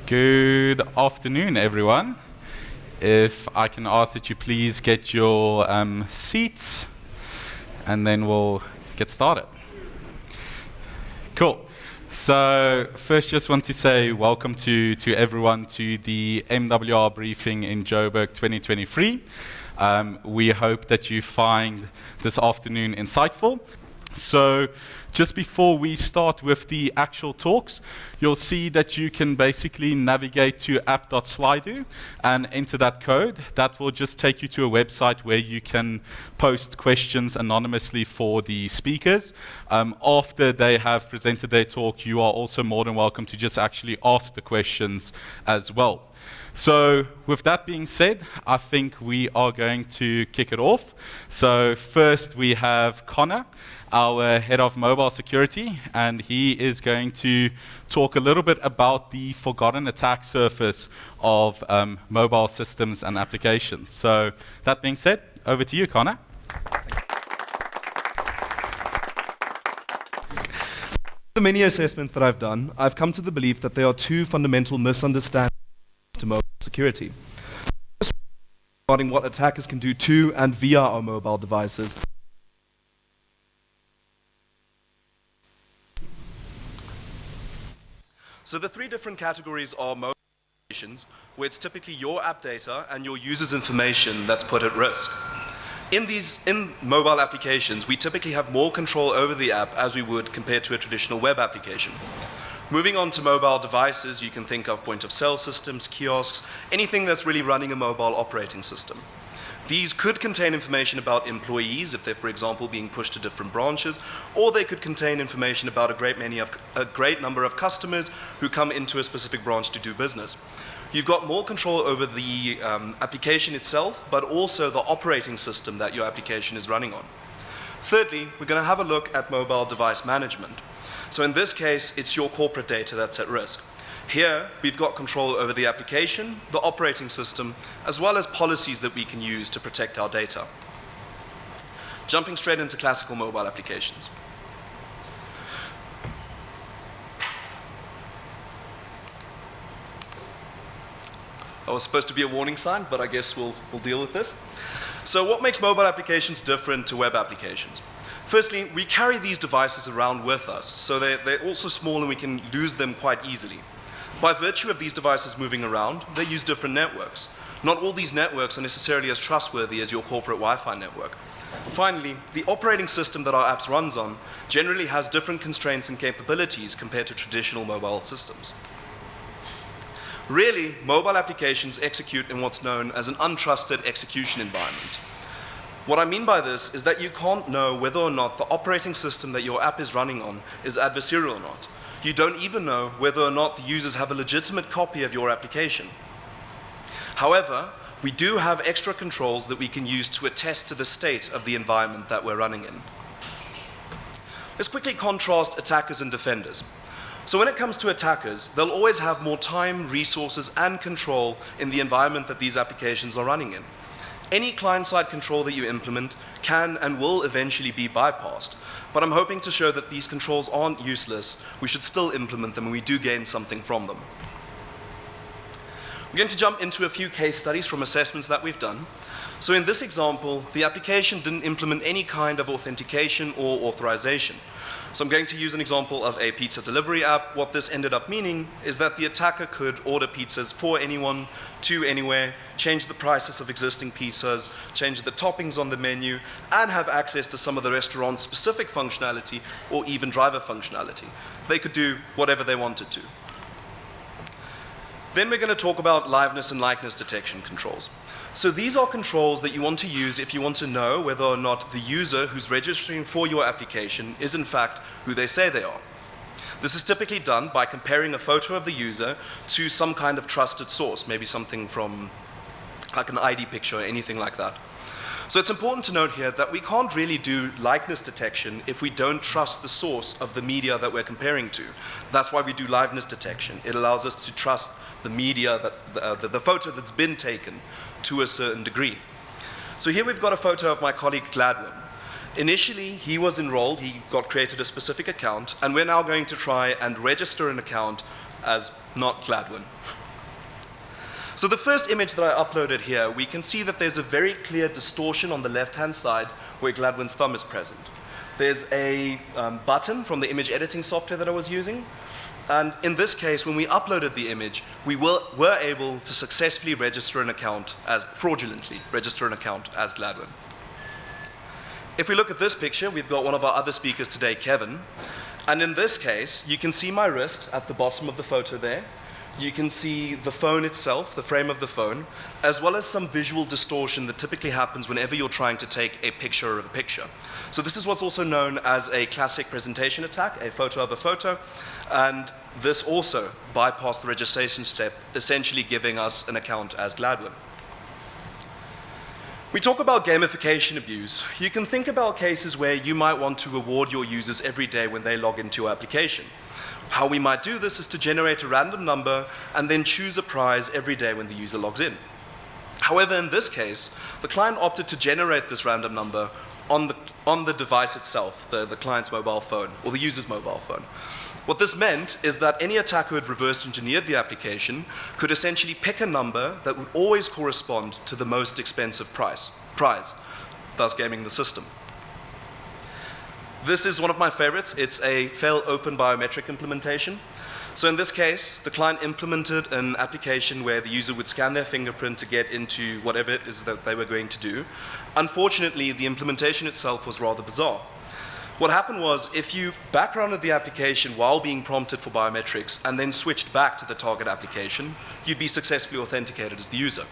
Good afternoon, everyone. If I can ask that you please get your seats, and then we'll get started. Cool. So first, just want to say welcome to everyone to the MWR Briefing in Joburg 2023. We hope that you find this afternoon insightful. So just before we start with the actual talks, you'll see that you can basically navigate to app.slido and enter that code. That will just take you to a website where you can post questions anonymously for the speakers. After they have presented their talk, you are also more than welcome to just actually ask the questions as well. So with that being said, I think we are going to kick it off. So first we have Connor, our head of mobile security, and he is going to talk a little bit about the forgotten attack surface of mobile systems and applications. So that being said, over to you, Connor. The many assessments that I've done, I've come to the belief that there are two fundamental misunderstandings to mobile security. Regarding what attackers can do to and via our mobile devices. So the three different categories are mobile applications, where it's typically your app data and your user's information that's put at risk. In mobile applications, we typically have more control over the app as we would compared to a traditional web application. Moving on to mobile devices, you can think of point-of-sale systems, kiosks, anything that's really running a mobile operating system. These could contain information about employees, if they're, for example, being pushed to different branches, or they could contain information about a great number of customers who come into a specific branch to do business. You've got more control over the application itself, but also the operating system that your application is running on. Thirdly, we're going to have a look at mobile device management. So in this case, it's your corporate data that's at risk. Here, we've got control over the application, the operating system, as well as policies that we can use to protect our data. Jumping straight into classical mobile applications. That was supposed to be a warning sign, but I guess we'll deal with this. So what makes mobile applications different to web applications? Firstly, we carry these devices around with us, so they're also small and we can lose them quite easily. By virtue of these devices moving around, they use different networks. Not all these networks are necessarily as trustworthy as your corporate Wi-Fi network. Finally, the operating system that our apps runs on generally has different constraints and capabilities compared to traditional mobile systems. Really, mobile applications execute in what's known as an untrusted execution environment. What I mean by this is that you can't know whether or not the operating system that your app is running on is adversarial or not. You don't even know whether or not the users have a legitimate copy of your application. However, we do have extra controls that we can use to attest to the state of the environment that we're running in. Let's quickly contrast attackers and defenders. So when it comes to attackers, they'll always have more time, resources, and control in the environment that these applications are running in. Any client-side control that you implement can and will eventually be bypassed. But I'm hoping to show that these controls aren't useless. We should still implement them, and we do gain something from them. We're going to jump into a few case studies from assessments that we've done. So in this example, the application didn't implement any kind of authentication or authorization. So I'm going to use an example of a pizza delivery app. What this ended up meaning is that the attacker could order pizzas for anyone, to anywhere, change the prices of existing pizzas, change the toppings on the menu, and have access to some of the restaurant's specific functionality or even driver functionality. They could do whatever they wanted to. Then we're going to talk about liveness and likeness detection controls. So these are controls that you want to use if you want to know whether or not the user who's registering for your application is in fact who they say they are. This is typically done by comparing a photo of the user to some kind of trusted source, maybe something from like an ID picture or anything like that. So it's important to note here that we can't really do likeness detection if we don't trust the source of the media that we're comparing to. That's why we do liveness detection. It allows us to trust the media, the photo that's been taken to a certain degree. So here we've got a photo of my colleague Gladwin. Initially, he was enrolled, he got created a specific account, and we're now going to try and register an account as not Gladwin. So the first image that I uploaded here, we can see that there's a very clear distortion on the left-hand side where Gladwin's thumb is present. There's a button from the image editing software that I was using. And in this case, when we uploaded the image, we were able to successfully register an account fraudulently register an account as Gladwin. If we look at this picture, we've got one of our other speakers today, Kevin. And in this case, you can see my wrist at the bottom of the photo there. You can see the phone itself, the frame of the phone, as well as some visual distortion that typically happens whenever you're trying to take a picture of a picture. So this is what's also known as a classic presentation attack, a photo of a photo. And this also bypassed the registration step, essentially giving us an account as Gladwin. We talk about gamification abuse. You can think about cases where you might want to reward your users every day when they log into your application. How we might do this is to generate a random number and then choose a prize every day when the user logs in. However, in this case, the client opted to generate this random number on the device itself, the client's mobile phone, or the user's mobile phone. What this meant is that any attacker who had reverse engineered the application could essentially pick a number that would always correspond to the most expensive prize, thus gaming the system. This is one of my favorites. It's a fail open biometric implementation. So in this case, the client implemented an application where the user would scan their fingerprint to get into whatever it is that they were going to do. Unfortunately, the implementation itself was rather bizarre. What happened was, if you backgrounded the application while being prompted for biometrics and then switched back to the target application, you'd be successfully authenticated as the user.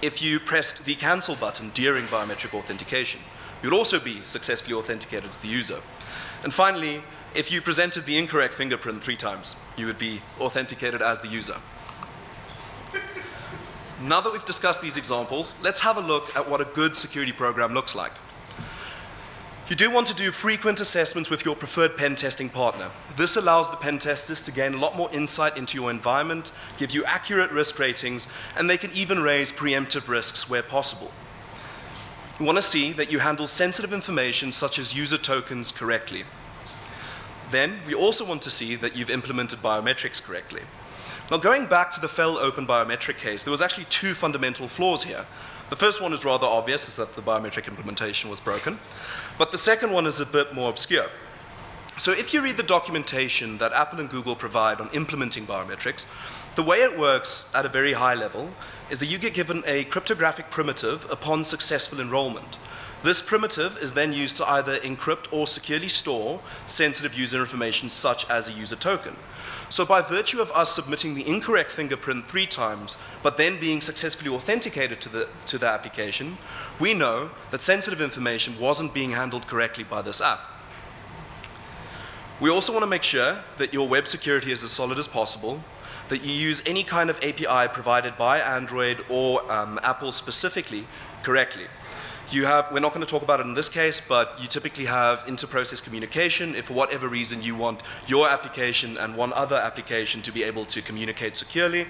If you pressed the cancel button during biometric authentication, you'd also be successfully authenticated as the user. And finally, if you presented the incorrect fingerprint 3 times, you would be authenticated as the user. Now that we've discussed these examples, let's have a look at what a good security program looks like. You do want to do frequent assessments with your preferred pen testing partner. This allows the pen testers to gain a lot more insight into your environment, give you accurate risk ratings, and they can even raise preemptive risks where possible. You want to see that you handle sensitive information such as user tokens correctly. Then we also want to see that you've implemented biometrics correctly. Now, going back to the fail open biometric case, there was actually 2 fundamental flaws here. The first one is rather obvious, is that the biometric implementation was broken. But the second one is a bit more obscure. So if you read the documentation that Apple and Google provide on implementing biometrics, the way it works at a very high level is that you get given a cryptographic primitive upon successful enrollment. This primitive is then used to either encrypt or securely store sensitive user information such as a user token. So by virtue of us submitting the incorrect fingerprint 3 times, but then being successfully authenticated to the application, we know that sensitive information wasn't being handled correctly by this app. We also want to make sure that your web security is as solid as possible, that you use any kind of API provided by Android or Apple specifically correctly. We're not going to talk about it in this case, but you typically have inter-process communication if for whatever reason you want your application and one other application to be able to communicate securely.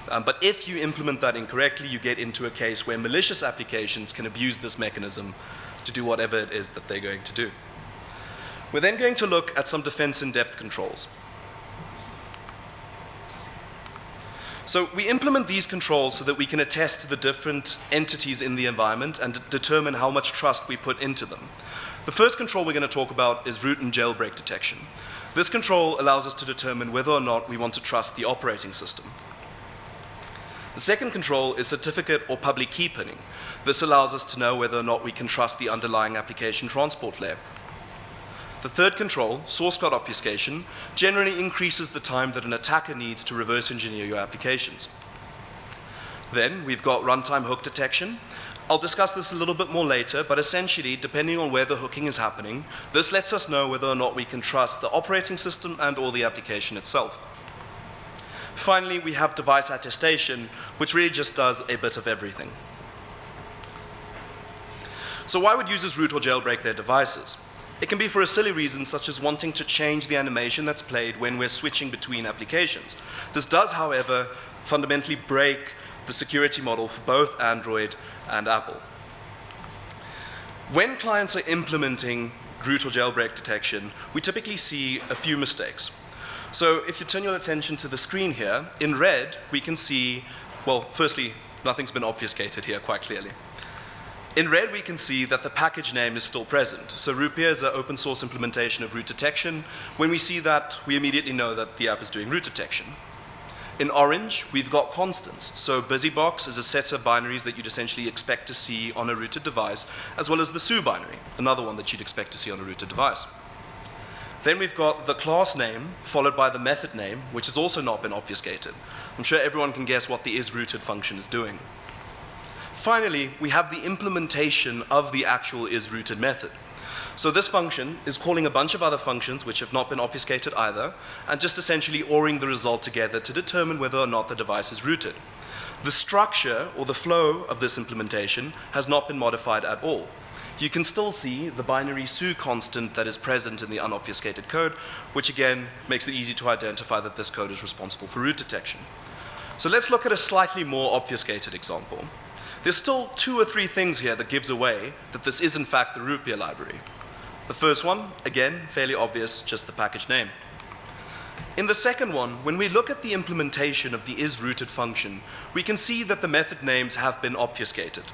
But if you implement that incorrectly, you get into a case where malicious applications can abuse this mechanism to do whatever it is that they're going to do. We're then going to look at some defense in-depth controls. So we implement these controls so that we can attest to the different entities in the environment and determine how much trust we put into them. The first control we're going to talk about is root and jailbreak detection. This control allows us to determine whether or not we want to trust the operating system. The second control is certificate or public key pinning. This allows us to know whether or not we can trust the underlying application transport layer. The third control, source code obfuscation, generally increases the time that an attacker needs to reverse engineer your applications. Then we've got runtime hook detection. I'll discuss this a little bit more later, but essentially, depending on where the hooking is happening, this lets us know whether or not we can trust the operating system and or the application itself. Finally, we have device attestation, which really just does a bit of everything. So why would users root or jailbreak their devices? It can be for a silly reason, such as wanting to change the animation that's played when we're switching between applications. This does, however, fundamentally break the security model for both Android and Apple. When clients are implementing root or jailbreak detection, we typically see a few mistakes. So if you turn your attention to the screen here, in red, we can see, well, firstly, nothing's been obfuscated here quite clearly. In red, we can see that the package name is still present. So Rootbeer is an open source implementation of root detection. When we see that, we immediately know that the app is doing root detection. In orange, we've got constants. So busybox is a set of binaries that you'd essentially expect to see on a rooted device, as well as the SU binary, another one that you'd expect to see on a rooted device. Then we've got the class name, followed by the method name, which has also not been obfuscated. I'm sure everyone can guess what the isRooted function is doing. Finally, we have the implementation of the actual isRooted method. So this function is calling a bunch of other functions which have not been obfuscated either, and just essentially ORing the result together to determine whether or not the device is rooted. The structure or the flow of this implementation has not been modified at all. You can still see the binary SU constant that is present in the unobfuscated code, which again makes it easy to identify that this code is responsible for root detection. So let's look at a slightly more obfuscated example. There's still 2 or 3 things here that gives away that this is in fact the rootbeer library. The first one, again, fairly obvious, just the package name. In the second one, when we look at the implementation of the isRooted function, we can see that the method names have been obfuscated.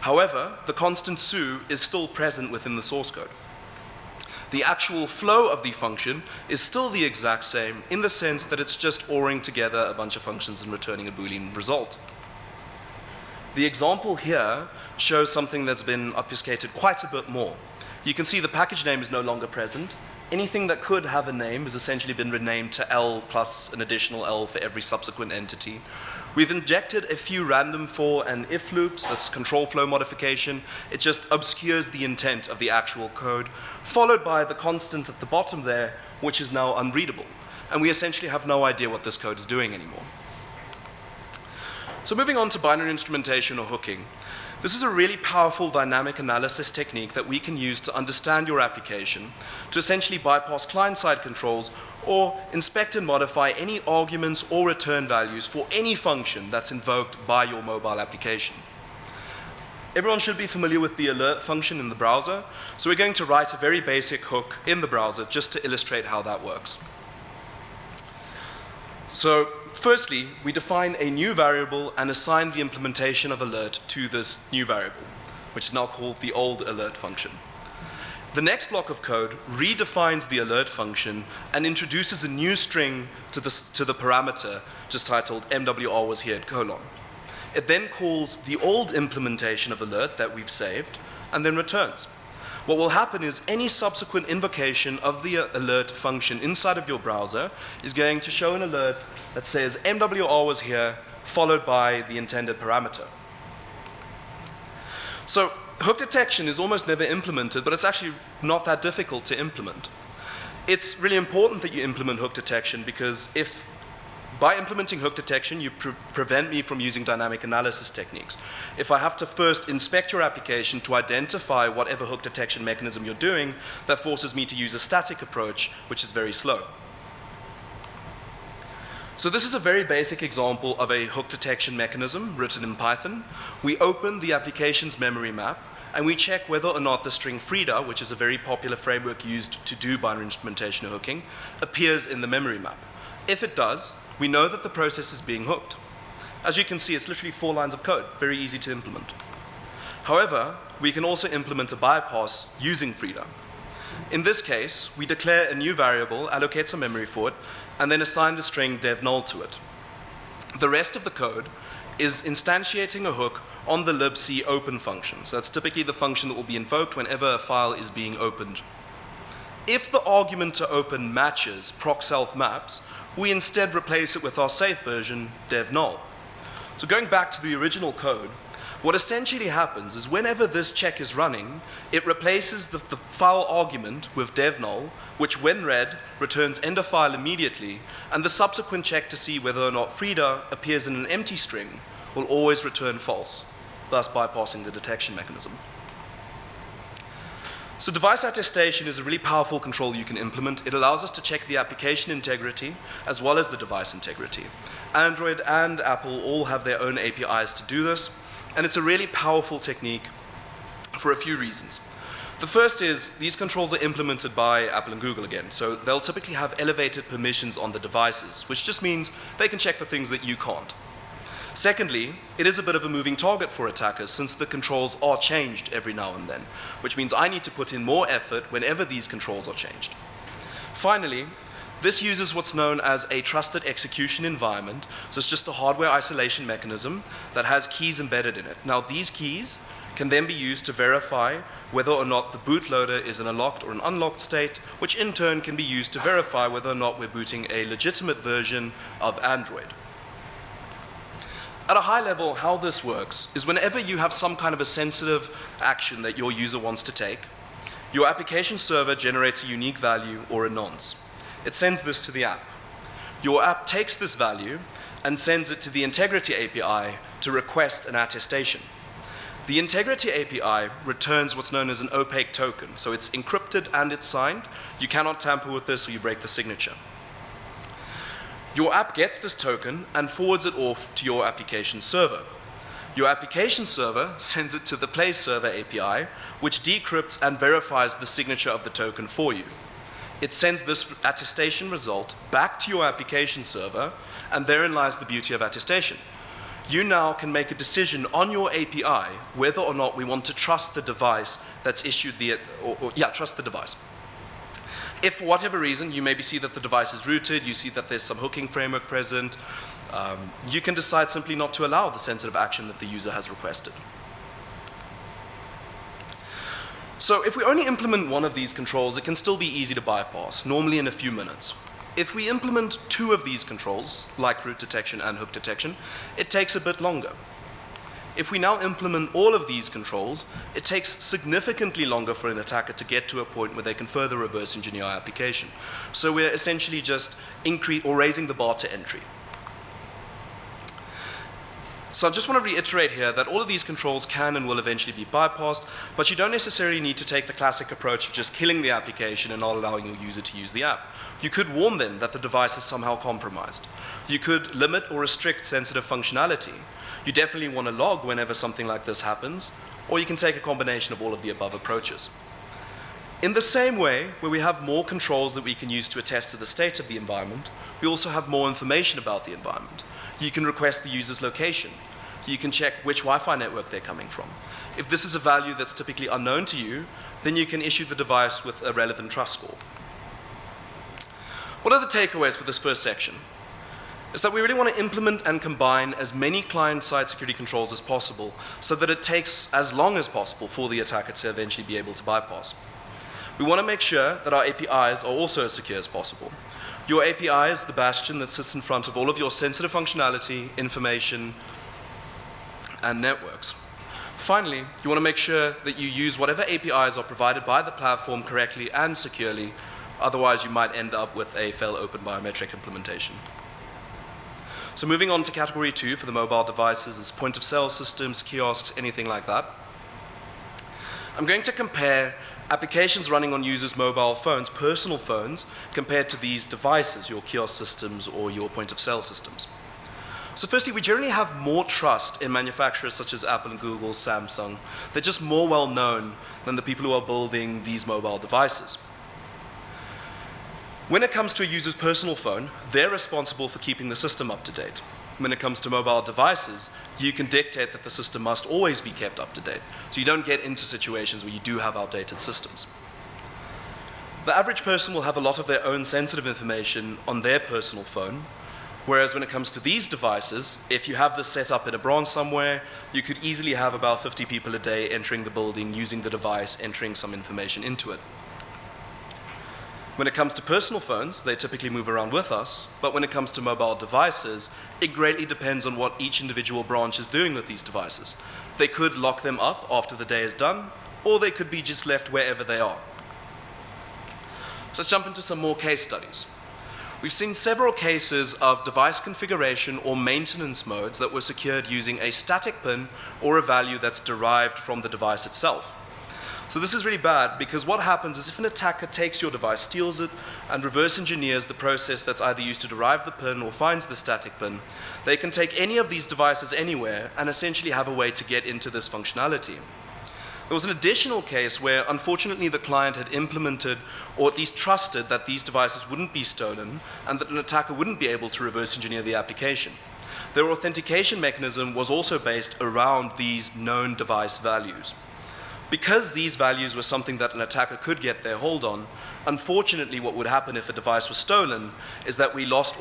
However, the constant SU is still present within the source code. The actual flow of the function is still the exact same in the sense that it's just ORing together a bunch of functions and returning a Boolean result. The example here shows something that's been obfuscated quite a bit more. You can see the package name is no longer present. Anything that could have a name has essentially been renamed to L plus an additional L for every subsequent entity. We've injected a few random for and if loops, that's control flow modification. It just obscures the intent of the actual code, followed by the constant at the bottom there, which is now unreadable. And we essentially have no idea what this code is doing anymore. So moving on to binary instrumentation or hooking. This is a really powerful dynamic analysis technique that we can use to understand your application, to essentially bypass client-side controls or inspect and modify any arguments or return values for any function that's invoked by your mobile application. Everyone should be familiar with the alert function in the browser, so we're going to write a very basic hook in the browser just to illustrate how that works. So firstly, we define a new variable and assign the implementation of alert to this new variable, which is now called the old alert function. The next block of code redefines the alert function and introduces a new string to the parameter just titled MWR was here, colon. It then calls the old implementation of alert that we've saved and then returns. What will happen is any subsequent invocation of the alert function inside of your browser is going to show an alert that says MWR was here, followed by the intended parameter. So hook detection is almost never implemented, but it's actually not that difficult to implement. It's really important that you implement hook detection because if by implementing hook detection, you prevent me from using dynamic analysis techniques. If I have to first inspect your application to identify whatever hook detection mechanism you're doing, that forces me to use a static approach, which is very slow. So this is a very basic example of a hook detection mechanism written in Python. We open the application's memory map, and we check whether or not the string Frida, which is a very popular framework used to do binary instrumentation or hooking, appears in the memory map. If it does, we know that the process is being hooked. As you can see, it's literally 4 lines of code, very easy to implement. However, we can also implement a bypass using Frida. In this case, we declare a new variable, allocate some memory for it, and then assign the string dev_null to it. The rest of the code is instantiating a hook on the libc open function. So that's typically the function that will be invoked whenever a file is being opened. If the argument to open matches proc self maps, we instead replace it with our safe version, dev_null. So going back to the original code, what essentially happens is whenever this check is running, it replaces the file argument with dev_null, which when read, returns end of file immediately, and the subsequent check to see whether or not Frida appears in an empty string will always return false, thus bypassing the detection mechanism. So device attestation is a really powerful control you can implement. It allows us to check the application integrity as well as the device integrity. Android and Apple all have their own APIs to do this, and it's a really powerful technique for a few reasons. The first is these controls are implemented by Apple and Google again, so they'll typically have elevated permissions on the devices, which just means they can check for things that you can't. Secondly, it is a bit of a moving target for attackers since the controls are changed every now and then, which means I need to put in more effort whenever these controls are changed. Finally, this uses what's known as a trusted execution environment, so it's just a hardware isolation mechanism that has keys embedded in it. Now these keys can then be used to verify whether or not the bootloader is in a locked or an unlocked state, which in turn can be used to verify whether or not we're booting a legitimate version of Android. At a high level, how this works is whenever you have some kind of a sensitive action that your user wants to take, your application server generates a unique value or a nonce. It sends this to the app. Your app takes this value and sends it to the Integrity API to request an attestation. The Integrity API returns what's known as an opaque token, so it's encrypted and it's signed. You cannot tamper with this or you break the signature. Your app gets this token and forwards it off to your application server. Your application server sends it to the Play Server API, which decrypts and verifies the signature of the token for you. It sends this attestation result back to your application server, and therein lies the beauty of attestation. You now can make a decision on your API whether or not we want to trust the device that's issued trust the device. If for whatever reason you maybe see that the device is rooted, you see that there's some hooking framework present, you can decide simply not to allow the sensitive action that the user has requested. So if we only implement one of these controls, it can still be easy to bypass, normally in a few minutes. If we implement two of these controls, like root detection and hook detection, it takes a bit longer. If we now implement all of these controls, it takes significantly longer for an attacker to get to a point where they can further reverse engineer our application. So we're essentially just raising the bar to entry. So I just want to reiterate here that all of these controls can and will eventually be bypassed, but you don't necessarily need to take the classic approach of just killing the application and not allowing your user to use the app. You could warn them that the device is somehow compromised. You could limit or restrict sensitive functionality. You definitely want to log whenever something like this happens, or you can take a combination of all of the above approaches. In the same way, where we have more controls that we can use to attest to the state of the environment, we also have more information about the environment. You can request the user's location. You can check which Wi-Fi network they're coming from. If this is a value that's typically unknown to you, then you can issue the device with a relevant trust score. What are the takeaways for this first section? Is that we really want to implement and combine as many client-side security controls as possible so that it takes as long as possible for the attacker to eventually be able to bypass. We want to make sure that our APIs are also as secure as possible. Your API is the bastion that sits in front of all of your sensitive functionality, information, and networks. Finally, you want to make sure that you use whatever APIs are provided by the platform correctly and securely, otherwise you might end up with a fail open biometric implementation. So moving on to category 2 for the mobile devices is point of sale systems, kiosks, anything like that. I'm going to compare applications running on users' mobile phones, personal phones, compared to these devices, your kiosk systems or your point of sale systems. So firstly, we generally have more trust in manufacturers such as Apple and Google, Samsung. They're just more well known than the people who are building these mobile devices. When it comes to a user's personal phone, they're responsible for keeping the system up to date. When it comes to mobile devices, you can dictate that the system must always be kept up to date, so you don't get into situations where you do have outdated systems. The average person will have a lot of their own sensitive information on their personal phone, whereas when it comes to these devices, if you have this set up in a branch somewhere, you could easily have about 50 people a day entering the building, using the device, entering some information into it. When it comes to personal phones, they typically move around with us, but when it comes to mobile devices, it greatly depends on what each individual branch is doing with these devices. They could lock them up after the day is done, or they could be just left wherever they are. So let's jump into some more case studies. We've seen several cases of device configuration or maintenance modes that were secured using a static pin or a value that's derived from the device itself. So this is really bad because what happens is if an attacker takes your device, steals it, and reverse engineers the process that's either used to derive the pin or finds the static pin, they can take any of these devices anywhere and essentially have a way to get into this functionality. There was an additional case where, unfortunately, the client had implemented, or at least trusted, that these devices wouldn't be stolen and that an attacker wouldn't be able to reverse engineer the application. Their authentication mechanism was also based around these known device values. Because these values were something that an attacker could get their hold on, unfortunately, what would happen if a device was stolen is that we lost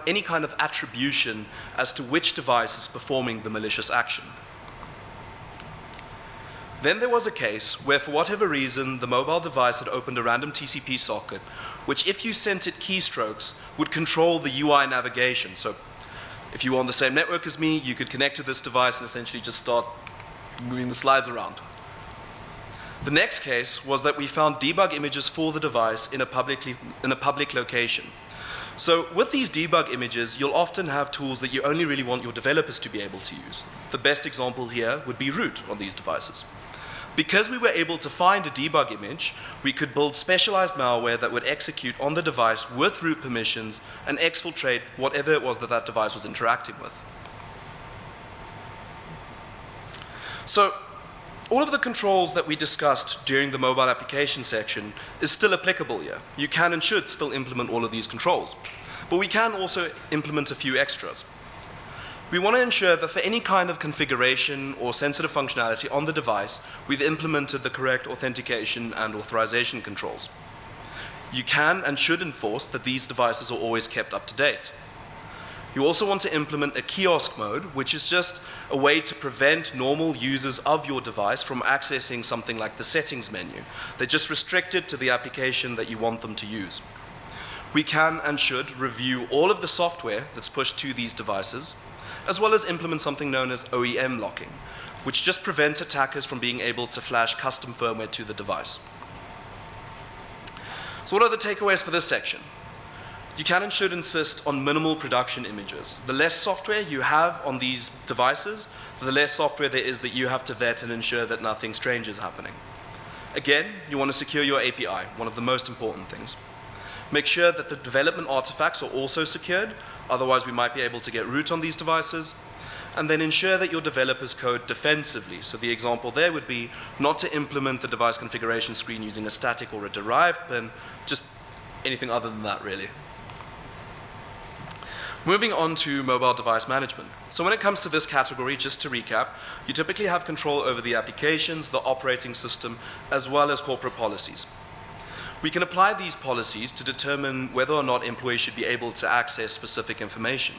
any kind of attribution as to which device is performing the malicious action. Then there was a case where, for whatever reason, the mobile device had opened a random TCP socket, which, if you sent it keystrokes, would control the UI navigation. So if you were on the same network as me, you could connect to this device and essentially just start moving the slides around. The next case was that we found debug images for the device in a public location. So with these debug images, you'll often have tools that you only really want your developers to be able to use. The best example here would be root on these devices. Because we were able to find a debug image, we could build specialized malware that would execute on the device with root permissions and exfiltrate whatever it was that that device was interacting with. So all of the controls that we discussed during the mobile application section is still applicable here. You can and should still implement all of these controls. But we can also implement a few extras. We want to ensure that for any kind of configuration or sensitive functionality on the device, we've implemented the correct authentication and authorization controls. You can and should enforce that these devices are always kept up to date. You also want to implement a kiosk mode, which is just a way to prevent normal users of your device from accessing something like the settings menu. They're just restricted to the application that you want them to use. We can and should review all of the software that's pushed to these devices, as well as implement something known as OEM locking, which just prevents attackers from being able to flash custom firmware to the device. So what are the takeaways for this section? You can and should insist on minimal production images. The less software you have on these devices, the less software there is that you have to vet and ensure that nothing strange is happening. Again, you want to secure your API, one of the most important things. Make sure that the development artifacts are also secured, otherwise we might be able to get root on these devices. And then ensure that your developers code defensively. So the example there would be not to implement the device configuration screen using a static or a derived bin, just anything other than that really. Moving on to mobile device management. So when it comes to this category, just to recap, you typically have control over the applications, the operating system, as well as corporate policies. We can apply these policies to determine whether or not employees should be able to access specific information.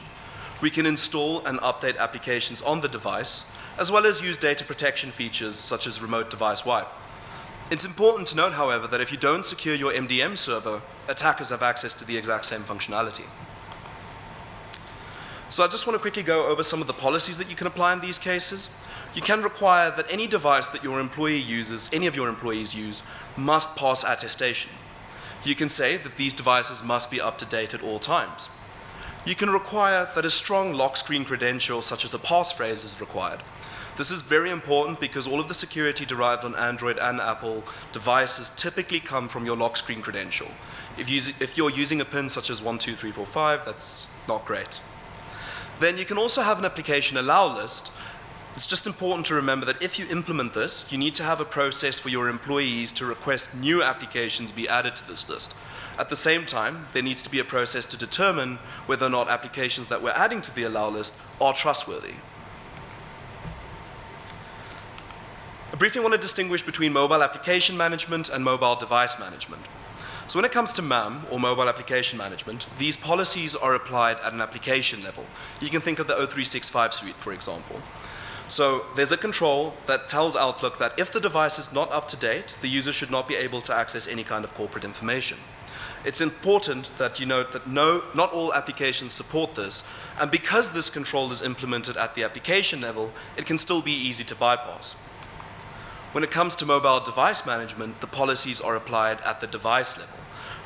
We can install and update applications on the device, as well as use data protection features such as remote device wipe. It's important to note, however, that if you don't secure your MDM server, attackers have access to the exact same functionality. So I just want to quickly go over some of the policies that you can apply in these cases. You can require that any device that your employee uses, any of your employees use, must pass attestation. You can say that these devices must be up to date at all times. You can require that a strong lock screen credential, such as a passphrase, is required. This is very important because all of the security derived on Android and Apple devices typically come from your lock screen credential. If you're using a PIN such as 12345, that's not great. Then you can also have an application allow list. It's just important to remember that if you implement this, you need to have a process for your employees to request new applications be added to this list. At the same time, there needs to be a process to determine whether or not applications that we're adding to the allow list are trustworthy. I briefly want to distinguish between mobile application management and mobile device management. So when it comes to MAM, or mobile application management, these policies are applied at an application level. You can think of the O365 suite, for example. So there's a control that tells Outlook that if the device is not up to date, the user should not be able to access any kind of corporate information. It's important that you note that not all applications support this, and because this control is implemented at the application level, it can still be easy to bypass. When it comes to mobile device management, the policies are applied at the device level.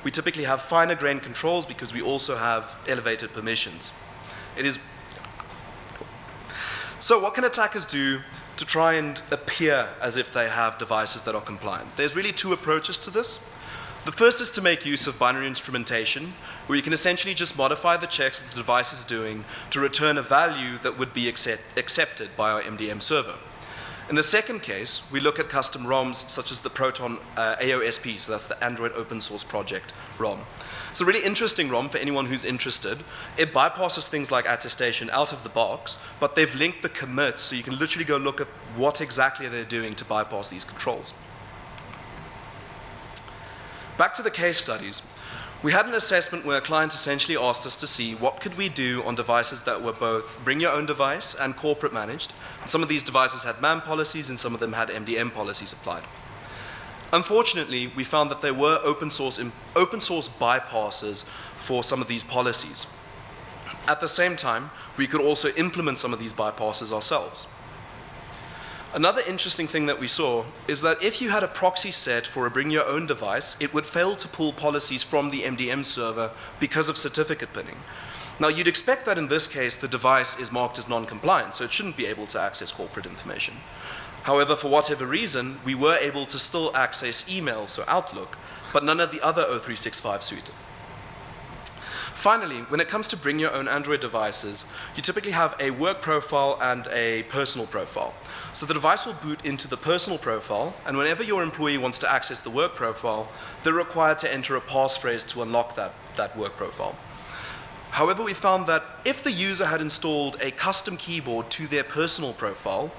We typically have finer grained controls because we also have elevated permissions. So what can attackers do to try and appear as if they have devices that are compliant? There's really two approaches to this. The first is to make use of binary instrumentation, where you can essentially just modify the checks that the device is doing to return a value that would be accepted by our MDM server. In the second case, we look at custom ROMs such as the Proton AOSP, so that's the Android Open Source Project ROM. It's a really interesting ROM for anyone who's interested. It bypasses things like attestation out of the box, but they've linked the commits, so you can literally go look at what exactly they're doing to bypass these controls. Back to the case studies. We had an assessment where a client essentially asked us to see what could we do on devices that were both bring your own device and corporate managed. Some of these devices had MAM policies and some of them had MDM policies applied. Unfortunately, we found that there were open source bypasses for some of these policies. At the same time, we could also implement some of these bypasses ourselves. Another interesting thing that we saw is that if you had a proxy set for a bring your own device, it would fail to pull policies from the MDM server because of certificate pinning. Now, you'd expect that in this case, the device is marked as non-compliant, so it shouldn't be able to access corporate information. However, for whatever reason, we were able to still access email, so Outlook, but none of the other O365 suite. Finally, when it comes to bring your own Android devices, you typically have a work profile and a personal profile. So the device will boot into the personal profile, and whenever your employee wants to access the work profile, they're required to enter a passphrase to unlock that work profile. However, we found that if the user had installed a custom keyboard to their personal profile,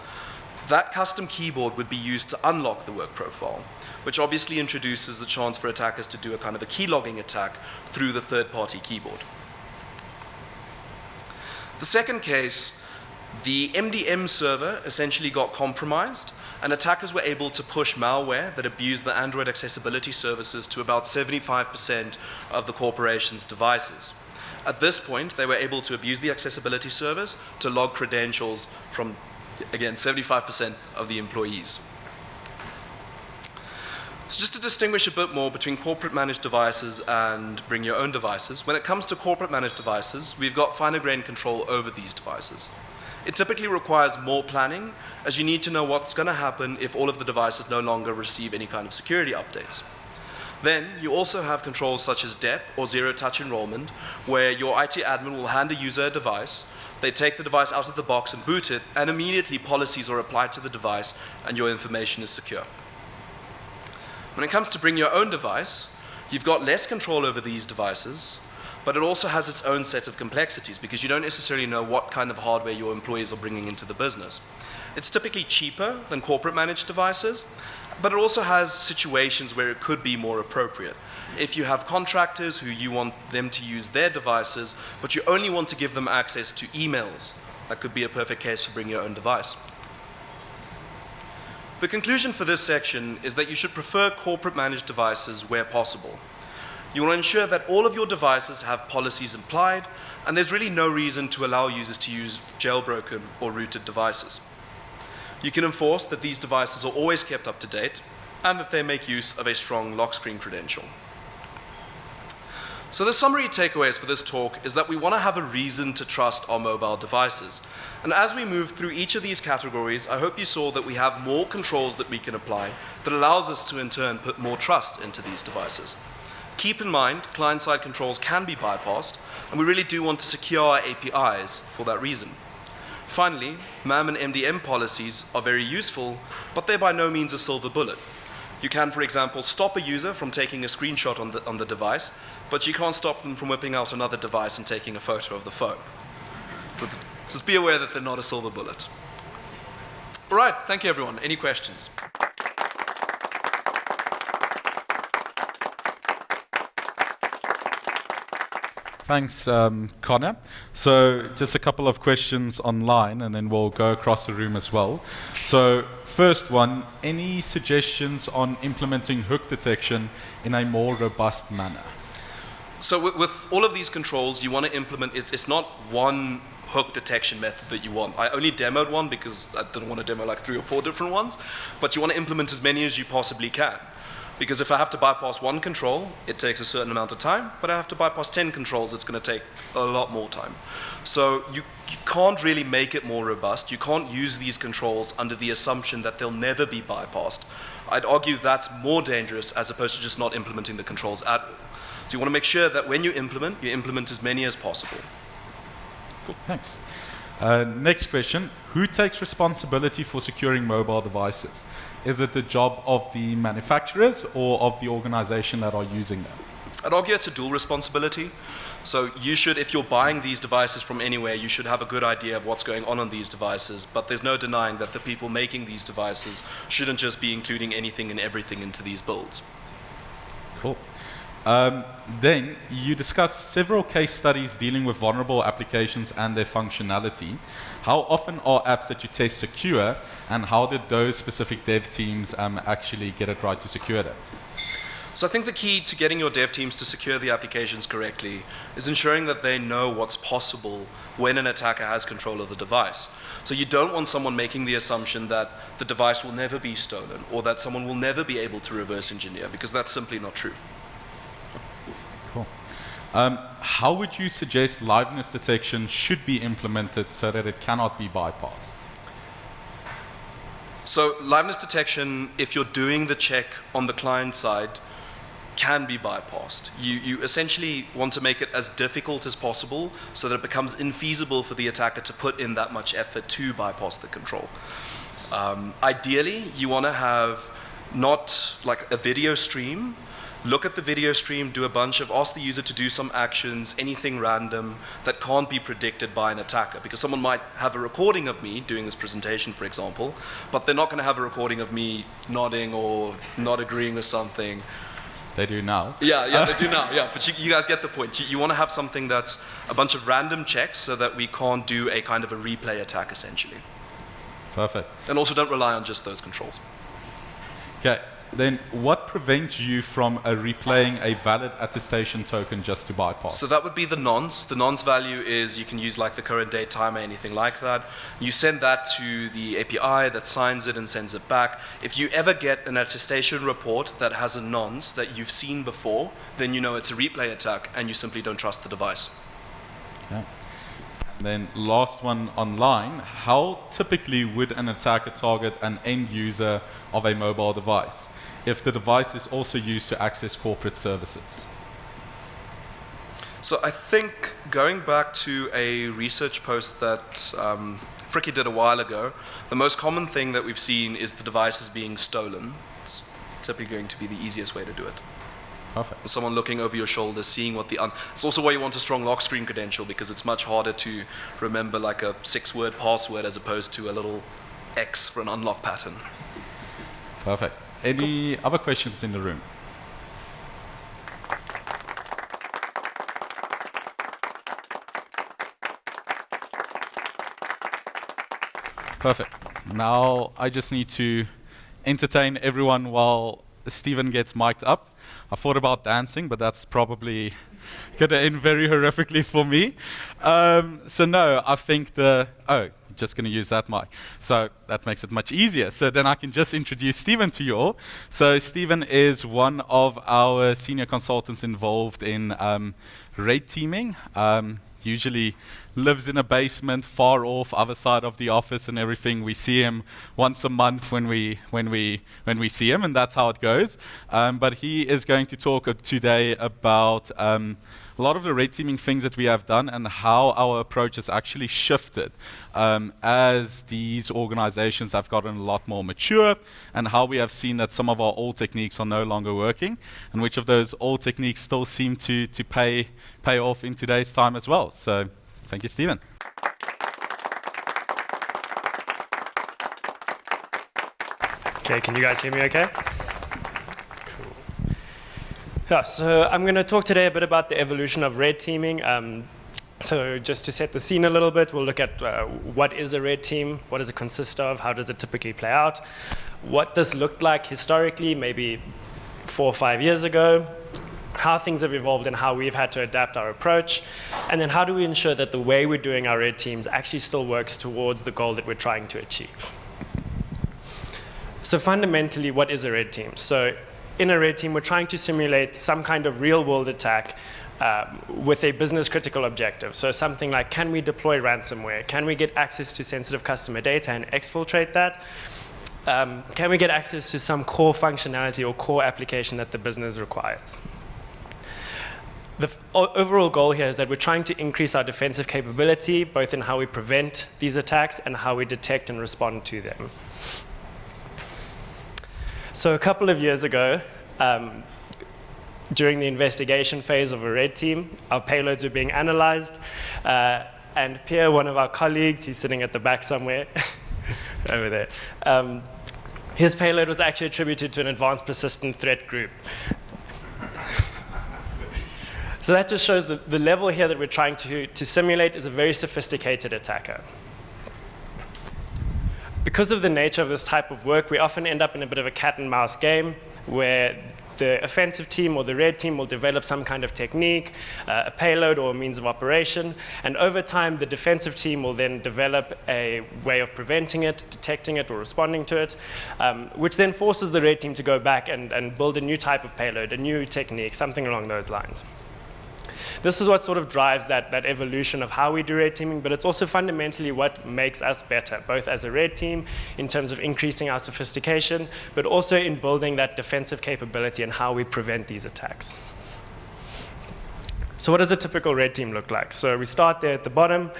that custom keyboard would be used to unlock the work profile, which obviously introduces the chance for attackers to do a kind of a keylogging attack through the third-party keyboard. The second case, the MDM server essentially got compromised, and attackers were able to push malware that abused the Android accessibility services to about 75% of the corporation's devices. At this point, they were able to abuse the accessibility service to log credentials from, again, 75% of the employees. So just to distinguish a bit more between corporate managed devices and bring your own devices, when it comes to corporate managed devices, we've got finer grained control over these devices. It typically requires more planning, as you need to know what's going to happen if all of the devices no longer receive any kind of security updates. Then you also have controls such as DEP, or zero-touch enrollment, where your IT admin will hand a user a device, they take the device out of the box and boot it, and immediately policies are applied to the device and your information is secure. When it comes to bring your own device, you've got less control over these devices, but it also has its own set of complexities because you don't necessarily know what kind of hardware your employees are bringing into the business. It's typically cheaper than corporate managed devices, but it also has situations where it could be more appropriate. If you have contractors who you want them to use their devices, but you only want to give them access to emails, that could be a perfect case for bring your own device. The conclusion for this section is that you should prefer corporate managed devices where possible. You want to ensure that all of your devices have policies applied, and there's really no reason to allow users to use jailbroken or rooted devices. You can enforce that these devices are always kept up to date and that they make use of a strong lock screen credential. So the summary takeaways for this talk is that we want to have a reason to trust our mobile devices. And as we move through each of these categories, I hope you saw that we have more controls that we can apply that allows us to in turn put more trust into these devices. Keep in mind, client-side controls can be bypassed, and we really do want to secure our APIs for that reason. Finally, MAM and MDM policies are very useful, but they're by no means a silver bullet. You can, for example, stop a user from taking a screenshot on the device, but you can't stop them from whipping out another device and taking a photo of the phone. So just be aware that they're not a silver bullet. All right, thank you everyone. Any questions? Thanks, Connor. So just a couple of questions online, and then we'll go across the room as well. So first one, any suggestions on implementing hook detection in a more robust manner? So with all of these controls, you want to implement, it's not one hook detection method that you want. I only demoed one because I didn't want to demo like 3 or 4 different ones, but you want to implement as many as you possibly can. Because if I have to bypass one control, it takes a certain amount of time, but I have to bypass 10 controls, it's going to take a lot more time. So you can't really make it more robust. You can't use these controls under the assumption that they'll never be bypassed. I'd argue that's more dangerous as opposed to just not implementing the controls at all. So you want to make sure that when you implement as many as possible. Cool. Thanks. Next question, who takes responsibility for securing mobile devices? Is it the job of the manufacturers or of the organization that are using them? I'd argue it's a dual responsibility. So you should, if you're buying these devices from anywhere, you should have a good idea of what's going on these devices, but there's no denying that the people making these devices shouldn't just be including anything and everything into these builds. Cool. Then you discussed several case studies dealing with vulnerable applications and their functionality. How often are apps that you test secure, and how did those specific dev teams actually get it right to secure them? So I think the key to getting your dev teams to secure the applications correctly is ensuring that they know what's possible when an attacker has control of the device. So you don't want someone making the assumption that the device will never be stolen or that someone will never be able to reverse engineer, because that's simply not true. Cool. How would you suggest liveness detection should be implemented so that it cannot be bypassed? So liveness detection, if you're doing the check on the client side, can be bypassed. You essentially want to make it as difficult as possible so that it becomes infeasible for the attacker to put in that much effort to bypass the control. Ideally, you want to have not like a video stream. Look at the video stream, do a bunch of, ask the user to do some actions, anything random that can't be predicted by an attacker. Because someone might have a recording of me doing this presentation, for example, but they're not going to have a recording of me nodding or not agreeing with something. They do now. Yeah, they do now. Yeah, but you guys get the point. You want to have something that's a bunch of random checks so that we can't do a kind of a replay attack, essentially. Perfect. And also don't rely on just those controls. Okay. Then what prevents you from replaying a valid attestation token just to bypass? So that would be the nonce. The nonce value is you can use like the current date timer, anything like that. You send that to the API that signs it and sends it back. If you ever get an attestation report that has a nonce that you've seen before, then you know it's a replay attack and you simply don't trust the device. Okay. And then last one online, how typically would an attacker target an end user of a mobile device if the device is also used to access corporate services? So I think going back to a research post that Fricky did a while ago, the most common thing that we've seen is the devices being stolen. It's typically going to be the easiest way to do it. Perfect. Someone looking over your shoulder, seeing what it's also why you want a strong lock screen credential, because it's much harder to remember like a 6-word password as opposed to a little X for an unlock pattern. Perfect. Any other questions in the room? Perfect. Now I just need to entertain everyone while Stephen gets mic'd up. I thought about dancing, but that's probably going to end very horrifically for me. So no, I think just going to use that mic. So that makes it much easier. So then I can just introduce Stephen to you all. So Stephen is one of our senior consultants involved in red teaming. Usually lives in a basement far off, other side of the office and everything. We see him once a month when we see him, and that's how it goes. But he is going to talk today about a lot of the red teaming things that we have done and how our approach has actually shifted as these organizations have gotten a lot more mature, and how we have seen that some of our old techniques are no longer working, and which of those old techniques still seem to pay off in today's time as well. So thank you, Stephen. Okay, can you guys hear me okay? Yeah, so I'm going to talk today a bit about the evolution of red teaming. So just to set the scene a little bit, we'll look at what is a red team, what does it consist of, how does it typically play out, what this looked like historically, maybe 4 or 5 years ago, how things have evolved and how we've had to adapt our approach, and then how do we ensure that the way we're doing our red teams actually still works towards the goal that we're trying to achieve. So fundamentally, what is a red team? So in a red team, we're trying to simulate some kind of real-world attack with a business-critical objective. So something like, can we deploy ransomware? Can we get access to sensitive customer data and exfiltrate that? Can we get access to some core functionality or core application that the business requires? The overall goal here is that we're trying to increase our defensive capability, both in how we prevent these attacks and how we detect and respond to them. So a couple of years ago, during the investigation phase of a red team, our payloads were being analyzed, and Pierre, one of our colleagues, he's sitting at the back somewhere, over there, his payload was actually attributed to an advanced persistent threat group. So that just shows the level here that we're trying to simulate is a very sophisticated attacker. Because of the nature of this type of work, we often end up in a bit of a cat and mouse game where the offensive team or the red team will develop some kind of technique, a payload or a means of operation, and over time the defensive team will then develop a way of preventing it, detecting it, or responding to it, which then forces the red team to go back and build a new type of payload, a new technique, something along those lines. This is what sort of drives that evolution of how we do red teaming, but it's also fundamentally what makes us better, both as a red team in terms of increasing our sophistication, but also in building that defensive capability and how we prevent these attacks. So what does a typical red team look like? So we start there at the bottom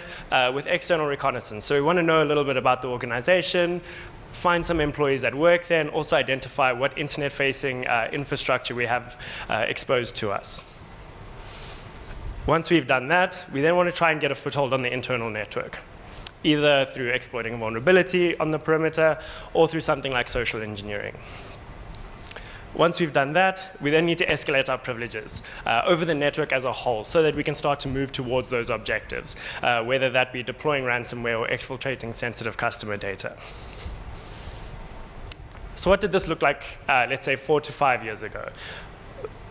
with external reconnaissance. So we want to know a little bit about the organization, find some employees that work there, and also identify what internet-facing infrastructure we have exposed to us. Once we've done that, we then want to try and get a foothold on the internal network, either through exploiting a vulnerability on the perimeter or through something like social engineering. Once we've done that, we then need to escalate our privileges over the network as a whole so that we can start to move towards those objectives, whether that be deploying ransomware or exfiltrating sensitive customer data. So what did this look like, let's say, 4 to 5 years ago?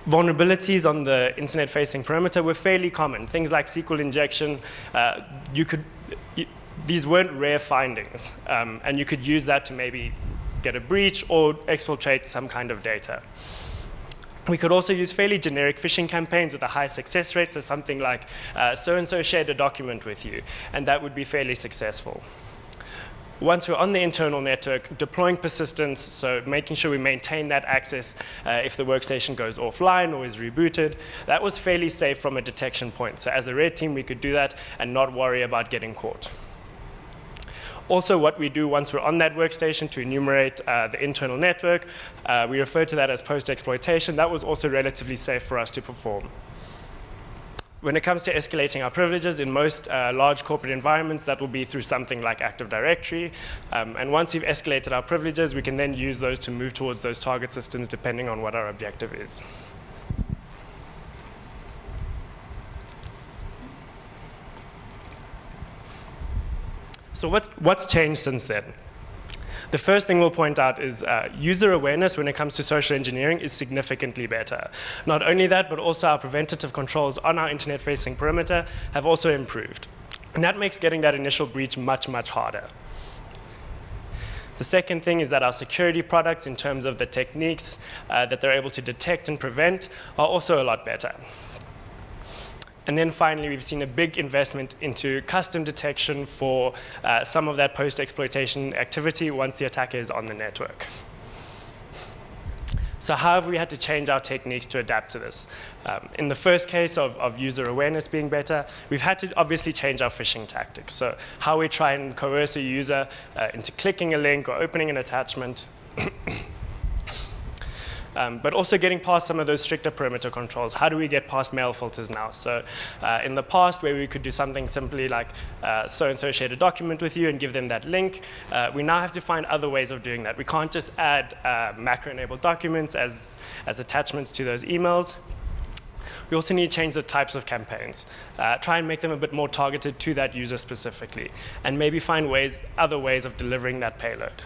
Vulnerabilities on the internet-facing perimeter were fairly common. Things like SQL injection, these weren't rare findings, and you could use that to maybe get a breach or exfiltrate some kind of data. We could also use fairly generic phishing campaigns with a high success rate, so something like so-and-so shared a document with you, and that would be fairly successful. Once we're on the internal network, deploying persistence, so making sure we maintain that access if the workstation goes offline or is rebooted, that was fairly safe from a detection point. So as a red team, we could do that and not worry about getting caught. Also, what we do once we're on that workstation to enumerate the internal network, we refer to that as post-exploitation. That was also relatively safe for us to perform. When it comes to escalating our privileges, in most large corporate environments, that will be through something like Active Directory. And once we've escalated our privileges, we can then use those to move towards those target systems depending on what our objective is. So what's changed since then? The first thing we'll point out is user awareness when it comes to social engineering is significantly better. Not only that, but also our preventative controls on our internet-facing perimeter have also improved. And that makes getting that initial breach much, much harder. The second thing is that our security products, in terms of the techniques that they're able to detect and prevent, are also a lot better. And then finally, we've seen a big investment into custom detection for some of that post-exploitation activity once the attacker is on the network. So how have we had to change our techniques to adapt to this? In the first case of user awareness being better, we've had to obviously change our phishing tactics. So how we try and coerce a user into clicking a link or opening an attachment. But also getting past some of those stricter perimeter controls. How do we get past mail filters now? So in the past, where we could do something simply like so-and-so shared a document with you and give them that link, we now have to find other ways of doing that. We can't just add macro-enabled documents as attachments to those emails. We also need to change the types of campaigns. Try and make them a bit more targeted to that user specifically, and maybe find other ways of delivering that payload.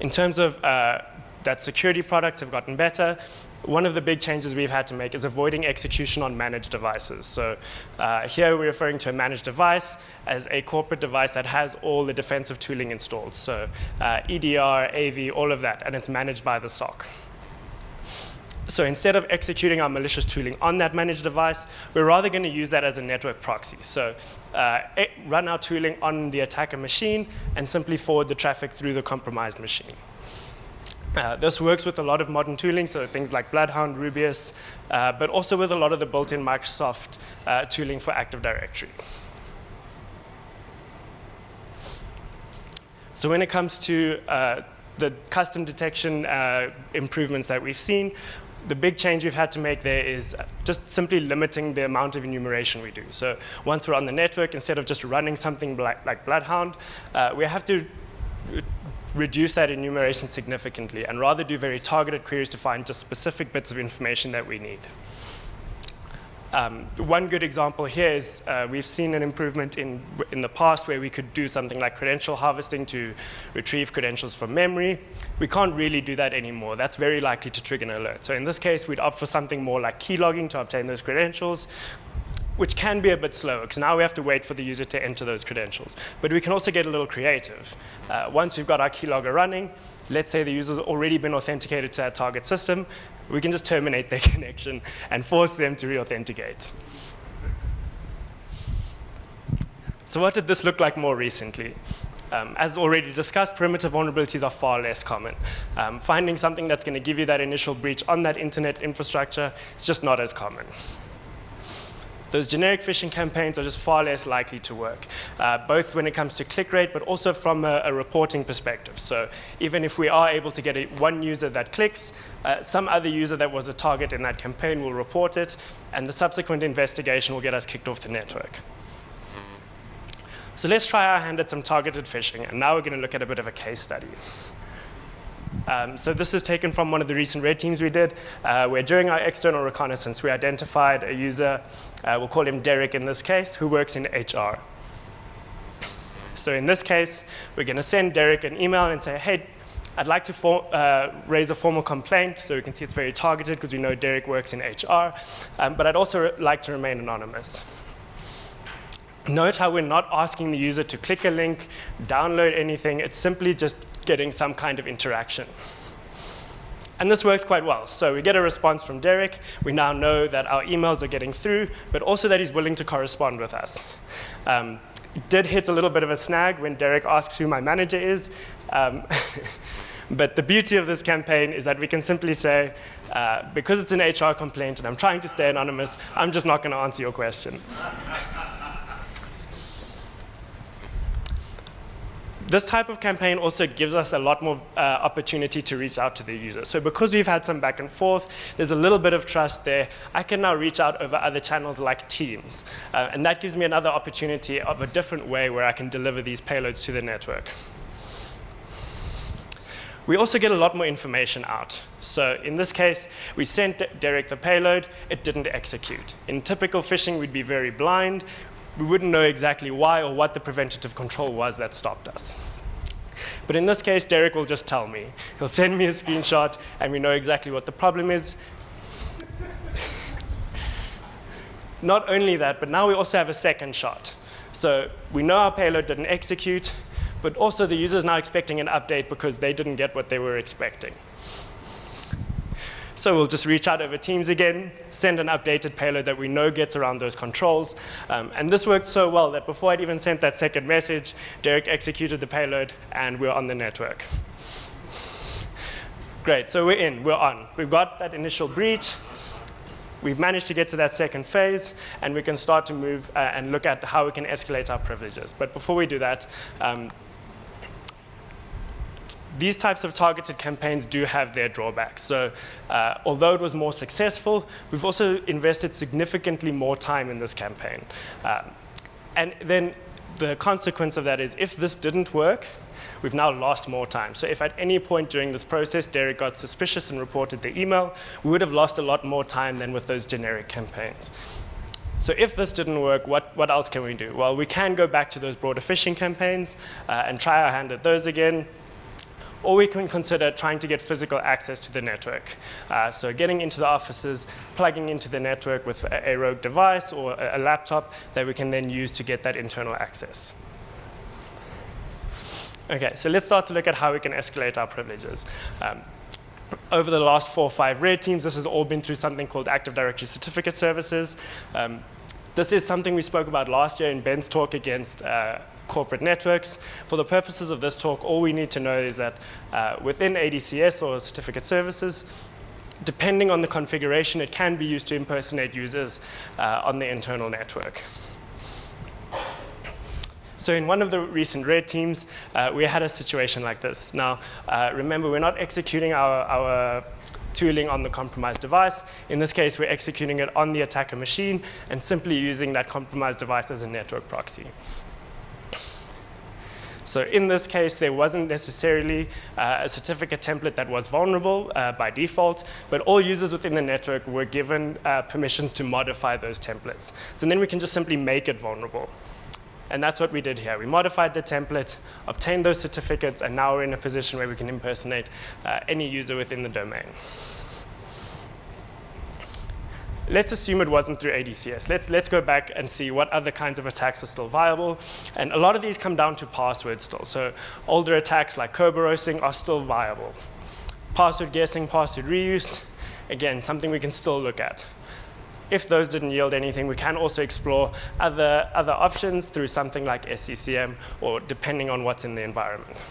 In terms of that security products have gotten better, one of the big changes we've had to make is avoiding execution on managed devices. So here we're referring to a managed device as a corporate device that has all the defensive tooling installed. So EDR, AV, all of that, and it's managed by the SOC. So instead of executing our malicious tooling on that managed device, we're rather going to use that as a network proxy. So run our tooling on the attacker machine and simply forward the traffic through the compromised machine. This works with a lot of modern tooling, so things like Bloodhound, Rubius, but also with a lot of the built-in Microsoft tooling for Active Directory. So when it comes to the custom detection improvements that we've seen, the big change we've had to make there is just simply limiting the amount of enumeration we do. So once we're on the network, instead of just running something like Bloodhound, we have to reduce that enumeration significantly and rather do very targeted queries to find just specific bits of information that we need. One good example here is we've seen an improvement in the past where we could do something like credential harvesting to retrieve credentials from memory. We can't really do that anymore. That's very likely to trigger an alert. So in this case, we'd opt for something more like keylogging to obtain those credentials, which can be a bit slower, because now we have to wait for the user to enter those credentials. But we can also get a little creative. Once we've got our keylogger running, let's say the user's already been authenticated to that target system, we can just terminate their connection and force them to re-authenticate. So what did this look like more recently? As already discussed, perimeter vulnerabilities are far less common. Finding something that's going to give you that initial breach on that internet infrastructure is just not as common. Those generic phishing campaigns are just far less likely to work, both when it comes to click rate, but also from a reporting perspective. So even if we are able to get one user that clicks, some other user that was a target in that campaign will report it, and the subsequent investigation will get us kicked off the network. So let's try our hand at some targeted phishing, and now we're going to look at a bit of a case study. So this is taken from one of the recent red teams we did, where during our external reconnaissance, we identified a user, we'll call him Derek in this case, who works in HR. So in this case, we're going to send Derek an email and say, hey, I'd like to raise a formal complaint, so we can see it's very targeted because we know Derek works in HR, but I'd also like to remain anonymous. Note how we're not asking the user to click a link, download anything, it's simply just getting some kind of interaction. And this works quite well. So we get a response from Derek. We now know that our emails are getting through, but also that he's willing to correspond with us. It did hit a little bit of a snag when Derek asks who my manager is. But the beauty of this campaign is that we can simply say, because it's an HR complaint and I'm trying to stay anonymous, I'm just not going to answer your question. This type of campaign also gives us a lot more opportunity to reach out to the user. So because we've had some back and forth, there's a little bit of trust there. I can now reach out over other channels like Teams. And that gives me another opportunity of a different way where I can deliver these payloads to the network. We also get a lot more information out. So in this case, we sent Derek the payload. It didn't execute. In typical phishing, we'd be very blind. We wouldn't know exactly why or what the preventative control was that stopped us. But in this case, Derek will just tell me. He'll send me a screenshot, and we know exactly what the problem is. Not only that, but now we also have a second shot. So we know our payload didn't execute, but also the user is now expecting an update because they didn't get what they were expecting. So we'll just reach out over Teams again, send an updated payload that we know gets around those controls. And this worked so well that before I'd even sent that second message, Derek executed the payload, and we're on the network. Great, so we're in, we're on. We've got that initial breach. We've managed to get to that second phase, and we can start to move and look at how we can escalate our privileges. But before we do that, these types of targeted campaigns do have their drawbacks. So although it was more successful, we've also invested significantly more time in this campaign. And then the consequence of that is if this didn't work, we've now lost more time. So if at any point during this process Derek got suspicious and reported the email, we would have lost a lot more time than with those generic campaigns. So if this didn't work, what else can we do? Well, we can go back to those broader phishing campaigns and try our hand at those again. Or we can consider trying to get physical access to the network. So getting into the offices, plugging into the network with a rogue device or a laptop that we can then use to get that internal access. Okay, so let's start to look at how we can escalate our privileges. Over the last 4 or 5 red teams, this has all been through something called Active Directory Certificate Services. This is something we spoke about last year in Ben's talk against corporate networks. For the purposes of this talk, all we need to know is that within ADCS or certificate services, depending on the configuration, it can be used to impersonate users on the internal network. So in one of the recent red teams, we had a situation like this. Now, remember, we're not executing our tooling on the compromised device. In this case, we're executing it on the attacker machine and simply using that compromised device as a network proxy. So in this case, there wasn't necessarily a certificate template that was vulnerable by default, but all users within the network were given permissions to modify those templates. So then we can just simply make it vulnerable. And that's what we did here. We modified the template, obtained those certificates, and now we're in a position where we can impersonate any user within the domain. Let's assume it wasn't through ADCS. Let's go back and see what other kinds of attacks are still viable. And a lot of these come down to passwords still. So older attacks like Kerberoasting are still viable. Password guessing, password reuse, again, something we can still look at. If those didn't yield anything, we can also explore other options through something like SCCM or depending on what's in the environment.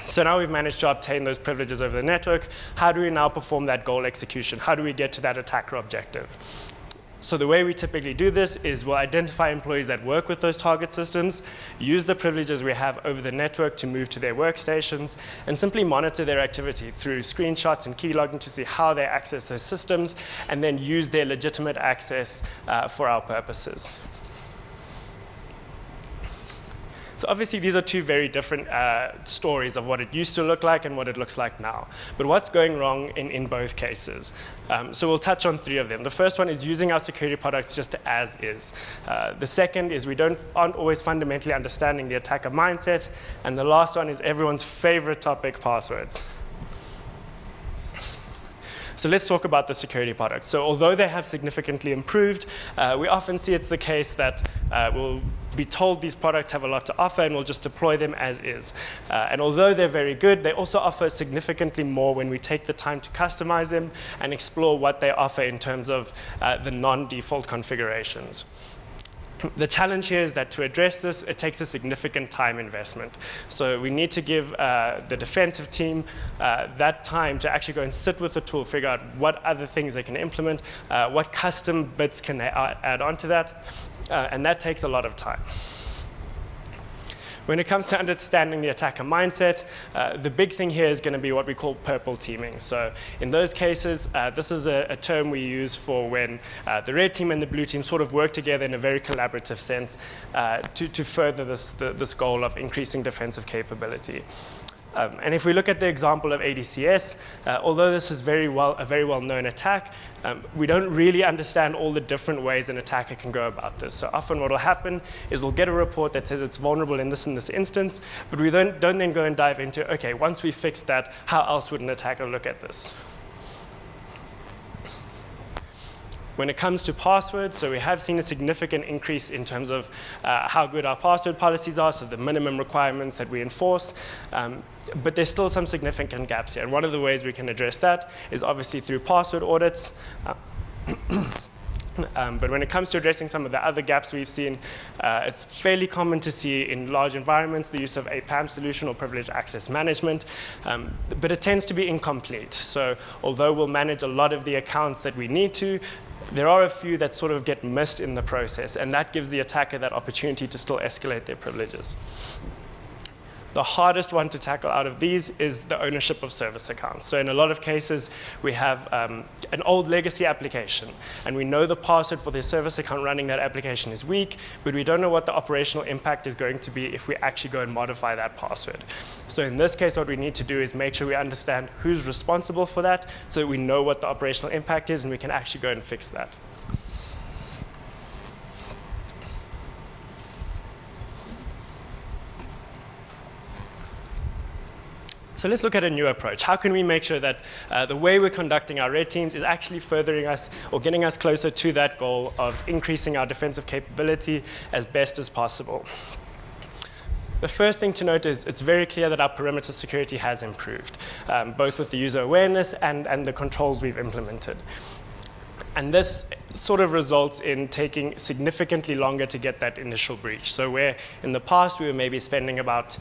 So now we've managed to obtain those privileges over the network. How do we now perform that goal execution? How do we get to that attacker objective? So the way we typically do this is we'll identify employees that work with those target systems, use the privileges we have over the network to move to their workstations, and simply monitor their activity through screenshots and keylogging to see how they access those systems, and then use their legitimate access for our purposes. So obviously, these are two very different stories of what it used to look like and what it looks like now. But what's going wrong in both cases? So we'll touch on three of them. The first one is using our security products just as is. The second is we aren't always fundamentally understanding the attacker mindset. And the last one is everyone's favorite topic, passwords. So let's talk about the security products. So although they have significantly improved, we often see it's the case that we'll be told these products have a lot to offer and we'll just deploy them as is. And although they're very good, they also offer significantly more when we take the time to customize them and explore what they offer in terms of the non-default configurations. The challenge here is that to address this, it takes a significant time investment. So we need to give the defensive team that time to actually go and sit with the tool, figure out what other things they can implement, what custom bits can they add onto that, and that takes a lot of time. When it comes to understanding the attacker mindset, the big thing here is going to be what we call purple teaming. So in those cases, this is a term we use for when the red team and the blue team sort of work together in a very collaborative sense to further this goal of increasing defensive capability. And if we look at the example of ADCS, although this is a very well-known attack, we don't really understand all the different ways an attacker can go about this. So often what will happen is we'll get a report that says it's vulnerable in this instance, but we don't then go and dive into, okay, once we fix that, how else would an attacker look at this? When it comes to passwords, so we have seen a significant increase in terms of how good our password policies are, so the minimum requirements that we enforce. But there's still some significant gaps here. And one of the ways we can address that is obviously through password audits. But when it comes to addressing some of the other gaps we've seen, it's fairly common to see in large environments the use of a PAM solution or privileged access management, but it tends to be incomplete. So although we'll manage a lot of the accounts that we need to, there are a few that sort of get missed in the process, and that gives the attacker that opportunity to still escalate their privileges. The hardest one to tackle out of these is the ownership of service accounts. So in a lot of cases, we have an old legacy application, and we know the password for the service account running that application is weak, but we don't know what the operational impact is going to be if we actually go and modify that password. So in this case, what we need to do is make sure we understand who's responsible for that so that we know what the operational impact is and we can actually go and fix that. So let's look at a new approach. How can we make sure that the way we're conducting our red teams is actually furthering us or getting us closer to that goal of increasing our defensive capability as best as possible? The first thing to note is it's very clear that our perimeter security has improved, both with the user awareness and the controls we've implemented. And this sort of results in taking significantly longer to get that initial breach. So where in the past we were maybe spending about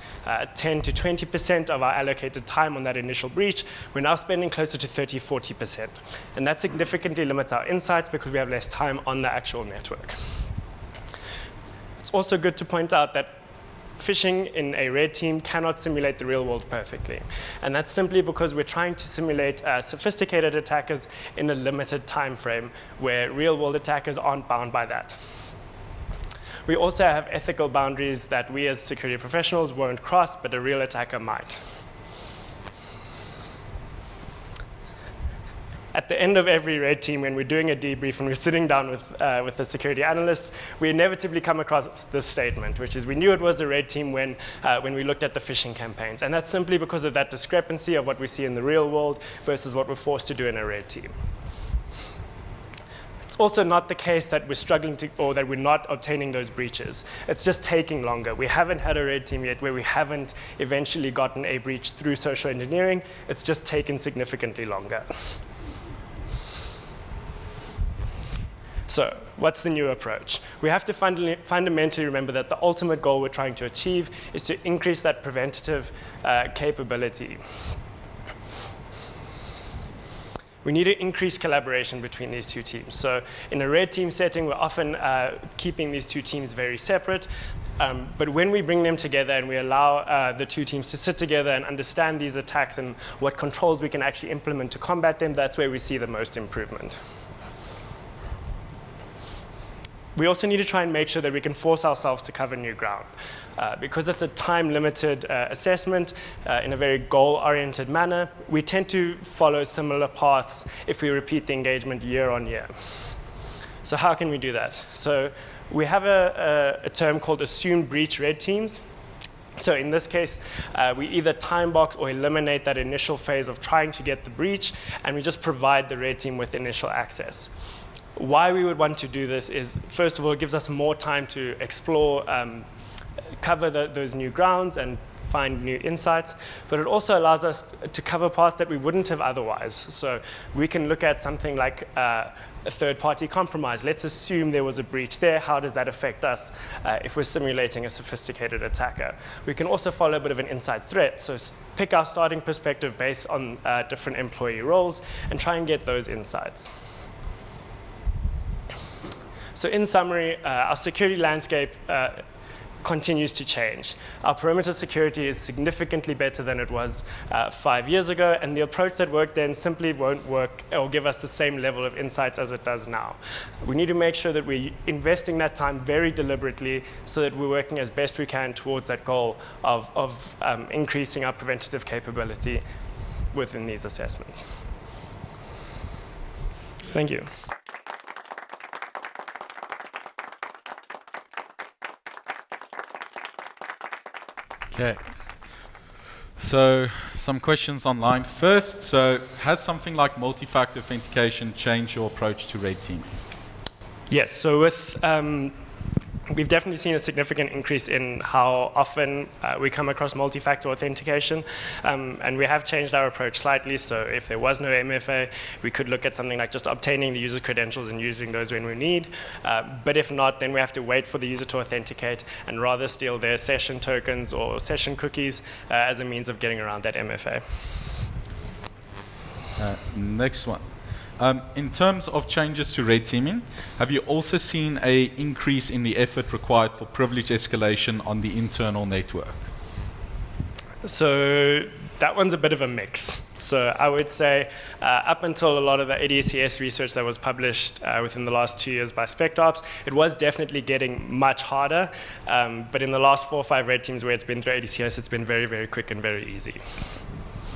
10 to 20% of our allocated time on that initial breach, we're now spending closer to 30, 40%. And that significantly limits our insights because we have less time on the actual network. It's also good to point out that phishing in a red team cannot simulate the real world perfectly. And that's simply because we're trying to simulate sophisticated attackers in a limited time frame where real world attackers aren't bound by that. We also have ethical boundaries that we as security professionals won't cross, but a real attacker might. At the end of every red team, when we're doing a debrief and we're sitting down with the security analysts, we inevitably come across this statement, which is we knew it was a red team when we looked at the phishing campaigns. And that's simply because of that discrepancy of what we see in the real world versus what we're forced to do in a red team. It's also not the case that we're struggling to, or that we're not obtaining those breaches. It's just taking longer. We haven't had a red team yet where we haven't eventually gotten a breach through social engineering. It's just taken significantly longer. So what's the new approach? We have to fundamentally remember that the ultimate goal we're trying to achieve is to increase that preventative capability. We need to increase collaboration between these two teams. So in a red team setting, we're often keeping these two teams very separate. But when we bring them together and we allow the two teams to sit together and understand these attacks and what controls we can actually implement to combat them, that's where we see the most improvement. We also need to try and make sure that we can force ourselves to cover new ground. Because it's a time-limited assessment in a very goal-oriented manner, we tend to follow similar paths if we repeat the engagement year on year. So how can we do that? So we have a term called assumed breach red teams. So in this case, we either time box or eliminate that initial phase of trying to get the breach, and we just provide the red team with initial access. Why we would want to do this is, first of all, it gives us more time to explore, cover those new grounds and find new insights, but it also allows us to cover paths that we wouldn't have otherwise. So we can look at something like a third-party compromise. Let's assume there was a breach there. How does that affect us if we're simulating a sophisticated attacker? We can also follow a bit of an inside threat. So pick our starting perspective based on different employee roles and try and get those insights. So in summary, our security landscape continues to change. Our perimeter security is significantly better than it was 5 years ago, and the approach that worked then simply won't work or give us the same level of insights as it does now. We need to make sure that we're investing that time very deliberately so that we're working as best we can towards that goal of increasing our preventative capability within these assessments. Thank you. Okay, so some questions online first. So has something like multi-factor authentication changed your approach to red teaming? Yes, so with we've definitely seen a significant increase in how often we come across multi-factor authentication, and we have changed our approach slightly. So if there was no MFA, we could look at something like just obtaining the user's credentials and using those when we need. But if not, then we have to wait for the user to authenticate and rather steal their session tokens or session cookies as a means of getting around that MFA. Next one. In terms of changes to red teaming, have you also seen an increase in the effort required for privilege escalation on the internal network? So that one's a bit of a mix. So I would say up until a lot of the ADCS research that was published within the last 2 years by SpectOps, it was definitely getting much harder. But in the last 4 or 5 red teams where it's been through ADCS, it's been very, very quick and very easy.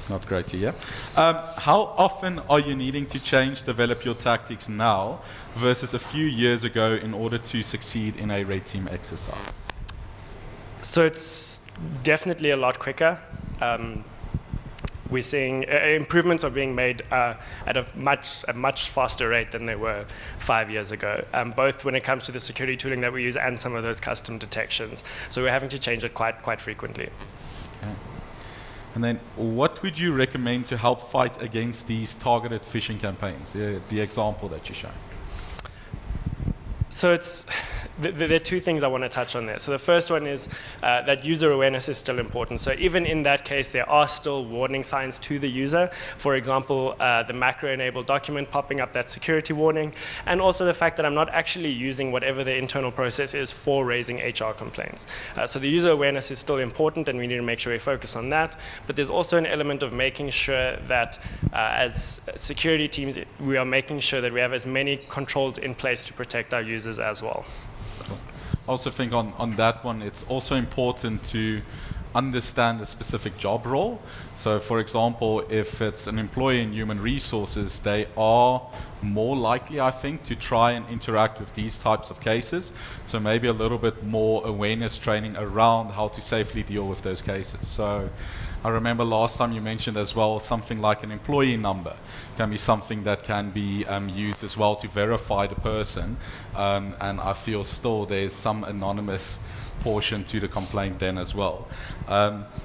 Not great to hear. How often are you needing to develop your tactics now versus a few years ago in order to succeed in a red team exercise? So it's definitely a lot quicker. We're seeing improvements are being made at a much faster rate than they were 5 years ago, both when it comes to the security tooling that we use and some of those custom detections. So we're having to change it quite frequently. And then what would you recommend to help fight against these targeted phishing campaigns, the example that you showed? So there are two things I want to touch on there. So the first one is that user awareness is still important. So even in that case, there are still warning signs to the user. For example, the macro-enabled document popping up that security warning, and also the fact that I'm not actually using whatever the internal process is for raising HR complaints. So the user awareness is still important, and we need to make sure we focus on that. But there's also an element of making sure that as security teams, we are making sure that we have as many controls in place to protect our users as well. I also think on that one, it's also important to understand the specific job role. So for example, if it's an employee in human resources, they are more likely, I think, to try and interact with these types of cases. So maybe a little bit more awareness training around how to safely deal with those cases. So I remember last time you mentioned as well something like an employee number can be something that can be used as well to verify the person. And I feel still there's some anonymous portion to the complaint then as well.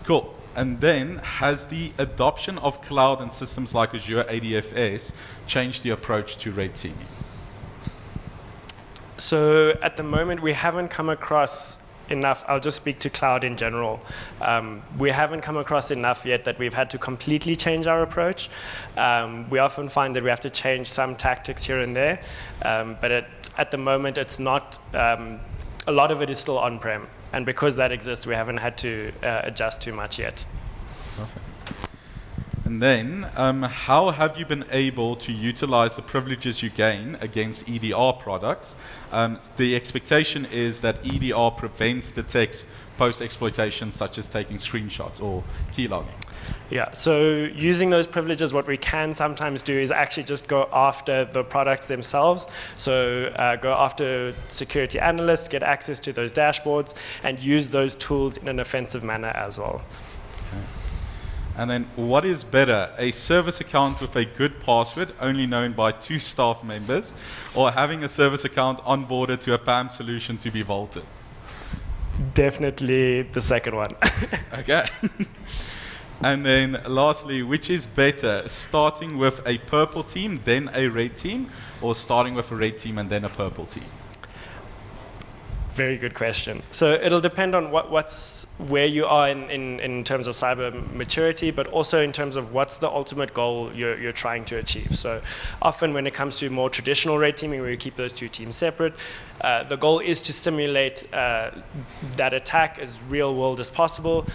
Cool. And then, has the adoption of cloud and systems like Azure ADFS changed the approach to red teaming? So at the moment, we haven't come across enough. I'll just speak to cloud in general. We haven't come across enough yet that we've had to completely change our approach. We often find that we have to change some tactics here and there, but at the moment, it's not. A lot of it is still on-prem, and because that exists, we haven't had to adjust too much yet. Perfect. And then, how have you been able to utilize the privileges you gain against EDR products? The expectation is that EDR prevents the text post-exploitation, such as taking screenshots or keylogging. Yeah, so using those privileges, what we can sometimes do is actually just go after the products themselves. So go after security analysts, get access to those dashboards, and use those tools in an offensive manner as well. Okay. And then what is better, a service account with a good password only known by 2 staff members, or having a service account onboarded to a PAM solution to be vaulted? Definitely the second one. Okay. And then lastly, which is better, starting with a purple team, then a red team, or starting with a red team and then a purple team? Very good question. So it'll depend on where you are in terms of cyber maturity, but also in terms of what's the ultimate goal you're trying to achieve. So often when it comes to more traditional red teaming, where you keep those 2 teams separate, the goal is to simulate that attack as real world as possible,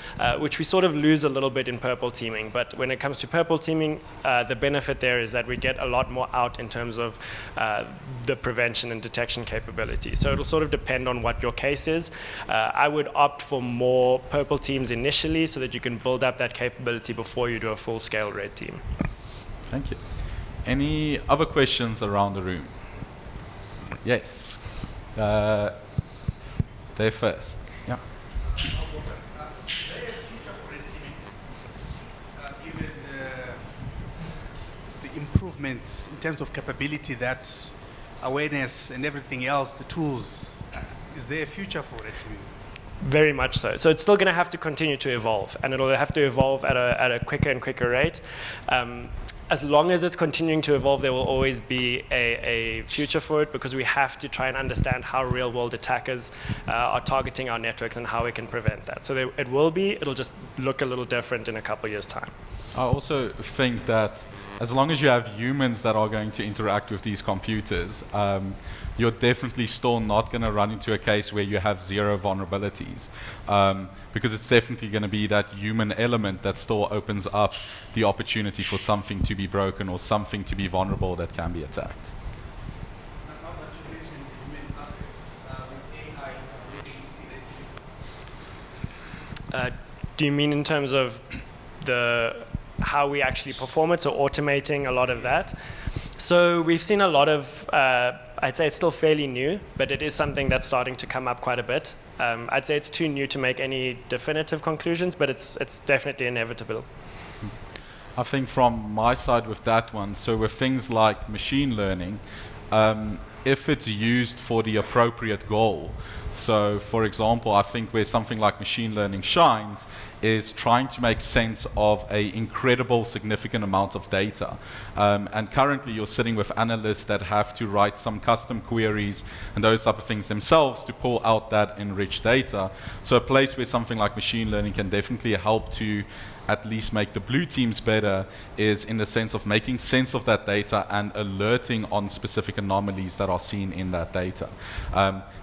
which we sort of lose a little bit in purple teaming. But when it comes to purple teaming, the benefit there is that we get a lot more out in terms of the prevention and detection capability. So it'll sort of depend on what your case is. I would opt for more purple teams initially so that you can build up that capability before you do a full-scale red team. Thank you. Any other questions around the room? Yes. There first. Yeah. Given the improvements in terms of capability, that awareness and everything else, the tools, is there a future for red teaming? Very much so. So it's still going to have to continue to evolve, and it'll have to evolve at a quicker and quicker rate. As long as it's continuing to evolve, there will always be a future for it, because we have to try and understand how real-world attackers are targeting our networks and how we can prevent that. So it will be, it'll just look a little different in a couple of years' time. I also think that as long as you have humans that are going to interact with these computers, you're definitely still not going to run into a case where you have 0 vulnerabilities. Because it's definitely going to be that human element that still opens up the opportunity for something to be broken or something to be vulnerable that can be attacked. Now that you mentioned human aspects, with AI, Do you mean in terms of how we actually perform it, so automating a lot of that? So we've seen a lot of, I'd say it's still fairly new, but it is something that's starting to come up quite a bit. I'd say it's too new to make any definitive conclusions, but it's definitely inevitable. I think from my side with that one, so with things like machine learning, if it's used for the appropriate goal. So, for example, I think where something like machine learning shines is trying to make sense of an incredible, significant amount of data. And currently, you're sitting with analysts that have to write some custom queries and those type of things themselves to pull out that enriched data. So a place where something like machine learning can definitely help to at least make the blue teams better is in the sense of making sense of that data and alerting on specific anomalies that are seen in that data.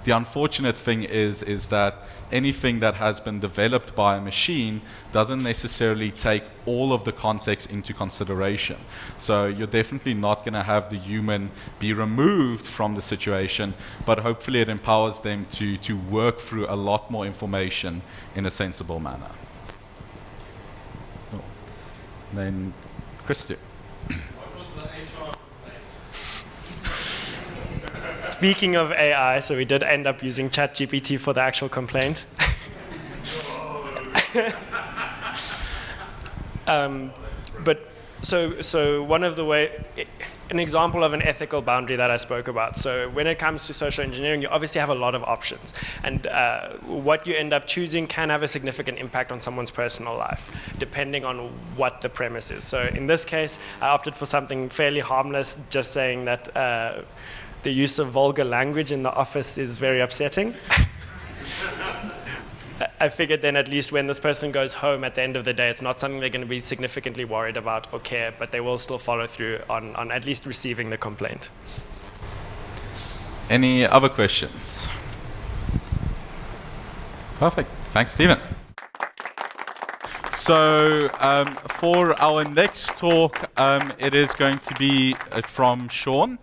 The unfortunate thing is that anything that has been developed by a machine doesn't necessarily take all of the context into consideration. So you're definitely not going to have the human be removed from the situation, but hopefully it empowers them to work through a lot more information in a sensible manner. Then, Christy. What was the HR complaint? Speaking of AI, so we did end up using ChatGPT for the actual complaint. But so one of the an example of an ethical boundary that I spoke about. So when it comes to social engineering, you obviously have a lot of options. And what you end up choosing can have a significant impact on someone's personal life, depending on what the premise is. So in this case, I opted for something fairly harmless, just saying that the use of vulgar language in the office is very upsetting. I figured then at least when this person goes home at the end of the day, it's not something they're going to be significantly worried about or care, but they will still follow through on at least receiving the complaint. Any other questions? Perfect. Thanks, Stephen. So for our next talk, it is going to be from Sean.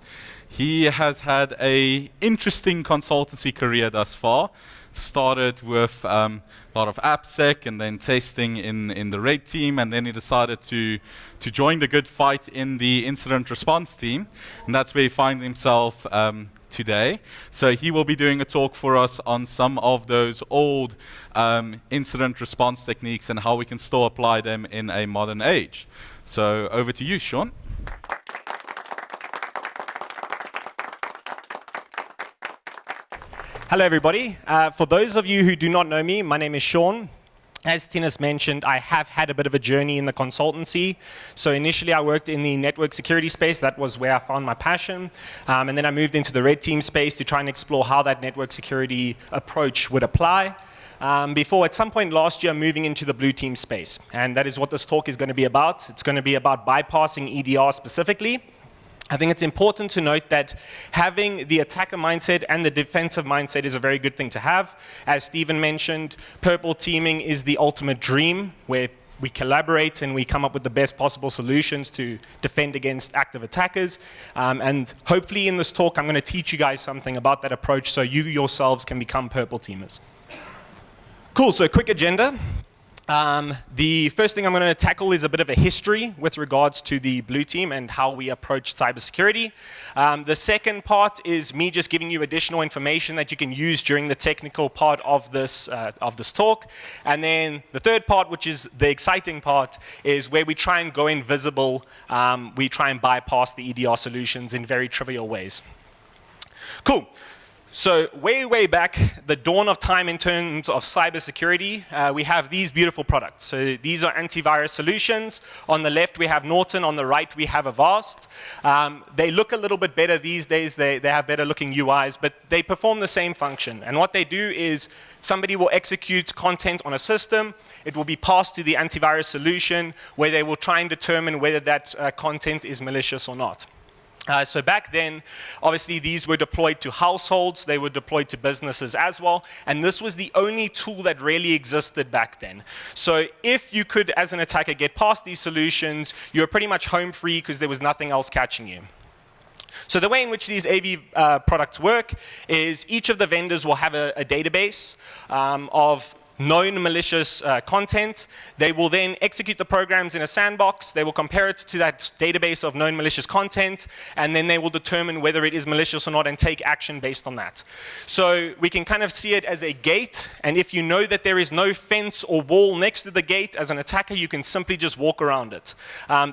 He has had an interesting consultancy career thus far. Started with a lot of AppSec and then testing in the red team, and then he decided to join the good fight in the incident response team, and that's where he finds himself today. So he will be doing a talk for us on some of those old incident response techniques and how we can still apply them in a modern age. So over to you, Sean. Hello, everybody. For those of you who do not know me, my name is Sean. As Tinus mentioned, I have had a bit of a journey in the consultancy. So initially, I worked in the network security space. That was where I found my passion. And then I moved into the red team space to try and explore how that network security approach would apply. Before, at some point last year, moving into the blue team space. And that is what this talk is going to be about. It's going to be about bypassing EDR specifically. I think it's important to note that having the attacker mindset and the defensive mindset is a very good thing to have. As Stephen mentioned, purple teaming is the ultimate dream, where we collaborate and we come up with the best possible solutions to defend against active attackers. And hopefully in this talk, I'm going to teach you guys something about that approach so you yourselves can become purple teamers. Cool, so quick agenda. The first thing I'm going to tackle is a bit of a history with regards to the blue team and how we approach cybersecurity. The second part is me just giving you additional information that you can use during the technical part of this talk. And then the third part, which is the exciting part, is where we try and go invisible. We try and bypass the EDR solutions in very trivial ways. Cool. So way back, the dawn of time in terms of cybersecurity, we have these beautiful products. So these are antivirus solutions. On the left, we have Norton. On the right, we have Avast. They look a little bit better these days. They have better looking UIs, but they perform the same function. And what they do is somebody will execute content on a system. It will be passed to the antivirus solution, where they will try and determine whether that content is malicious or not. So back then, obviously, these were deployed to households. They were deployed to businesses as well. And this was the only tool that really existed back then. So if you could, as an attacker, get past these solutions, you were pretty much home free because there was nothing else catching you. So the way in which these AV products work is each of the vendors will have a database of known malicious content. They will then execute the programs in a sandbox. They will compare it to that database of known malicious content, and then they will determine whether it is malicious or not and take action based on that. So we can kind of see it as a gate, and if you know that there is no fence or wall next to the gate, as an attacker, you can simply just walk around it.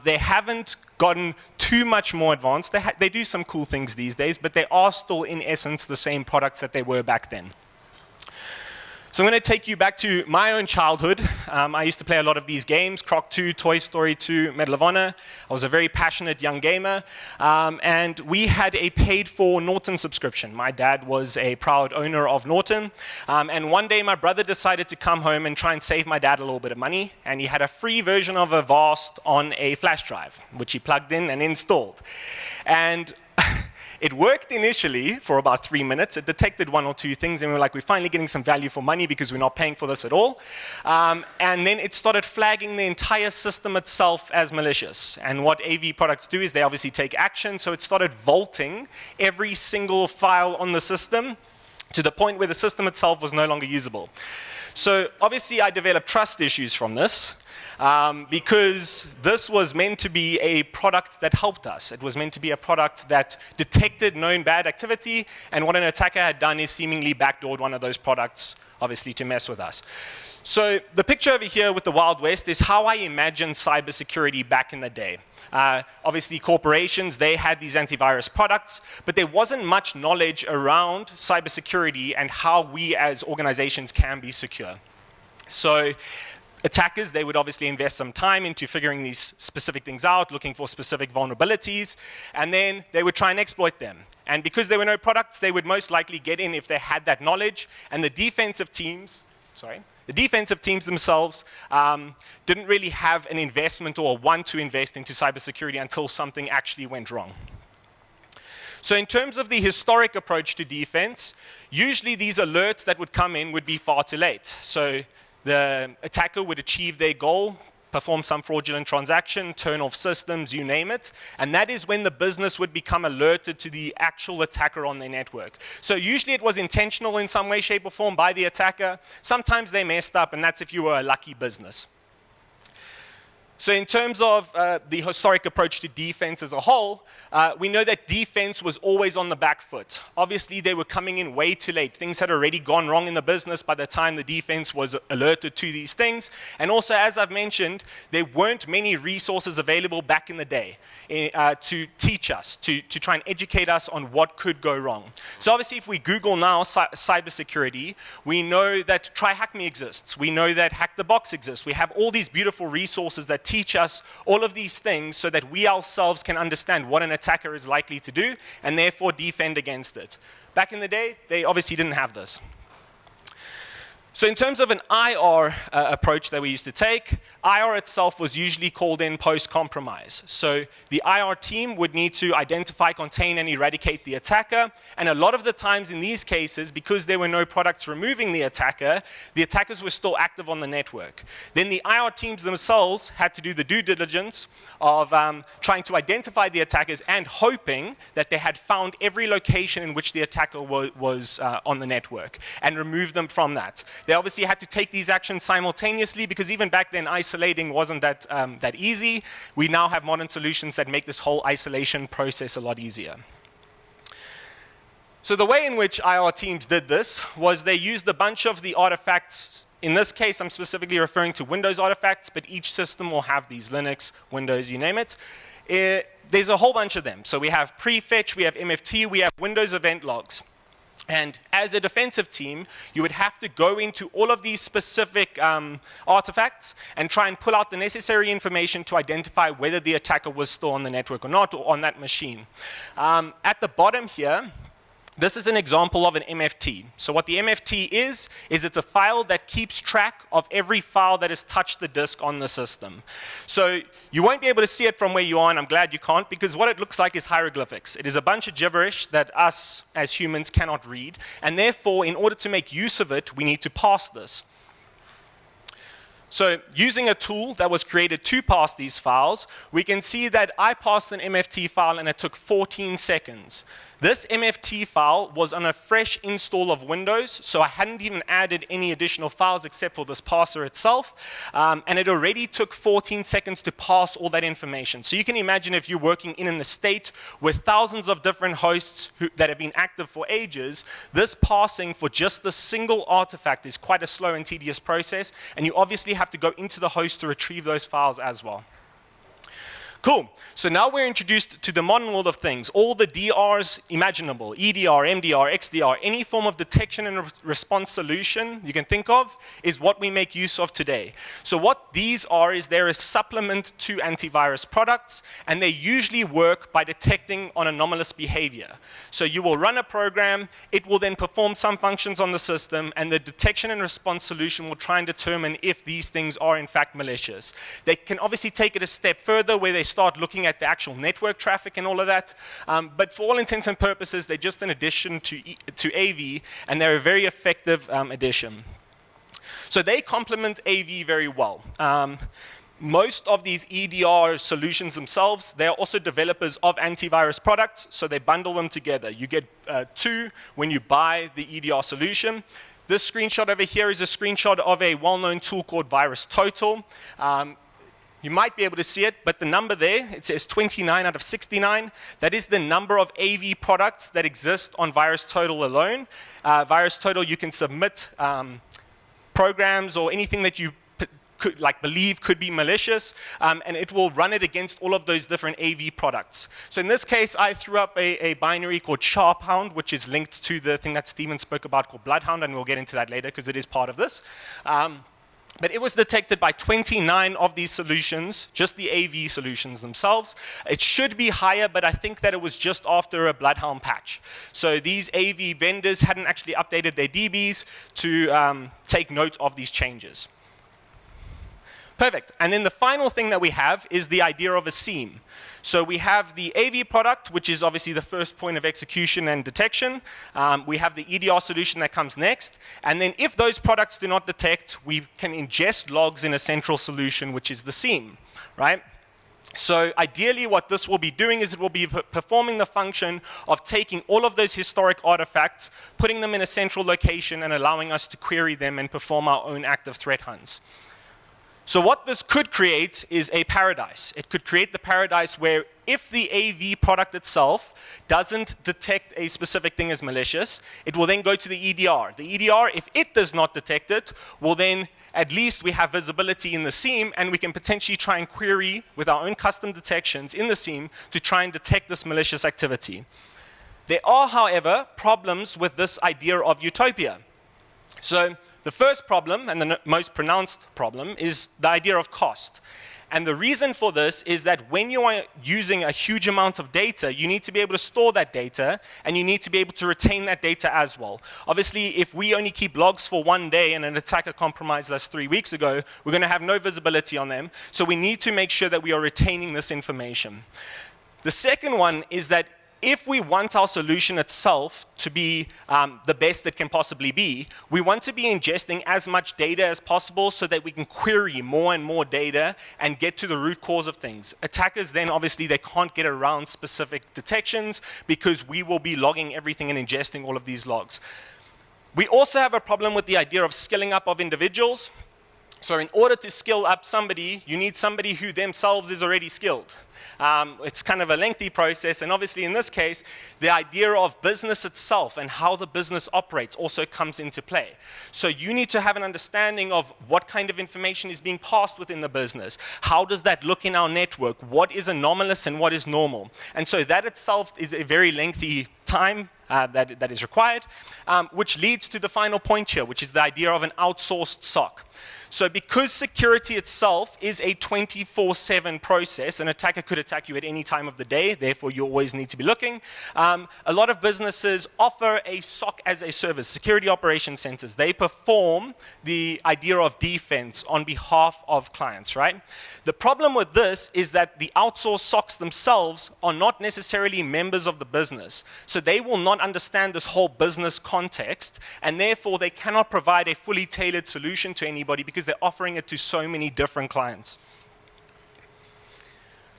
They haven't gotten too much more advanced. They do some cool things these days, but they are still, in essence, the same products that they were back then. So I'm going to take you back to my own childhood. I used to play a lot of these games, Croc 2, Toy Story 2, Medal of Honor. I was a very passionate young gamer. And we had a paid-for Norton subscription. My dad was a proud owner of Norton. And one day my brother decided to come home and try and save my dad a little bit of money. And he had a free version of Avast on a flash drive, which he plugged in and installed. And it worked initially for about 3 minutes. It detected 1 or 2 things, and we were like, we're finally getting some value for money because we're not paying for this at all. And then it started flagging the entire system itself as malicious. And what AV products do is they obviously take action, so it started vaulting every single file on the system to the point where the system itself was no longer usable. So obviously I developed trust issues from this. Because this was meant to be a product that helped us. It was meant to be a product that detected known bad activity, and what an attacker had done is seemingly backdoored one of those products, obviously, to mess with us. So the picture over here with the Wild West is how I imagined cybersecurity back in the day. Obviously, corporations, they had these antivirus products, but there wasn't much knowledge around cybersecurity and how we as organizations can be secure. So attackers, they would obviously invest some time into figuring these specific things out, looking for specific vulnerabilities, and then they would try and exploit them. And because there were no products, they would most likely get in if they had that knowledge, and the defensive teams themselves didn't really have an investment or want to invest into cybersecurity until something actually went wrong. So in terms of the historic approach to defense, usually these alerts that would come in would be far too late. So the attacker would achieve their goal, perform some fraudulent transaction, turn off systems, you name it, and that is when the business would become alerted to the actual attacker on their network. So usually it was intentional in some way, shape, or form by the attacker. Sometimes they messed up, and that's if you were a lucky business. So in terms of the historic approach to defense as a whole, we know that defense was always on the back foot. Obviously, they were coming in way too late. Things had already gone wrong in the business by the time the defense was alerted to these things. And also, as I've mentioned, there weren't many resources available back in the day to teach us, to try and educate us on what could go wrong. So obviously, if we Google now cybersecurity, we know that TryHackMe exists. We know that Hack the Box exists. We have all these beautiful resources that teach us all of these things so that we ourselves can understand what an attacker is likely to do and therefore defend against it. Back in the day, they obviously didn't have this. So in terms of an IR approach that we used to take, IR itself was usually called in post-compromise. So the IR team would need to identify, contain, and eradicate the attacker. And a lot of the times in these cases, because there were no products removing the attackers were still active on the network. Then the IR teams themselves had to do the due diligence of trying to identify the attackers and hoping that they had found every location in which the attacker was on the network and remove them from that. They obviously had to take these actions simultaneously because even back then isolating wasn't that easy. We now have modern solutions that make this whole isolation process a lot easier. So the way in which IR teams did this was they used a bunch of the artifacts. In this case, I'm specifically referring to Windows artifacts, but each system will have these, Linux, Windows, you name it. There's a whole bunch of them. So we have prefetch, we have MFT, we have Windows event logs. And as a defensive team, you would have to go into all of these specific artifacts and try and pull out the necessary information to identify whether the attacker was still on the network or not, or on that machine. At the bottom here, this is an example of an MFT. So what the MFT is it's a file that keeps track of every file that has touched the disk on the system. So you won't be able to see it from where you are, and I'm glad you can't, because what it looks like is hieroglyphics. It is a bunch of gibberish that us as humans cannot read, and therefore, in order to make use of it, we need to parse this. So using a tool that was created to parse these files, we can see that I parsed an MFT file and it took 14 seconds. This MFT file was on a fresh install of Windows, so I hadn't even added any additional files except for this parser itself, and it already took 14 seconds to parse all that information. So you can imagine if you're working in an estate with thousands of different hosts that have been active for ages, this parsing for just the single artifact is quite a slow and tedious process, and you obviously have to go into the host to retrieve those files as well. Cool. So now we're introduced to the modern world of things. All the DRs imaginable, EDR, MDR, XDR, any form of detection and response solution you can think of is what we make use of today. So what these are is they're a supplement to antivirus products, and they usually work by detecting on anomalous behavior. So you will run a program, it will then perform some functions on the system, and the detection and response solution will try and determine if these things are in fact malicious. They can obviously take it a step further where they start looking at the actual network traffic and all of that. But for all intents and purposes, they're just an addition to AV, and they're a very effective addition. So they complement AV very well. Most of these EDR solutions themselves, they are also developers of antivirus products, so they bundle them together. You get two when you buy the EDR solution. This screenshot over here is a screenshot of a well-known tool called VirusTotal. You might be able to see it, but the number there, it says 29 out of 69. That is the number of AV products that exist on VirusTotal alone. VirusTotal, you can submit programs or anything that you believe could be malicious, and it will run it against all of those different AV products. So in this case, I threw up a binary called Sharphound, which is linked to the thing that Stephen spoke about called Bloodhound, and we'll get into that later because it is part of this. But it was detected by 29 of these solutions, just the AV solutions themselves. It should be higher, but I think that it was just after a Bloodhound patch. So these AV vendors hadn't actually updated their DBs to take note of these changes. Perfect. And then the final thing that we have is the idea of a seam. So we have the AV product, which is obviously the first point of execution and detection. We have the EDR solution that comes next. And then if those products do not detect, we can ingest logs in a central solution, which is the seam, right? So ideally what this will be doing is it will be performing the function of taking all of those historic artifacts, putting them in a central location, and allowing us to query them and perform our own active threat hunts. So what this could create is a paradise. It could create the paradise where if the AV product itself doesn't detect a specific thing as malicious, it will then go to the EDR. The EDR, if it does not detect it, will then at least we have visibility in the seam, and we can potentially try and query with our own custom detections in the seam to try and detect this malicious activity. There are, however, problems with this idea of utopia. So the first problem, and the most pronounced problem, is the idea of cost. And the reason for this is that when you are using a huge amount of data, you need to be able to store that data, and you need to be able to retain that data as well. Obviously, if we only keep logs for one day and an attacker compromised us 3 weeks ago, we're going to have no visibility on them. So we need to make sure that we are retaining this information. The second one is that if we want our solution itself to be the best it can possibly be, we want to be ingesting as much data as possible so that we can query more and more data and get to the root cause of things. Attackers then, obviously, they can't get around specific detections because we will be logging everything and ingesting all of these logs. We also have a problem with the idea of skilling up of individuals. So in order to skill up somebody, you need somebody who themselves is already skilled. It's kind of a lengthy process, and obviously in this case, the idea of business itself and how the business operates also comes into play. So you need to have an understanding of what kind of information is being passed within the business. How does that look in our network? What is anomalous and what is normal? And so that itself is a very lengthy time that is required, which leads to the final point here, which is the idea of an outsourced SOC. So because security itself is a 24/7 process, an attacker could attack you at any time of the day, therefore you always need to be looking. A lot of businesses offer a SOC as a service, security operations centers. They perform the idea of defense on behalf of clients, right? The problem with this is that the outsourced SOCs themselves are not necessarily members of the business. So they will not understand this whole business context, and therefore they cannot provide a fully tailored solution to anybody because they're offering it to so many different clients.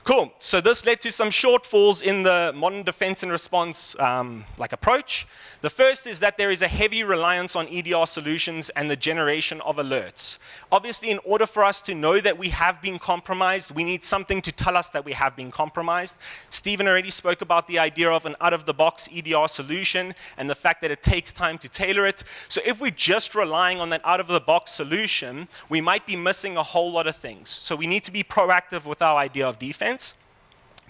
Cool. So this led to some shortfalls in the modern defense and response approach. The first is that there is a heavy reliance on EDR solutions and the generation of alerts. Obviously, in order for us to know that we have been compromised, we need something to tell us that we have been compromised. Stephen already spoke about the idea of an out-of-the-box EDR solution and the fact that it takes time to tailor it. So if we're just relying on that out-of-the-box solution, we might be missing a whole lot of things. So we need to be proactive with our idea of defense.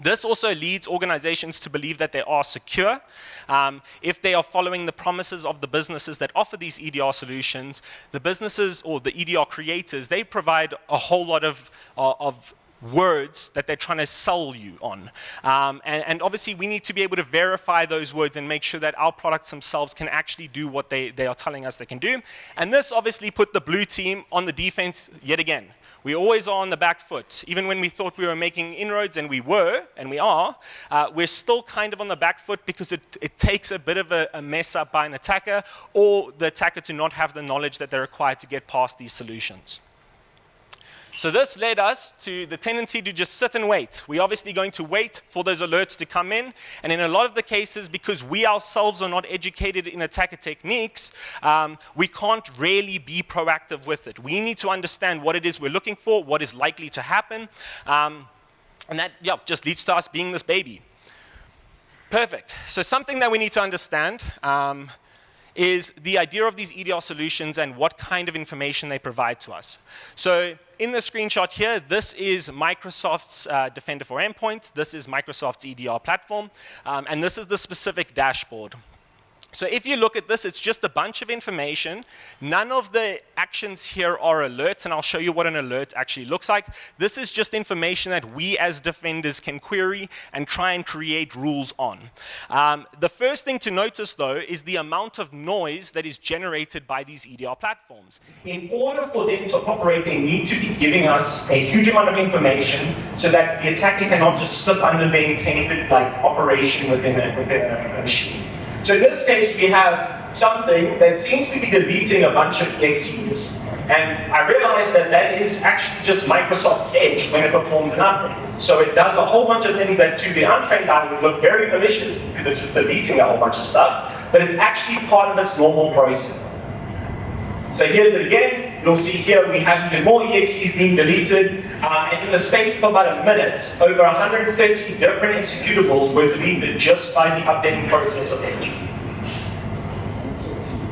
This also leads organizations to believe that they are secure. If they are following the promises of the businesses that offer these EDR solutions, the businesses or the EDR creators, they provide a whole lot of words that they're trying to sell you on. And obviously we need to be able to verify those words and make sure that our products themselves can actually do what they are telling us they can do. And this obviously put the blue team on the defense yet again. We always are on the back foot. Even when we thought we were making inroads, and we were, and we are, we're still kind of on the back foot because it takes a bit of a mess up by an attacker or the attacker to not have the knowledge that they're required to get past these solutions. So this led us to the tendency to just sit and wait. We're obviously going to wait for those alerts to come in. And in a lot of the cases, because we ourselves are not educated in attacker techniques, we can't really be proactive with it. We need to understand what it is we're looking for, what is likely to happen. And that just leads to us being this baby. Perfect. So something that we need to understand is the idea of these EDR solutions and what kind of information they provide to us. So in the screenshot here, this is Microsoft's Defender for Endpoint. This is Microsoft's EDR platform. And this is the specific dashboard. So if you look at this, it's just a bunch of information. None of the actions here are alerts, and I'll show you what an alert actually looks like. This is just information that we as defenders can query and try and create rules on. The first thing to notice, though, is the amount of noise that is generated by these EDR platforms. In order for them to operate, they need to be giving us a huge amount of information so that the attacker cannot just slip under the intended operation within a machine. So in this case, we have something that seems to be deleting a bunch of exes. And I realized that that is actually just Microsoft's Edge when it performs an update. So it does a whole bunch of things that to the untrained eye would look very malicious because it's just deleting a whole bunch of stuff, but it's actually part of its normal process. So here's it again. You'll see here we have even more EXEs being deleted. And in the space of about a minute, over 130 different executables were deleted just by the updating process of Edge.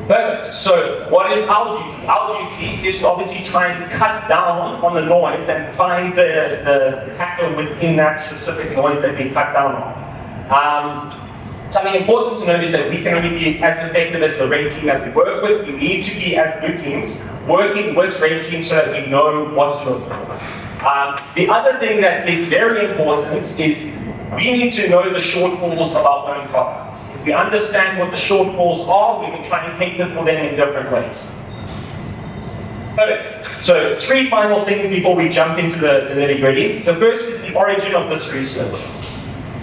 Perfect. So what is our duty? Our duty is to obviously try and cut down on the noise and find the attacker within that specific noise that we cut down on. Something important to note is that we can only be as effective as the red team that we work with. We need to be, as blue teams, working with red teams so that we know what to look for. The other thing that is very important is we need to know the shortfalls of our own products. If we understand what the shortfalls are, we can try and cater for them in different ways. Perfect. So 3 final things before we jump into the nitty-gritty. The first is the origin of this research.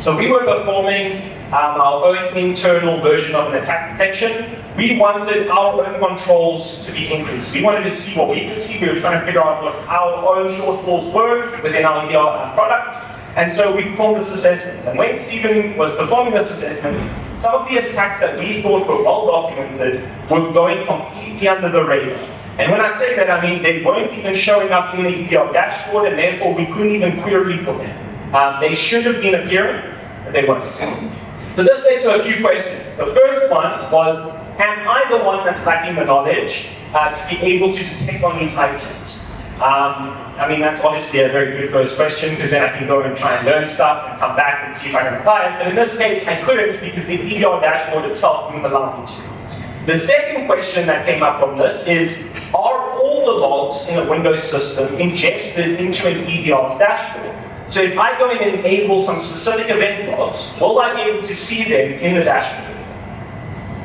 So we were performing our own internal version of an attack detection. We wanted our own controls to be increased. We wanted to see what we could see. We were trying to figure out what our own shortfalls were within our EDR products. And so we performed this assessment. And when Stephen was performing this assessment, some of the attacks that we thought were well documented were going completely under the radar. And when I say that, I mean they weren't even showing up in the EDR dashboard, and therefore we couldn't even query for them. They should have been appearing, but they weren't. So this led to a few questions. The first one was, am I the one that's lacking the knowledge to be able to detect on these items? I mean, that's obviously a very good first question, because then I can go and try and learn stuff and come back and see if I can apply it. But in this case, I couldn't, because the EDR dashboard itself wouldn't allow me to. The second question that came up from this is, are all the logs in a Windows system ingested into an EDR's dashboard? So if I go in and enable some specific event logs, will I be able to see them in the dashboard?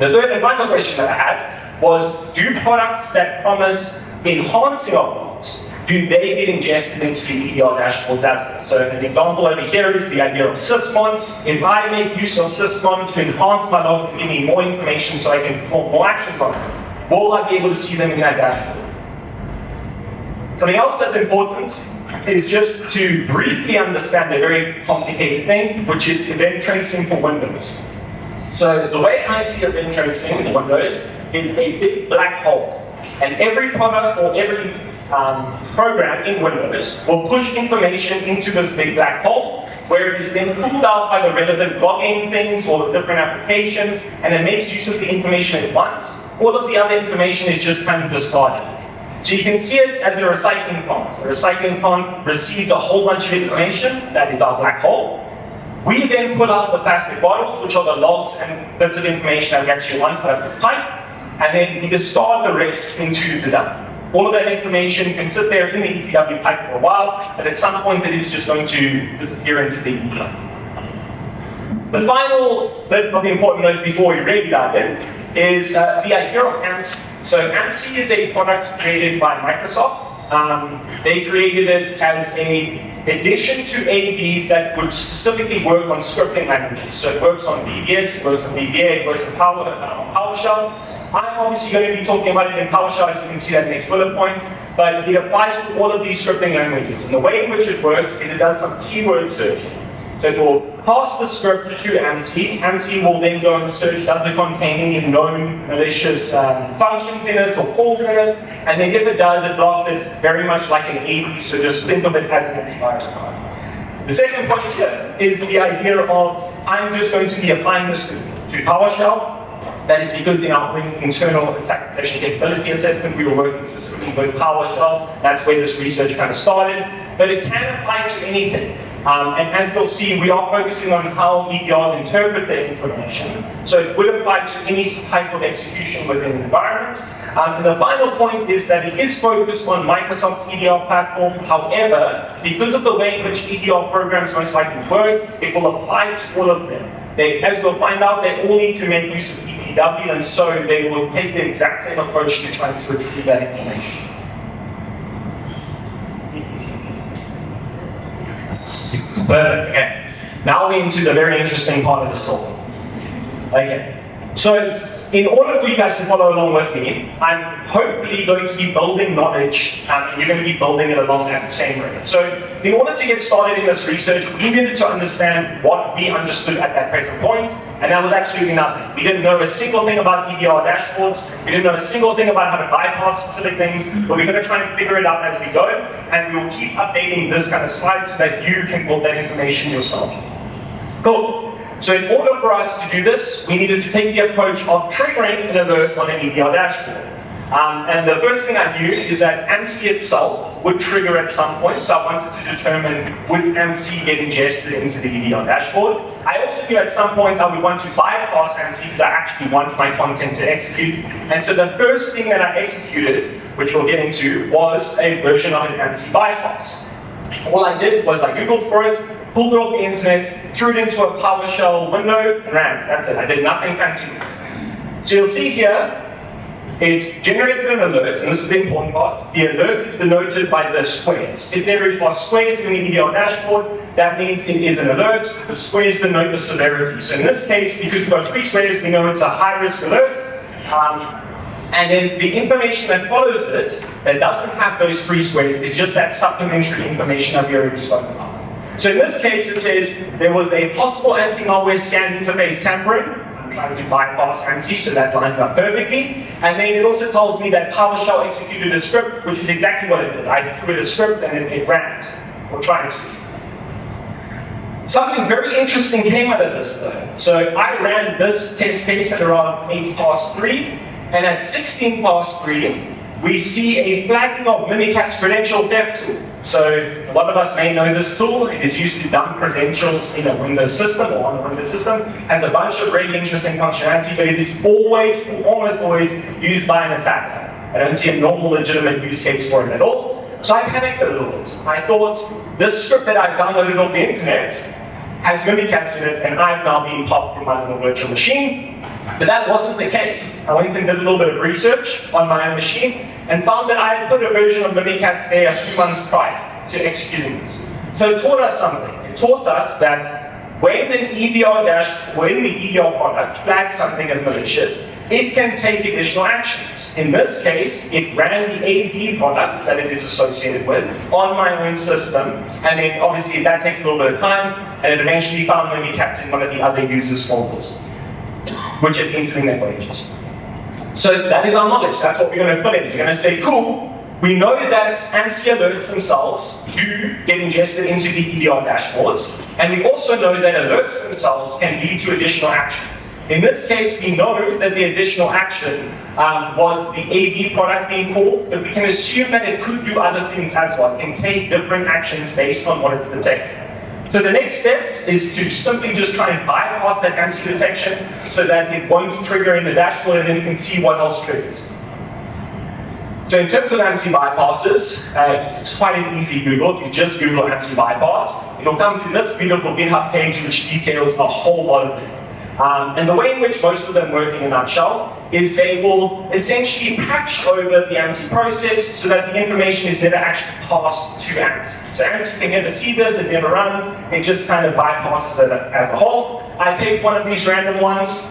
The third and final question that I had was, do products that promise enhancing of logs, do they get ingested into the EDR dashboards as well? So an example over here is the idea of Sysmon. If I make use of Sysmon to enhance my logs and give me more information so I can perform more actions on them, will I be able to see them in that dashboard? Something else that's important is just to briefly understand a very complicated thing, which is event tracing for Windows. So the way I see event tracing for Windows is a big black hole. And every product or every program in Windows will push information into this big black hole, where it is then pulled out by the relevant logging things or the different applications, and it makes use of the information at once. All of the other information is just kind of discarded. So you can see it as a recycling plant. The recycling plant receives a whole bunch of information, that is our black hole. We then pull out the plastic bottles, which are the logs and bits of information that we actually want out of this pipe, and then we discard the rest into the dump. All of that information can sit there in the ETW pipe for a while, but at some point it is just going to disappear into the ether. The final bit of the important notes before we really dive in is the idea of AMSI. So AMSI is a product created by Microsoft. They created it as an addition to ABs that would specifically work on scripting languages. So it works on VBS, it works on VBA, it works on PowerShell. I'm obviously going to be talking about it in PowerShell, as you can see that next bullet point, but it applies to all of these scripting languages. And the way in which it works is it does some keyword searching. So it will pass the script to AMSI. AMSI will then go and search, does it contain any known malicious functions in it or calls in it, and then if it does, it blocks it very much like an AB, so just think of it as an antivirus card. The second point here is the idea of, I'm just going to be applying this to PowerShell. That is because in our internal attack detection capability assessment, we were working specifically with PowerShell. That's where this research kind of started. But it can apply to anything. And as you'll see, we are focusing on how EDRs interpret their information. So it would apply to any type of execution within an environment. And the final point is that it is focused on Microsoft's EDR platform. However, because of the way in which EDR programs most likely work, it will apply to all of them. As we'll find out, they all need to make use of ETW, and so they will take the exact same approach to trying to retrieve that information. But okay, now we're into the very interesting part of the story. Okay, so in order for you guys to follow along with me, I'm hopefully going to be building knowledge, and you're going to be building it along at the same rate. So in order to get started in this research, we needed to understand what we understood at that present point, and that was absolutely nothing. We didn't know a single thing about EDR dashboards, we didn't know a single thing about how to bypass specific things, but we're going to try and figure it out as we go, and we will keep updating this kind of slide so that you can build that information yourself. Cool. So in order for us to do this, we needed to take the approach of triggering an alert on an EDR dashboard. And the first thing I knew is that AMSI itself would trigger at some point, so I wanted to determine would AMSI get ingested into the EDR dashboard. I also knew at some point I would want to bypass AMSI because I actually want my content to execute. And so the first thing that I executed, which we'll get into, was a version of an AMSI bypass. All I did was I Googled for it, pulled it off the internet, threw it into a PowerShell window, and ran. That's it. I did nothing fancy. So you'll see here, it generated an alert, and this is the important part. The alert is denoted by the squares. If there are squares in the EDR dashboard, that means it is an alert. The squares denote the severity. So in this case, because we've got 3 squares, we know it's a high-risk alert. And then the information that follows it, that doesn't have those 3 squares, is just that supplementary information that we already spoke about. So in this case, it says there was a possible anti-malware scan interface tampering. I'm trying to bypass AMSI, so that lines up perfectly. And then it also tells me that PowerShell executed a script, which is exactly what it did. I threw it a script and it ran it, or tried to. Something very interesting came out of this though. So I ran this test case at around 8 past 3, and at 16 past 3, we see a flagging of Mimikatz credential theft tool. So a lot of us may know this tool. It is used to dump credentials in a Windows system or on a Windows system. Has a bunch of really interesting functionality, but it is always, almost always, used by an attacker. I don't see a normal, legitimate use case for it at all. So I panicked a little bit. I thought, this script that I've downloaded off the internet has Mimikatz in it, and I've now been popped from my little virtual machine. But that wasn't the case. I went and did a little bit of research on my own machine and found that I had put a version of Mimikatz there a few months prior to executing this. So it taught us something. It taught us that when an when the EDR product flags something as malicious, it can take additional actions. In this case, it ran the AD product that it is associated with on my own system, and then obviously that takes a little bit of time, and it eventually found Mimikatz in one of the other users' folders, which it instantly leverages. So that is our knowledge. That's what we're going to put in. We're going to say, cool, we know that AMSI alerts themselves do get ingested into the EDR dashboards, and we also know that alerts themselves can lead to additional actions. In this case, we know that the additional action was the AD product being called, but we can assume that it could do other things as well. It can take different actions based on what it's detecting. So the next step is to simply just try and bypass that AMSI detection so that it won't trigger in the dashboard, and then you can see what else triggers. So in terms of AMSI bypasses, it's quite an easy Google. You just Google AMSI bypass. It'll come to this beautiful GitHub page which details a whole lot of them. And the way in which most of them work in a nutshell is they will essentially patch over the AMSI process so that the information is never actually passed to AMSI. So AMSI can never see this, it never runs, it just kind of bypasses it as a whole. I picked one of these random ones,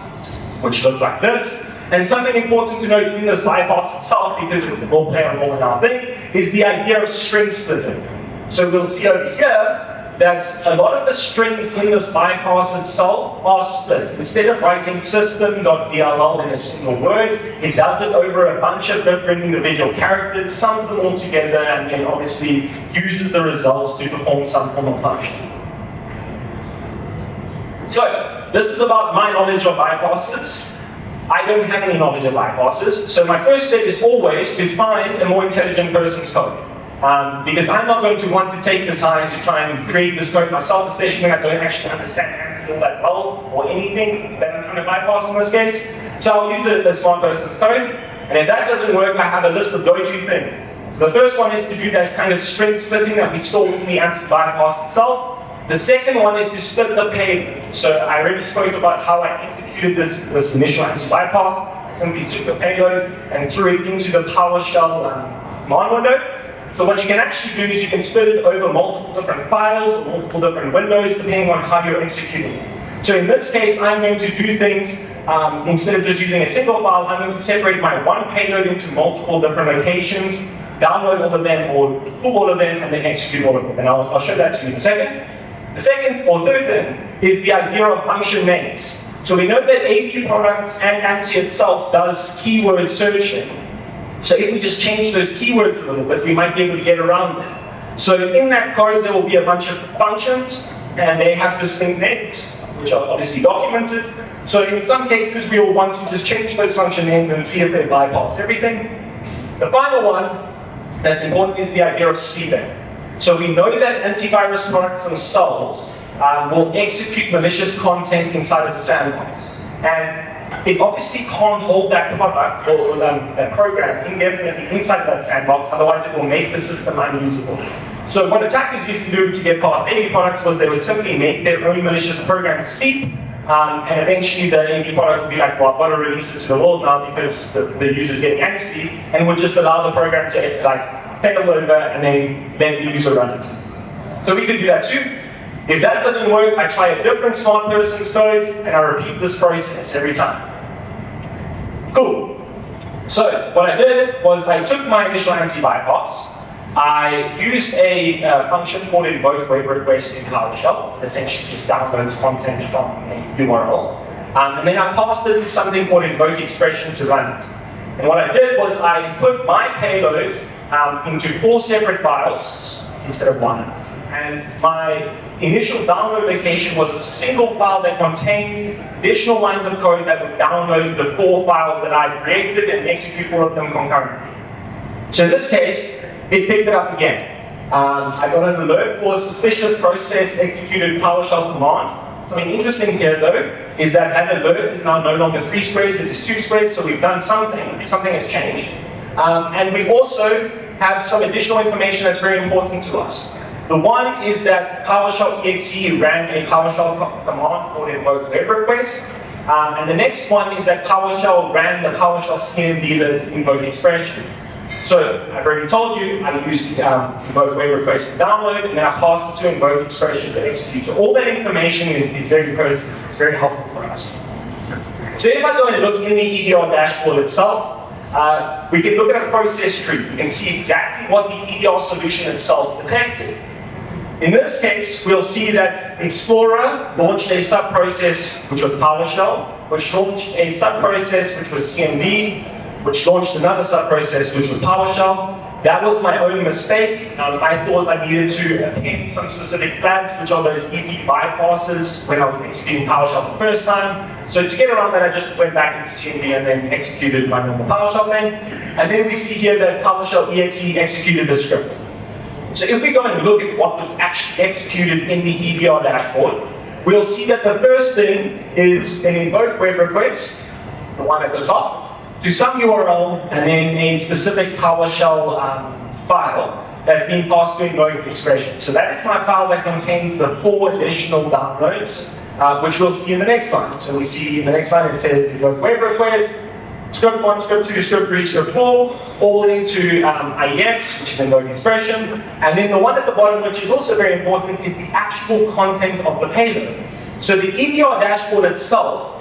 which look like this. And something important to note in this bypass itself, because it will play a role in our thing, is the idea of string splitting. So we'll see over here that a lot of the strings in this bypass itself are split. Instead of writing system.dll in a single word, it does it over a bunch of different individual characters, sums them all together, and then obviously uses the results to perform some form of function. So, this is about my knowledge of bypasses. I don't have any knowledge of bypasses, so my first step is always to find a more intelligent person's code. Because I'm not going to want to take the time to try and create this code myself, especially when I don't actually understand AMSI all that well, or anything that I'm trying to bypass in this case. So I'll use a smart person's code, and if that doesn't work, I have a list of go-to things. So the first one is to do that kind of string splitting that we saw in the AMSI bypass itself. The second one is to split the payload. So I already spoke about how I executed this initial AMSI bypass. I simply took the payload and threw it into the PowerShell command window. So what you can actually do is you can split it over multiple different files, or multiple different windows, depending on how you're executing it. So in this case, I'm going to do things, instead of just using a single file, I'm going to separate my one payload into multiple different locations, download all of them, or pull all of them, and then execute all of them. And I'll show that to you in a second. The second or third thing is the idea of function names. So we know that AV products and AMSI itself does keyword searching. So if we just change those keywords a little bit, we might be able to get around them. So in that code, there will be a bunch of functions, and they have distinct names, which are obviously documented. So in some cases, we will want to just change those function names and see if they bypass everything. The final one that's important is the idea of sleeping. So we know that antivirus products themselves will execute malicious content inside of the sandbox. And it obviously can't hold that product or that program indefinitely inside of that sandbox, otherwise it will make the system unusable. So what attackers used to do to get past AV products was they would simply make their own malicious program sleep, and eventually the AV product would be like, well, I've got to release it to the world now because the user's getting antsy, and would just allow the program to fail over and then let the user run it. So we could do that too. If that doesn't work, I try a different smart person's code, and I repeat this process every time. Cool. So what I did was I took my initial AMSI bypass, I used a function called invoke web request in PowerShell, essentially just downloads content from a URL, and then I passed it to something called invoke expression to run it. And what I did was I put my payload into 4 separate files instead of 1. And my initial download location was a single file that contained additional lines of code that would download the 4 files that I created and execute all of them concurrently. So in this case, it picked it up again. I got an alert for a suspicious process executed PowerShell command. Something interesting here though, is that alert is now no longer 3 spreads, it is 2 spreads, so we've done something has changed. And we also have some additional information that's very important to us. The one is that PowerShell exe ran a PowerShell command called invoke web request. And the next one is that PowerShell ran the PowerShell CMD invoke expression. So I've already told you I used invoke web request to download, and then I passed it to invoke expression to execute. So all that information is very pertinent, it's very helpful for us. So if I go and look in the EDR dashboard itself, we can look at a process tree. We can see exactly what the EDR solution itself detected. In this case, we'll see that Explorer launched a sub-process, which was PowerShell, which launched a sub-process, which was CMD, which launched another sub-process, which was PowerShell. That was my own mistake. I thought I needed to append some specific flags, which are those EP bypasses when I was executing PowerShell the first time. So to get around that, I just went back into CMD and then executed my normal PowerShell thing. And then we see here that PowerShell exe executed the script. So if we go and look at what was actually executed in the EDR dashboard, we'll see that the first thing is an invoke web request, the one at the top, to some URL, and then a specific PowerShell file that's being passed to invoke expression. So that is my file that contains the 4 additional downloads, which we'll see in the next line. So we see in the next line it says invoke web request, script 1, script 2, script 3, script 4, all into IEX, which is invoke expression. And then the one at the bottom, which is also very important, is the actual content of the payload. So the EDR dashboard itself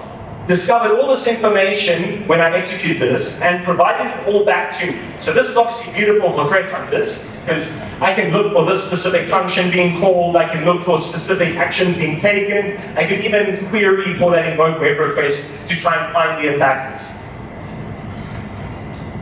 discovered all this information when I execute this and provided it all back to me. So this is obviously beautiful for threat hunters, because I can look for this specific function being called, I can look for specific actions being taken, I can even query for that invoke web request to try and find the attackers.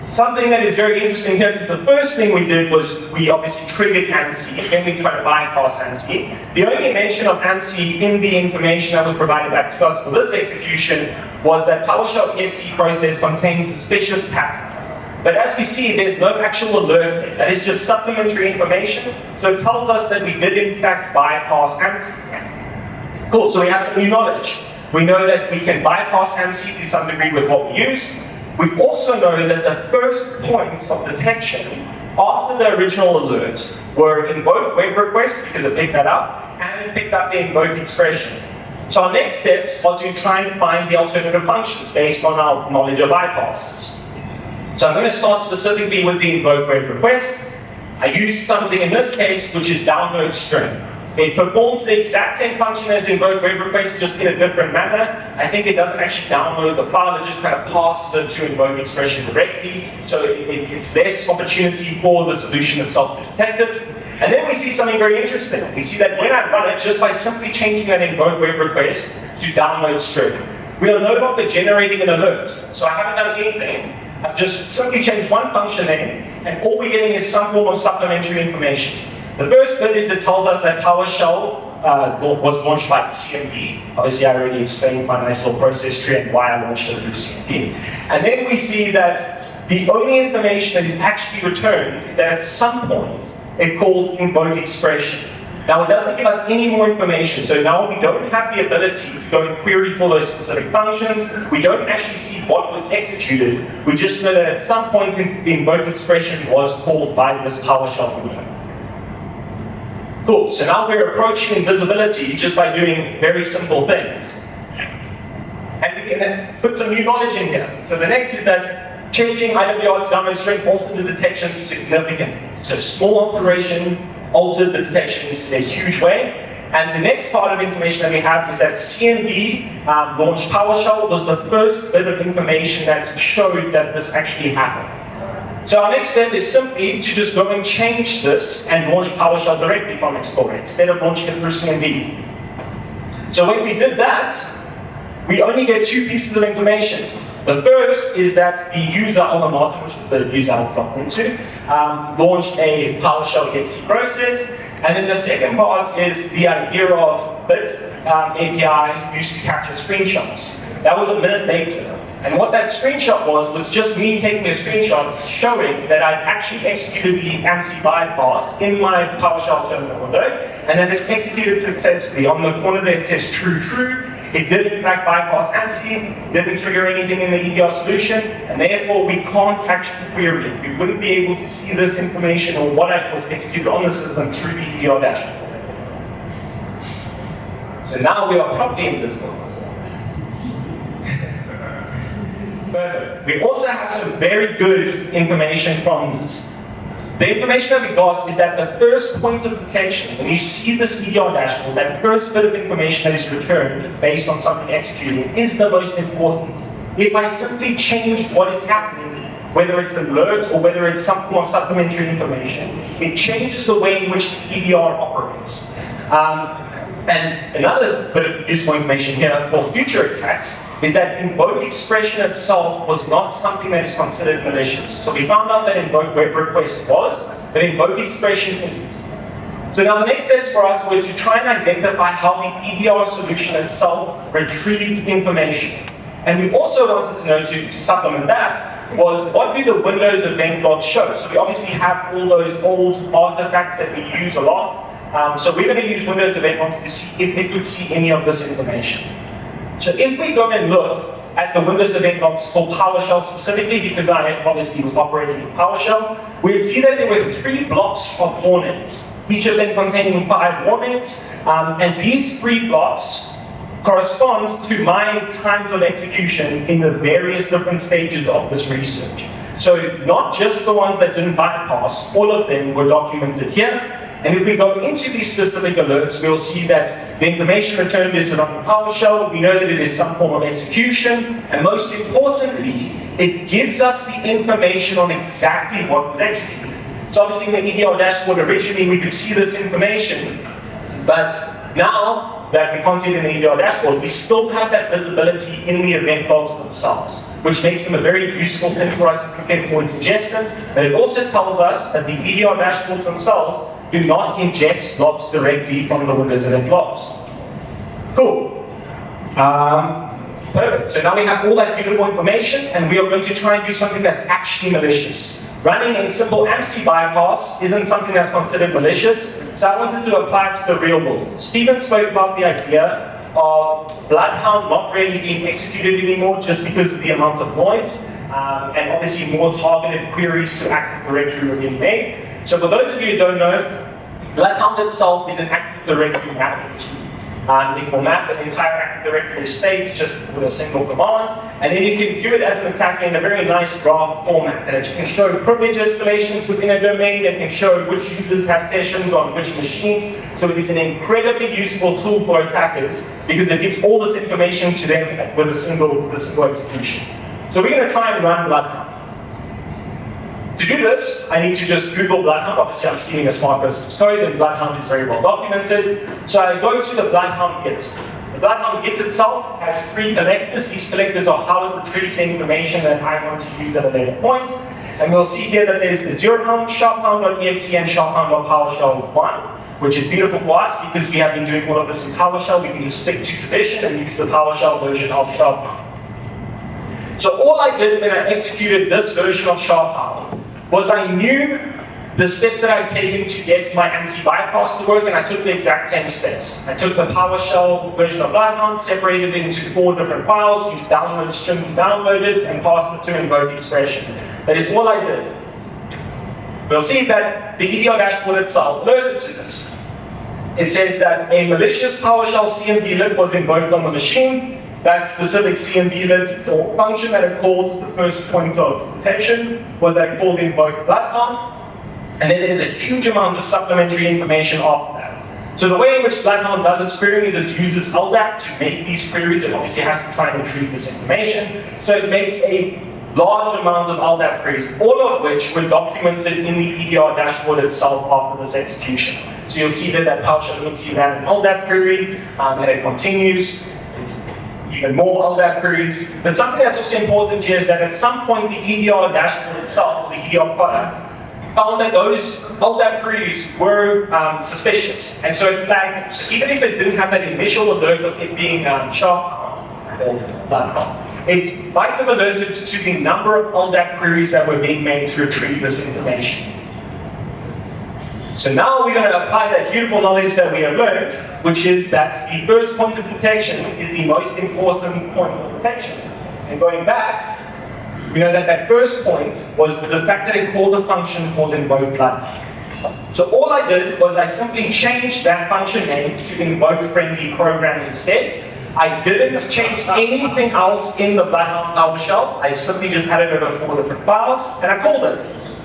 Something that is very interesting here, because the first thing we did was we obviously triggered ANSI, then we tried to bypass ANSI. The only mention of ANSI in the information that was provided back to us for this execution was that PowerShell exe process contains suspicious patterns. But as we see, there's no actual alert. That is just supplementary information, so it tells us that we did in fact bypass ANSI. Cool, so we have some new knowledge. We know that we can bypass ANSI to some degree with what we use. We also know that the first points of detection after the original alert were invoke web request, because it picked that up, and it picked up the invoke expression. So our next steps are to try and find the alternative functions based on our knowledge of bypasses. So I'm going to start specifically with the invoke web request. I used something in this case which is download string. It performs the exact same function as invoke web request, just in a different manner. I think it doesn't actually download the file, it just kind of passes it to invoke expression directly. So it's less opportunity for the solution itself to detect it. And then we see something very interesting. We see that when I run it, just by simply changing that invoke web request to download string, we are no longer generating an alert. So I haven't done anything. I've just simply changed one function name, and all we're getting is some form of supplementary information. The first bit is it tells us that PowerShell was launched by CMD. Obviously, I already explained my nice little process tree and why I launched it through CMD. And then we see that the only information that is actually returned is that at some point, it called invoke expression. Now, it doesn't give us any more information, so now we don't have the ability to go and query for those specific functions. We don't actually see what was executed. We just know that at some point, the invoke expression was called by this PowerShell command. Cool, so now we're approaching invisibility just by doing very simple things. And we can put some new knowledge in here. So the next is that changing IWR to download string altered the detection significantly. So small alteration altered the detection. This is a huge way. And the next part of information that we have is that CMD launched PowerShell was the first bit of information that showed that this actually happened. So our next step is simply to just go and change this and launch PowerShell directly from Explorer instead of launching it through CMD. So when we did that, we only get 2 pieces of information. The first is that the user on Martin, which is the user I'll drop into, launched a PowerShell exe process. And then the second part is the idea of bit API used to capture screenshots. That was a minute later. And what that screenshot was just me taking a screenshot showing that I'd actually executed the ANSI bypass in my PowerShell terminal window, and then it executed successfully. On the corner there it says true, true. It did in fact bypass ANSI, didn't trigger anything in the EDR solution, and therefore we can't actually query it. We wouldn't be able to see this information or what was executed on the system through the EDR dashboard. So now we are properly invisible. Further, we also have some very good information from this. The information that we got is that the first point of detection, when you see this EDR dashboard, that first bit of information that is returned based on something executing is the most important. If I simply change what is happening, whether it's an alert or whether it's some form of supplementary information, it changes the way in which the EDR operates. And another bit of useful information here for future attacks is that invoke expression itself was not something that is considered malicious. So we found out that invoke web request was, but invoke expression isn't. So now the next steps for us were to try and identify how the EDR solution itself retrieved information. And we also wanted to know, to supplement that, was what do the Windows event logs show? So we obviously have all those old artifacts that we use a lot. So we're going to use Windows event logs to see if it could see any of this information. So if we go and look at the Windows event logs for PowerShell specifically, because I obviously was operating in PowerShell, we'd see that there were 3 blocks of warnings, each of them containing 5 warnings, and these 3 blocks correspond to my times of execution in the various different stages of this research. So not just the ones that didn't bypass, all of them were documented here. And if we go into these specific alerts, we'll see that the information returned is on PowerShell. We know that it is some form of execution. And most importantly, it gives us the information on exactly what was executed. So obviously in the EDR dashboard, originally we could see this information. But now that we can't see it in the EDR dashboard, we still have that visibility in the event logs themselves, which makes them a very useful thing for us to prepare for suggestion. But it also tells us that the EDR dashboards themselves do not ingest logs directly from the Windows event logs. Cool. Perfect. So now we have all that beautiful information, and we are going to try and do something that's actually malicious. Running a simple AMSI bypass isn't something that's considered malicious, so I wanted to apply it to the real world. Stephen spoke about the idea of Bloodhound not really being executed anymore just because of the amount of noise, and obviously more targeted queries to Active Directory are being made. So for those of you who don't know, Bloodhound itself is an Active Directory mapping tool. It will map an entire Active Directory estate just with a single command, and then you can view it as an attacker in a very nice graph format that you can show privilege escalations within a domain, and can show which users have sessions on which machines. So it is an incredibly useful tool for attackers because it gives all this information to them with a single execution. So we're going to try and run Bloodhound. To do this, I need to just Google Bloodhound. Obviously, I'm stealing a smart person's code, and Bloodhound is very well documented. So I go to the Bloodhound Git. The Bloodhound Git itself has 3 collectors. These collectors are how it retrieves the information that I want to use at a later point. And we'll see here that there's the zerohound, sharphound.exe, and sharphound.powershell1, which is beautiful for us because we have been doing all of this in PowerShell. We can just stick to tradition and use the PowerShell version of sharphound. So all I did when I executed this version of sharphound was I knew the steps that I'd taken to get my AMSI bypass to work, and I took the exact same steps. I took the PowerShell version of Bloodhound, separated it into 4 different files, used download string to download it, and passed it to invoke expression. That is all I did. We'll see that the EDR dashboard itself alerted to this. It says that a malicious PowerShell CMD was invoked on the machine. That specific CMD or function that it called the first point of detection was that it called invoke Bloodhound, and then there's a huge amount of supplementary information after that. So the way in which Bloodhound does its querying is it uses LDAP to make these queries. It obviously has to try and retrieve this information. So it makes a large amount of LDAP queries, all of which were documented in the EDR dashboard itself after this execution. So you'll see that PowerShell immediately ran an LDAP query, and it continues. Even more LDAP queries. But something that's also important here is that at some point the EDR dashboard itself, the EDR product, found that those LDAP queries were suspicious. And so it flagged, so even if it didn't have that initial alert of it being sharp or Bloodhound, it might have alerted to the number of LDAP queries that were being made to retrieve this information. So now we're going to apply that beautiful knowledge that we have learned, which is that the first point of detection is the most important point of detection. And going back, we know that that first point was the fact that it called a function called invoke Bloodhound. So all I did was I simply changed that function name to invoke friendly program instead. I didn't change anything else in the Bloodhound PowerShell. I simply just had it over 4 different files, and I called it.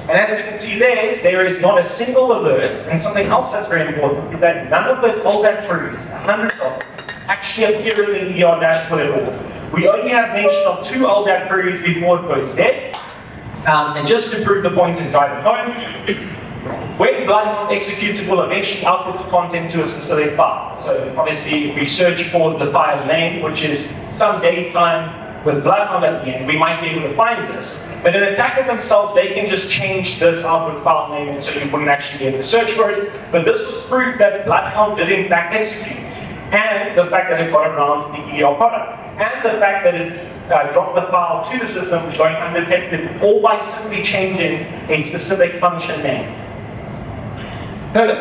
And as you can see there is not a single alert. And something else that's very important is that none of those LDAP queries, hundreds of them, actually appear in the EDR dashboard at all. We only have mention of 2 LDAP queries before it goes dead. And just to prove the point and drive it home, when Bloodhound executes, it will eventually output the content to a specific file. So obviously, if we search for the file name, which is some datetime with Bloodhound at the end, we might be able to find this. But an attacker themselves, they can just change this output file name, and so you wouldn't actually be able to search for it. But this was proof that Bloodhound did in fact execute. and the fact that it got around the EDR product, and the fact that it dropped the file to the system going undetected, all by simply changing a specific function name.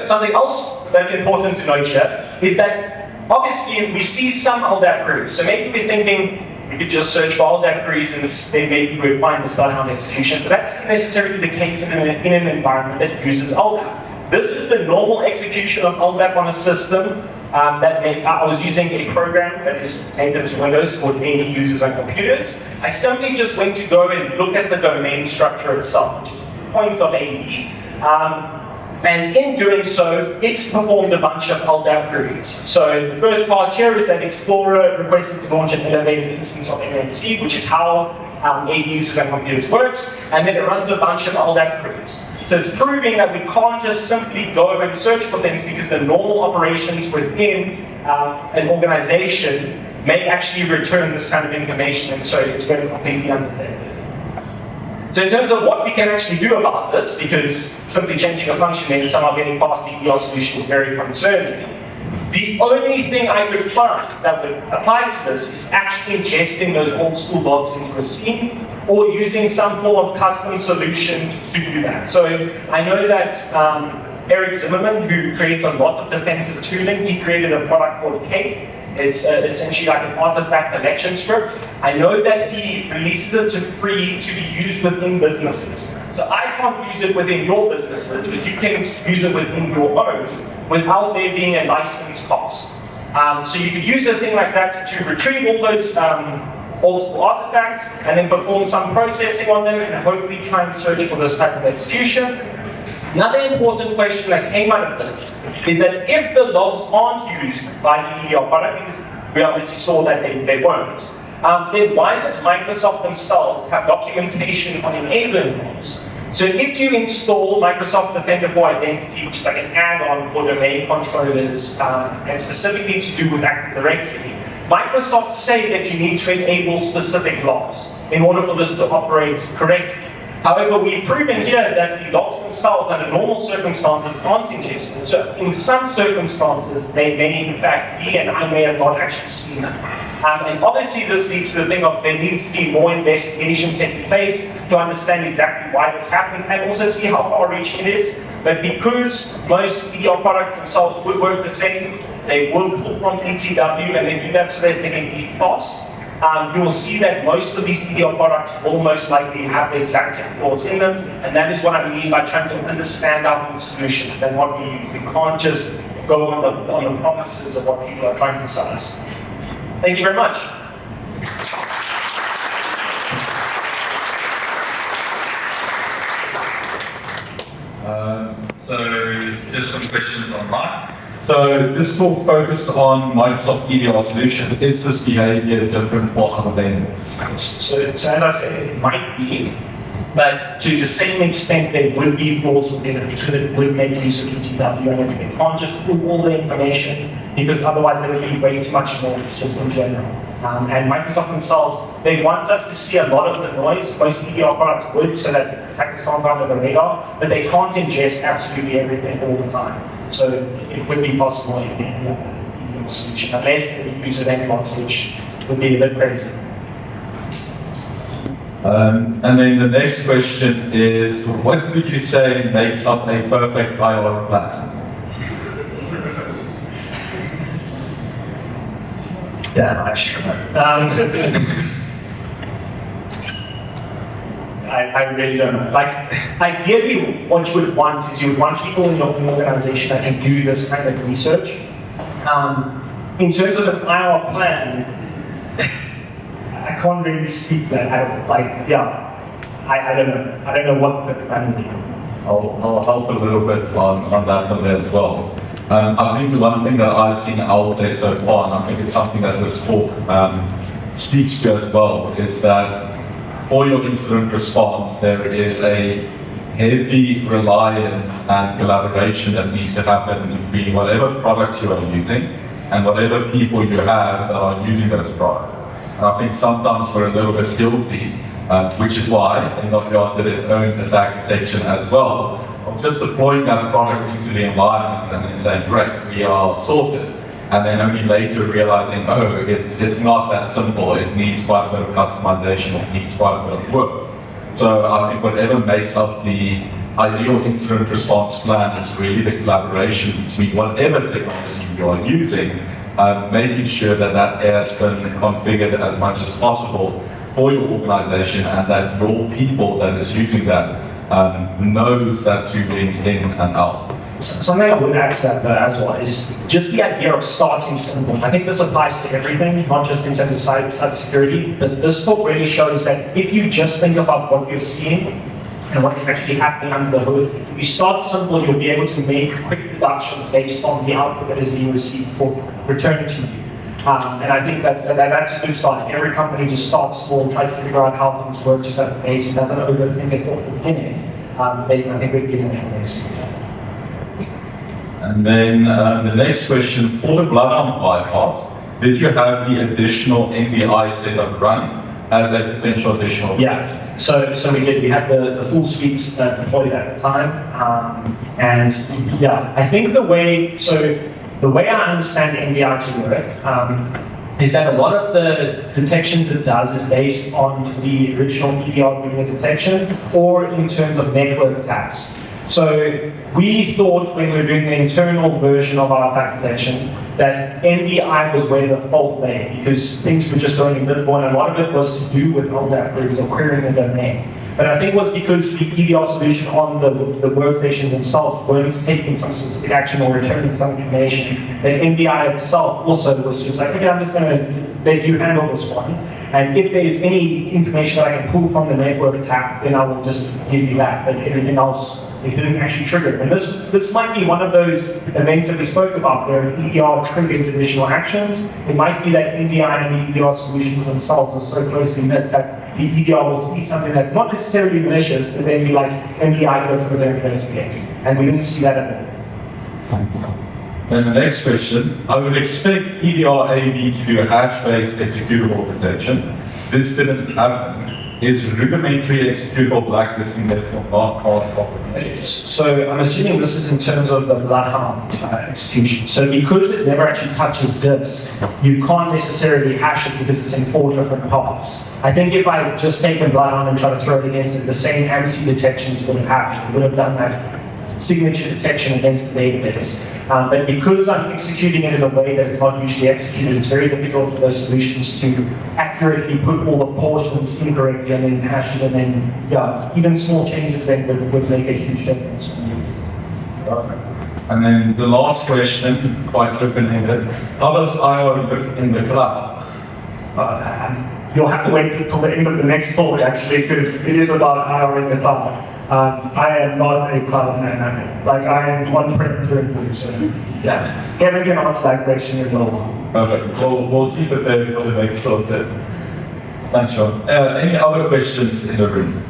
Something else that's important to note here is that obviously we see some LDAP queries. So maybe we're thinking we could just search for LDAP queries and then maybe we'll find this bloodhound execution, but that isn't necessarily the case in an environment that uses LDAP. This is the normal execution of LDAP on a system I was using a program that is native to Windows called AD Users and Computers. I simply just went to go and look at the domain structure itself, which is the point of AD. And in doing so, it performed a bunch of LDAP queries. So the first part here is that Explorer requested to launch an elevated instance of MNC, which is how AD Users and Computers works, and then it runs a bunch of LDAP queries. So it's proving that we can't just simply go and search for things because the normal operations within an organization may actually return this kind of information, and so it's going completely undetected. So in terms of what we can actually do about this, because simply changing a function name and somehow getting past the EDR solution is very concerning, the only thing I could find that would apply to this is actually ingesting those old school logs into a scene or using some form of custom solution to do that. So I know that Eric Zimmerman, who creates a lot of defensive tooling, he created a product called Cape. It's essentially like an artifact collection script. I know that he releases it to free to be used within businesses. So I can't use it within your businesses, but you can use it within your own without there being a license cost. So you could use a thing like that to retrieve all those multiple artifacts and then perform some processing on them and hopefully try and search for this type of execution. Another important question that came out of this is that if the logs aren't used by the EDR product, because we obviously saw that they weren't, then why does Microsoft themselves have documentation on enabling logs? So if you install Microsoft Defender for Identity, which is like an add-on for domain controllers, and specifically to do with Active Directory, Microsoft say that you need to enable specific logs in order for this to operate correctly. However, we've proven here that the logs themselves under normal circumstances aren't ingested. So in some circumstances, they may in fact be, and I may have not actually seen them. And obviously this leads to the thing of there needs to be more investigation taking place to understand exactly why this happens and also see how far-reaching it is. But because most EDR products themselves would work the same, they will pull from ETW and they do that so that they can be fast. You will see that most of these EDR products will most likely have the exact same flaws in them, and that is what I mean by trying to understand our solutions and what we use. We can't just go on the promises of what people are trying to sell us. Thank you very much. So just some questions online. So this talk focused on Microsoft EDR solution. Is this behavior different for other vendors? So as I said, it might be, but to the same extent there would be flaws within it because it would make use of ETW and everything. You can't just pull all the information because otherwise there would be way too much noise just in general. And Microsoft themselves, they want us to see a lot of the noise. Most EDR products would so that attackers can't go under the radar, but they can't ingest absolutely everything all the time. So it would be possible in your solution, unless the user endpoints, which would be a bit crazy. And then the next question is, what would you say makes up a perfect IR plan? Yeah, I'm sure. I really don't know. Like, ideally, what you would want is you would want people in your organization that can do this kind of research. In terms of an IR plan, I can't really speak to that. I don't know. I don't know what the plan would be. I'll help a little bit on that one as well. I think the one thing that I've seen out there so far, and I think it's something that this talk speaks to as well, is that for your incident response, there is a heavy reliance and collaboration that needs to happen between whatever product you are using and whatever people you have that are using those products. And I think sometimes we're a little bit guilty, which is why MWR did its own attack detection as well, of just deploying that product into the environment and then saying, great, we are sorted. and then only later realizing, oh, it's not that simple. It needs quite a bit of customization. It needs quite a bit of work. So I think whatever makes up the ideal incident response plan is really the collaboration between whatever technology you are using, making sure that that has been configured as much as possible for your organization, and that your people that is using that knows that tooling in and out. Something I would add to that as well is just the idea of starting simple. I think this applies to everything, not just in terms of cybersecurity, but this talk really shows that if you just think about what you're seeing and what is actually happening under the hood, if you start simple, you'll be able to make quick deductions based on the output that is being received for returning to you. And I think that's a good start. Every company just starts small, tries to figure out how things work just at the base, and doesn't overthink it off the beginning. I think we'd be in the base. And then the next question, for the bloodhound bypass, did you have the additional MDI setup running as a potential additional? Yeah, so we did. We had the full suite deployed at the time. And yeah, I think the way I understand MDI to work is that a lot of the detections it does is based on the original EDR doing the detection, or in terms of network attacks. So we thought when we were doing the internal version of our attack detection that MDI was where the fault lay, because things were just going invisible, and a lot of it was to do with LDAP queries or querying the domain. But I think it was because the EDR solution on the workstations themselves weren't taking some specific action or returning some information, that MDI itself also was just like, okay, I'm just going to let you handle this one. And if there's any information that I can pull from the network attack, then I will just give you that. But everything else, it didn't actually trigger it. And this might be one of those events that we spoke about where EDR triggers additional actions. It might be that MDI and the EDR solutions themselves are so closely knit that the EDR will see something that's not necessarily malicious, but then be like, MDI go for their investigating. And we didn't see that at all. Then the next question, I would expect EDR AD to do a hash-based executable detection. This didn't happen. Is rudimentary executable blacklisting therefore not cause properly? So I'm assuming this is in terms of the bloodhound execution. So because it never actually touches disk, you can't necessarily hash it because it's in 4 different paths. I think if I just taken bloodhound and try to throw it against it, the same AMC detections would have hashed. It would have done that signature detection against the database. But because I'm executing it in a way that is not usually executed, it's very difficult for those solutions to accurately put all the portions incorrectly and then hash it, and then, yeah, even small changes then would make a huge difference. And then the last question, quite open-ended, how does IR look in the cloud? You'll have to wait until the end of the next talk, actually, because it is about IR in the cloud. I am not a cloud man. Like, I am on-prem through and through, so yeah. Kevin can answer that question as well. Perfect. We'll keep it there for the next talk then. Thanks, Sean. Any other questions in the room?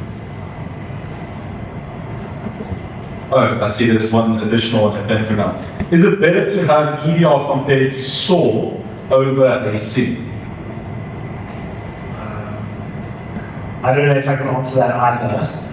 Oh, I see there's one additional one for now. Is it better to have EDR compared to SOAR over a SIEM? I don't know if I can answer that either.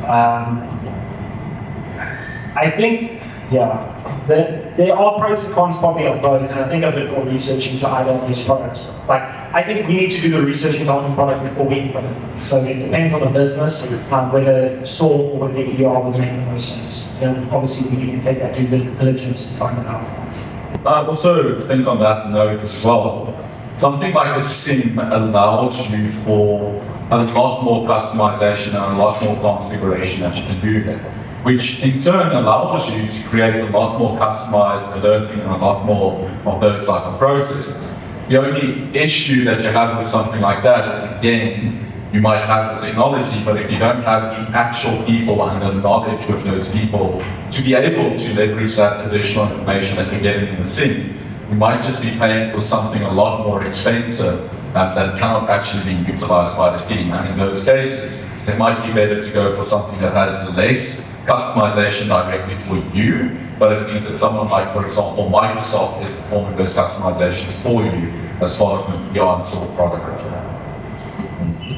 I think, yeah, there are pros and cons probably of both, and I think a bit more research into either of these products. Like, I think we need to do the research into other products before we put it. So it depends on the business, whether SOAR or whether EDR would make the most sense. And obviously, we need to take that due diligence to find that out. Also, think on that note as well. Something like a SIEM allows you for a lot more customization and a lot more configuration that you can do there, which in turn allows you to create a lot more customized alerting and a lot more of those type of processes. The only issue that you have with something like that is, again, you might have the technology, but if you don't have the actual people and the knowledge with those people to be able to leverage that additional information that you're getting in the SIEM, you might just be paying for something a lot more expensive that cannot actually be utilized by the team. And in those cases, it might be better to go for something that has less customization directly for you, but it means that someone like, for example, Microsoft is performing those customizations for you as part of the beyond sort of product.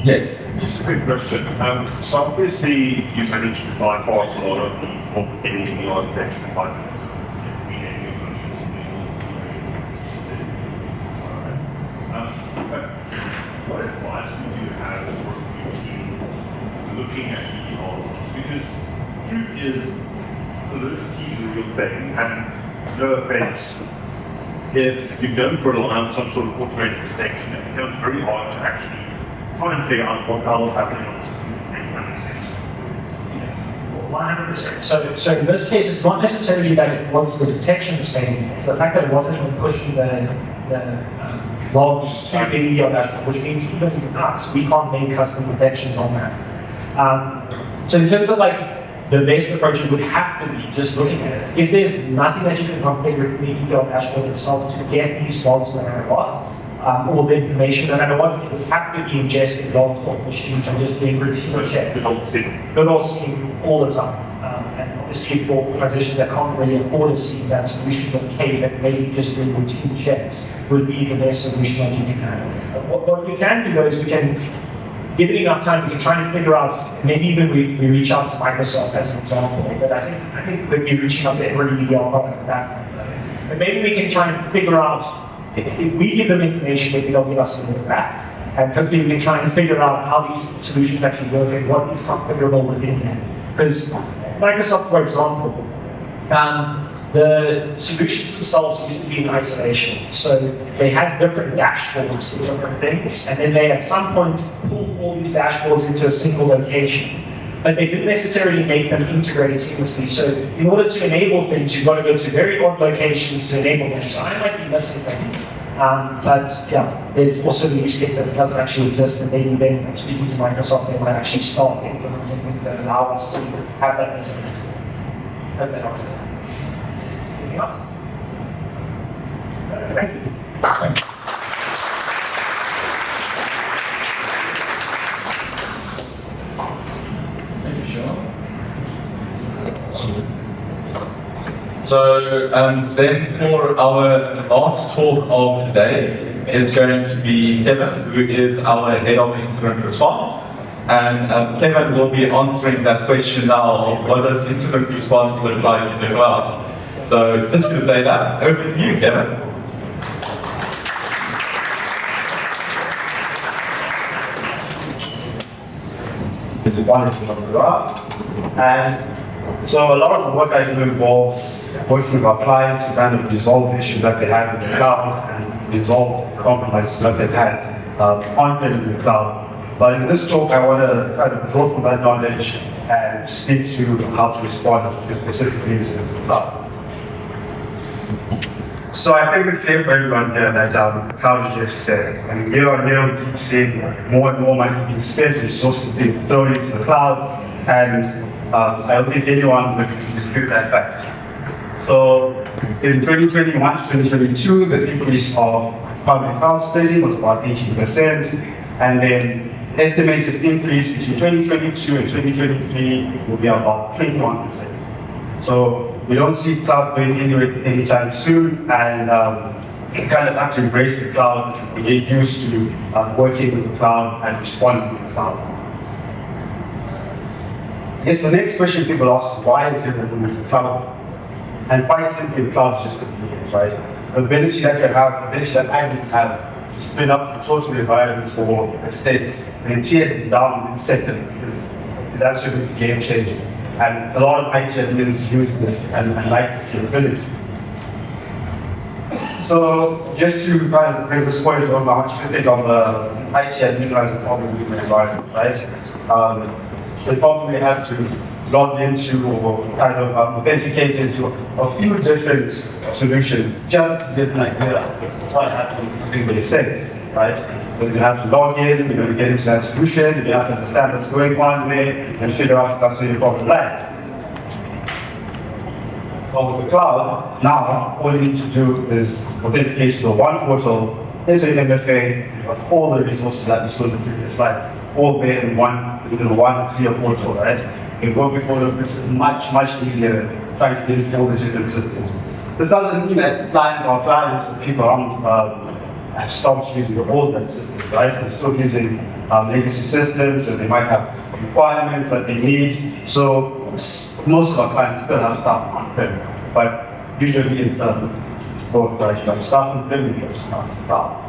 Yes. Just a quick question. So obviously you managed to bypass a lot of the architecture components. do you have for your team looking at EDR? Because the truth is, alertity is a real thing, and no offense, if you don't rely on some sort of automated detection, it becomes very hard to actually try and figure out what else is happening on the system and make sense. 100%. So in this case, it's not necessarily that it was the detection thing, it's the fact that it wasn't even pushing the logs to the EDR dashboard, which means even us, we can't make custom detections on that. So in terms of like the best approach, you would have to be just looking at it. If there's nothing that you can configure in the EDR dashboard itself to get these logs no matter what, or the information no matter what, it would have to be ingesting logs off machines and just doing routine checks. Good old scheme all the time. And obviously for organizations that can't really afford a scheme, that solution of okay, that maybe just doing routine checks would be the best solution that you can have. What you can do though is you can give it enough time, we can try and figure out, maybe even we reach out to Microsoft as an example, but I think we'd be reaching out to every EDR product at that point. But maybe we can try and figure out, if we give them information, maybe they'll give us a little back. And hopefully we can try and figure out how these solutions actually work and what is configurable within them. Because Microsoft, for example, the solutions themselves used to be in isolation. So they had different dashboards for different things, and then they at some point pulled all these dashboards into a single location. But they didn't necessarily make them integrated seamlessly. So in order to enable things, you've got to go to very odd locations to enable them. So I might be missing things. But yeah, there's also the use case that it doesn't actually exist, and maybe then speaking to Microsoft, they might actually start implementing things that allow us to have that missing. Hope that answers that. Anything else? Thank you. Thank you. So then for our last talk of the day, it's going to be Kevin, who is our head of incident response. And Kevin will be answering that question now of what does incident response look like in the cloud. So just to say that, over to you, Kevin. Is one of the and so a lot of the work I do involves working with our clients to kind of resolve issues that they have in the cloud and resolve compromises that they've had on-prem in the cloud. But in this talk, I want to kind of draw from that knowledge and speak to how to respond to specific incidents in the cloud. So I think it's clear for everyone here that cloud is just and year on year we keep seeing more and more money being spent, resources being thrown into the cloud, and I don't think anyone would dispute that fact. So in 2021 to 2022, the increase of public cloud spending was about 18%, and then estimated increase between 2022 and 2023 will be about 21%. So we don't see cloud going anywhere anytime soon, and we kind of have to embrace the cloud and get used to working with the cloud and responding to the cloud. Yes, the next question people ask is why is everyone moving to the cloud? And quite simply, the cloud is just convenient, right? The ability that you have, the ability that admins have to spin up the total environment for a state and tear it down in seconds is absolutely game changing. And a lot of IT admins use this and like this capability. So just to kind of bring this point on how much you think of the IT admin as a problem in the environment, right? They probably have to log into or kind of authenticate into a few different solutions just to get an idea of what happened in the extent, right? So you have to log in, you're going to get into that solution, you have to understand what's going on there, and figure out if that's where your problem lies. But with the cloud, now all you need to do is authenticate to the one portal, enter MFA with all the resources that you saw in the previous slide, all there in one clear portal, right? And working with all of this is much, much easier than trying to get into all the different systems. This doesn't mean that clients or people around have stopped using the older systems, right? They're still using legacy systems, and they might have requirements that they need. So most of our clients still have stuff on-prem, but usually it's both, right? You have stuff on-prem and you have stuff on cloud.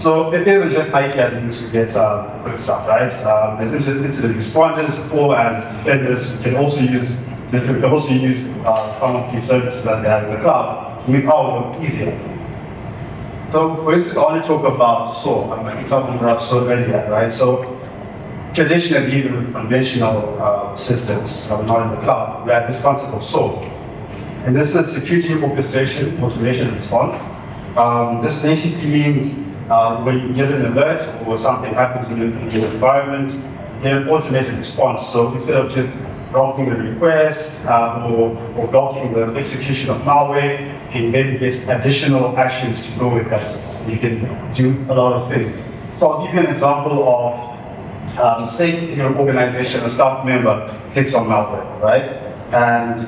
So it isn't just IT admins who get good stuff, right? As incident responders or as defenders, you can also use some of these services that they have in the cloud to make our work easier. So, for instance, I want to talk about SOAR. I think something about SOAR earlier, right? So, traditionally, even with conventional systems, not in the cloud, we have this concept of SOAR. And this is security orchestration, automation and response. This basically means when you get an alert or something happens in the environment, you get an automated response. So instead of just blocking the request or blocking the execution of malware, you then get additional actions to go with that. You can do a lot of things. So I'll give you an example of, say in your organization, a staff member clicks on malware, right? And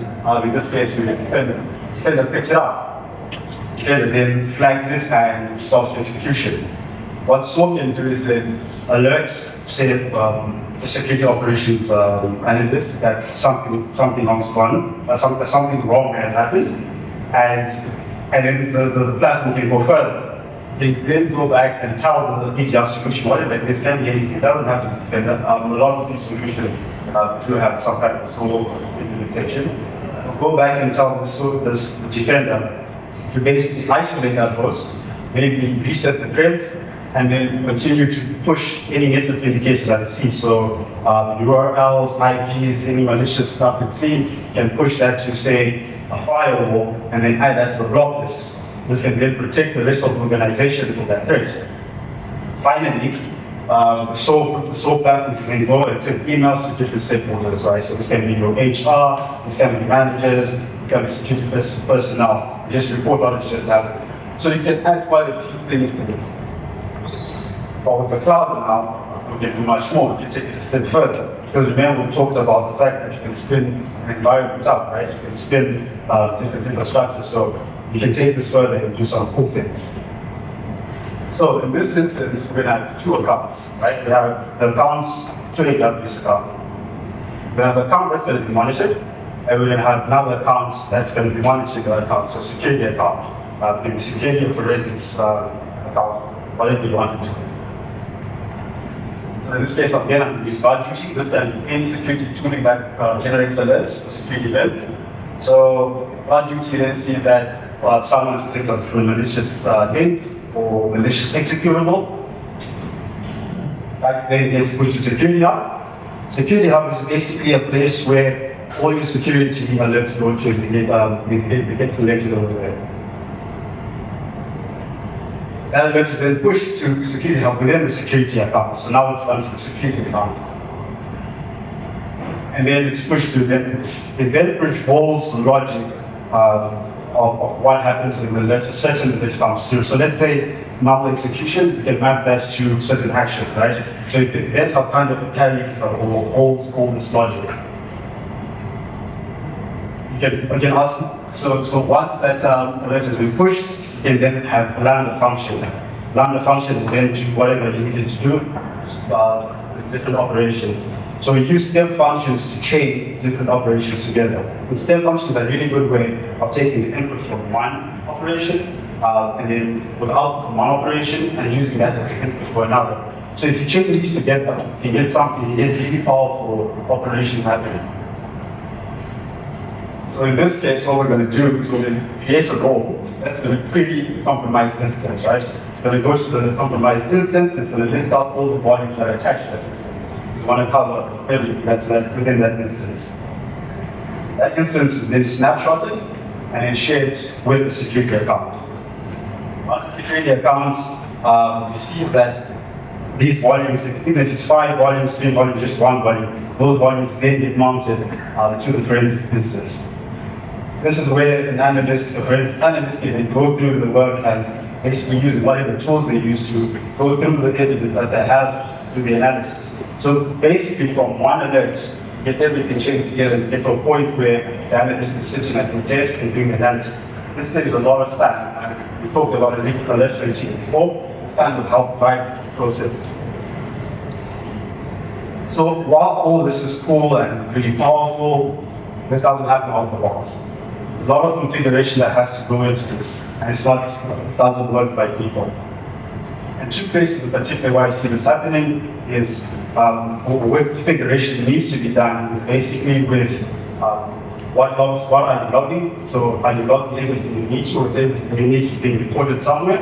in this case, the defender picks it up. Defender then flags it and stops the execution. What SOAR can do is then alerts, say, the security operations analyst that something wrong has happened, and then the platform can go further. They then go back and tell the EDR solution what this can be anything. It doesn't have to be defender. A lot of these solutions do have some kind of SOAR implementation. Go back and tell this defender to basically isolate that host, maybe reset the creds, and then continue to push any network indications that it sees. So URLs, IPs, any malicious stuff it sees, can push that to, say, a firewall, and then add that to the block list. This can then protect the rest of the organization from that threat. Finally, the SOAR platform can go and send emails to different stakeholders, right? So this can be your HR, this can be managers, this can be security personnel. You just report on it, just happened. So you can add quite a few things to this. But with the cloud now, we can do much more. We can take it a step further. Because remember, we talked about the fact that you can spin an environment up, right? You can spin different infrastructure. So you can take this further and do some cool things. So in this instance, we're going to have two accounts, right? We have the accounts, two AWS accounts. We have the account that's going to be monitored, and we're going to have another account that's going to be monitoring that account, so security account, maybe security or forensics account, whatever you want to do. So in this case, again, I'm going to use guard duty. This can be any security tooling that generates alerts or security events. So guard duty then sees that someone has clicked on a malicious link or malicious executable. That then gets pushed to Security Hub. Security Hub is basically a place where all your security alerts go to and get collected over there. That alert is then pushed to Security Hub within the security account. So now it's gone to the security account. And then it's pushed to EventBridge. EventBridge holds the logic of what happens when the alert, a certain alert comes through. So let's say malware execution, we can map that to certain actions, right? So if the event kind of carries or holds all this logic. You can ask, so once that alert has been pushed, you can then have a Lambda function. Lambda function will then do whatever you need it to do with different operations. So we use step functions to chain different operations together. And step functions are a really good way of taking the input from one operation and then with output from one operation and using that as an input for another. So if you chain these together, you get something, you get really powerful operations happening. So in this case, what we're going to do is we're going to create a role that's going to query the compromised instance, right? It's going to go to the compromised instance, it's going to list out all the volumes that are attached to that instance. Want to cover everything that's within that instance. That instance is then snapshotted and then shared with the security account. Once the security account receives that these volumes, even if it's 5 volumes, 3 volumes, just 1 volume, those volumes then get mounted to the forensic instance. This is where an analyst, a forensic analyst, can then go through the work and basically use whatever tools they use to go through the evidence that they have to the analysis. So basically from one alert, get everything chained together and get to a point where the analyst is sitting at the desk and doing analysis. This saves a lot of time. We talked about alert tracing before. It's kind of helped drive the process. So while all this is cool and really powerful, this doesn't happen out of the box. There's a lot of configuration that has to go into this, and it doesn't work by default. And And two places in particular where I see this happening is where configuration needs to be done is basically with what are you logging? So are you logging everything you need to, or everything you need to be recorded somewhere?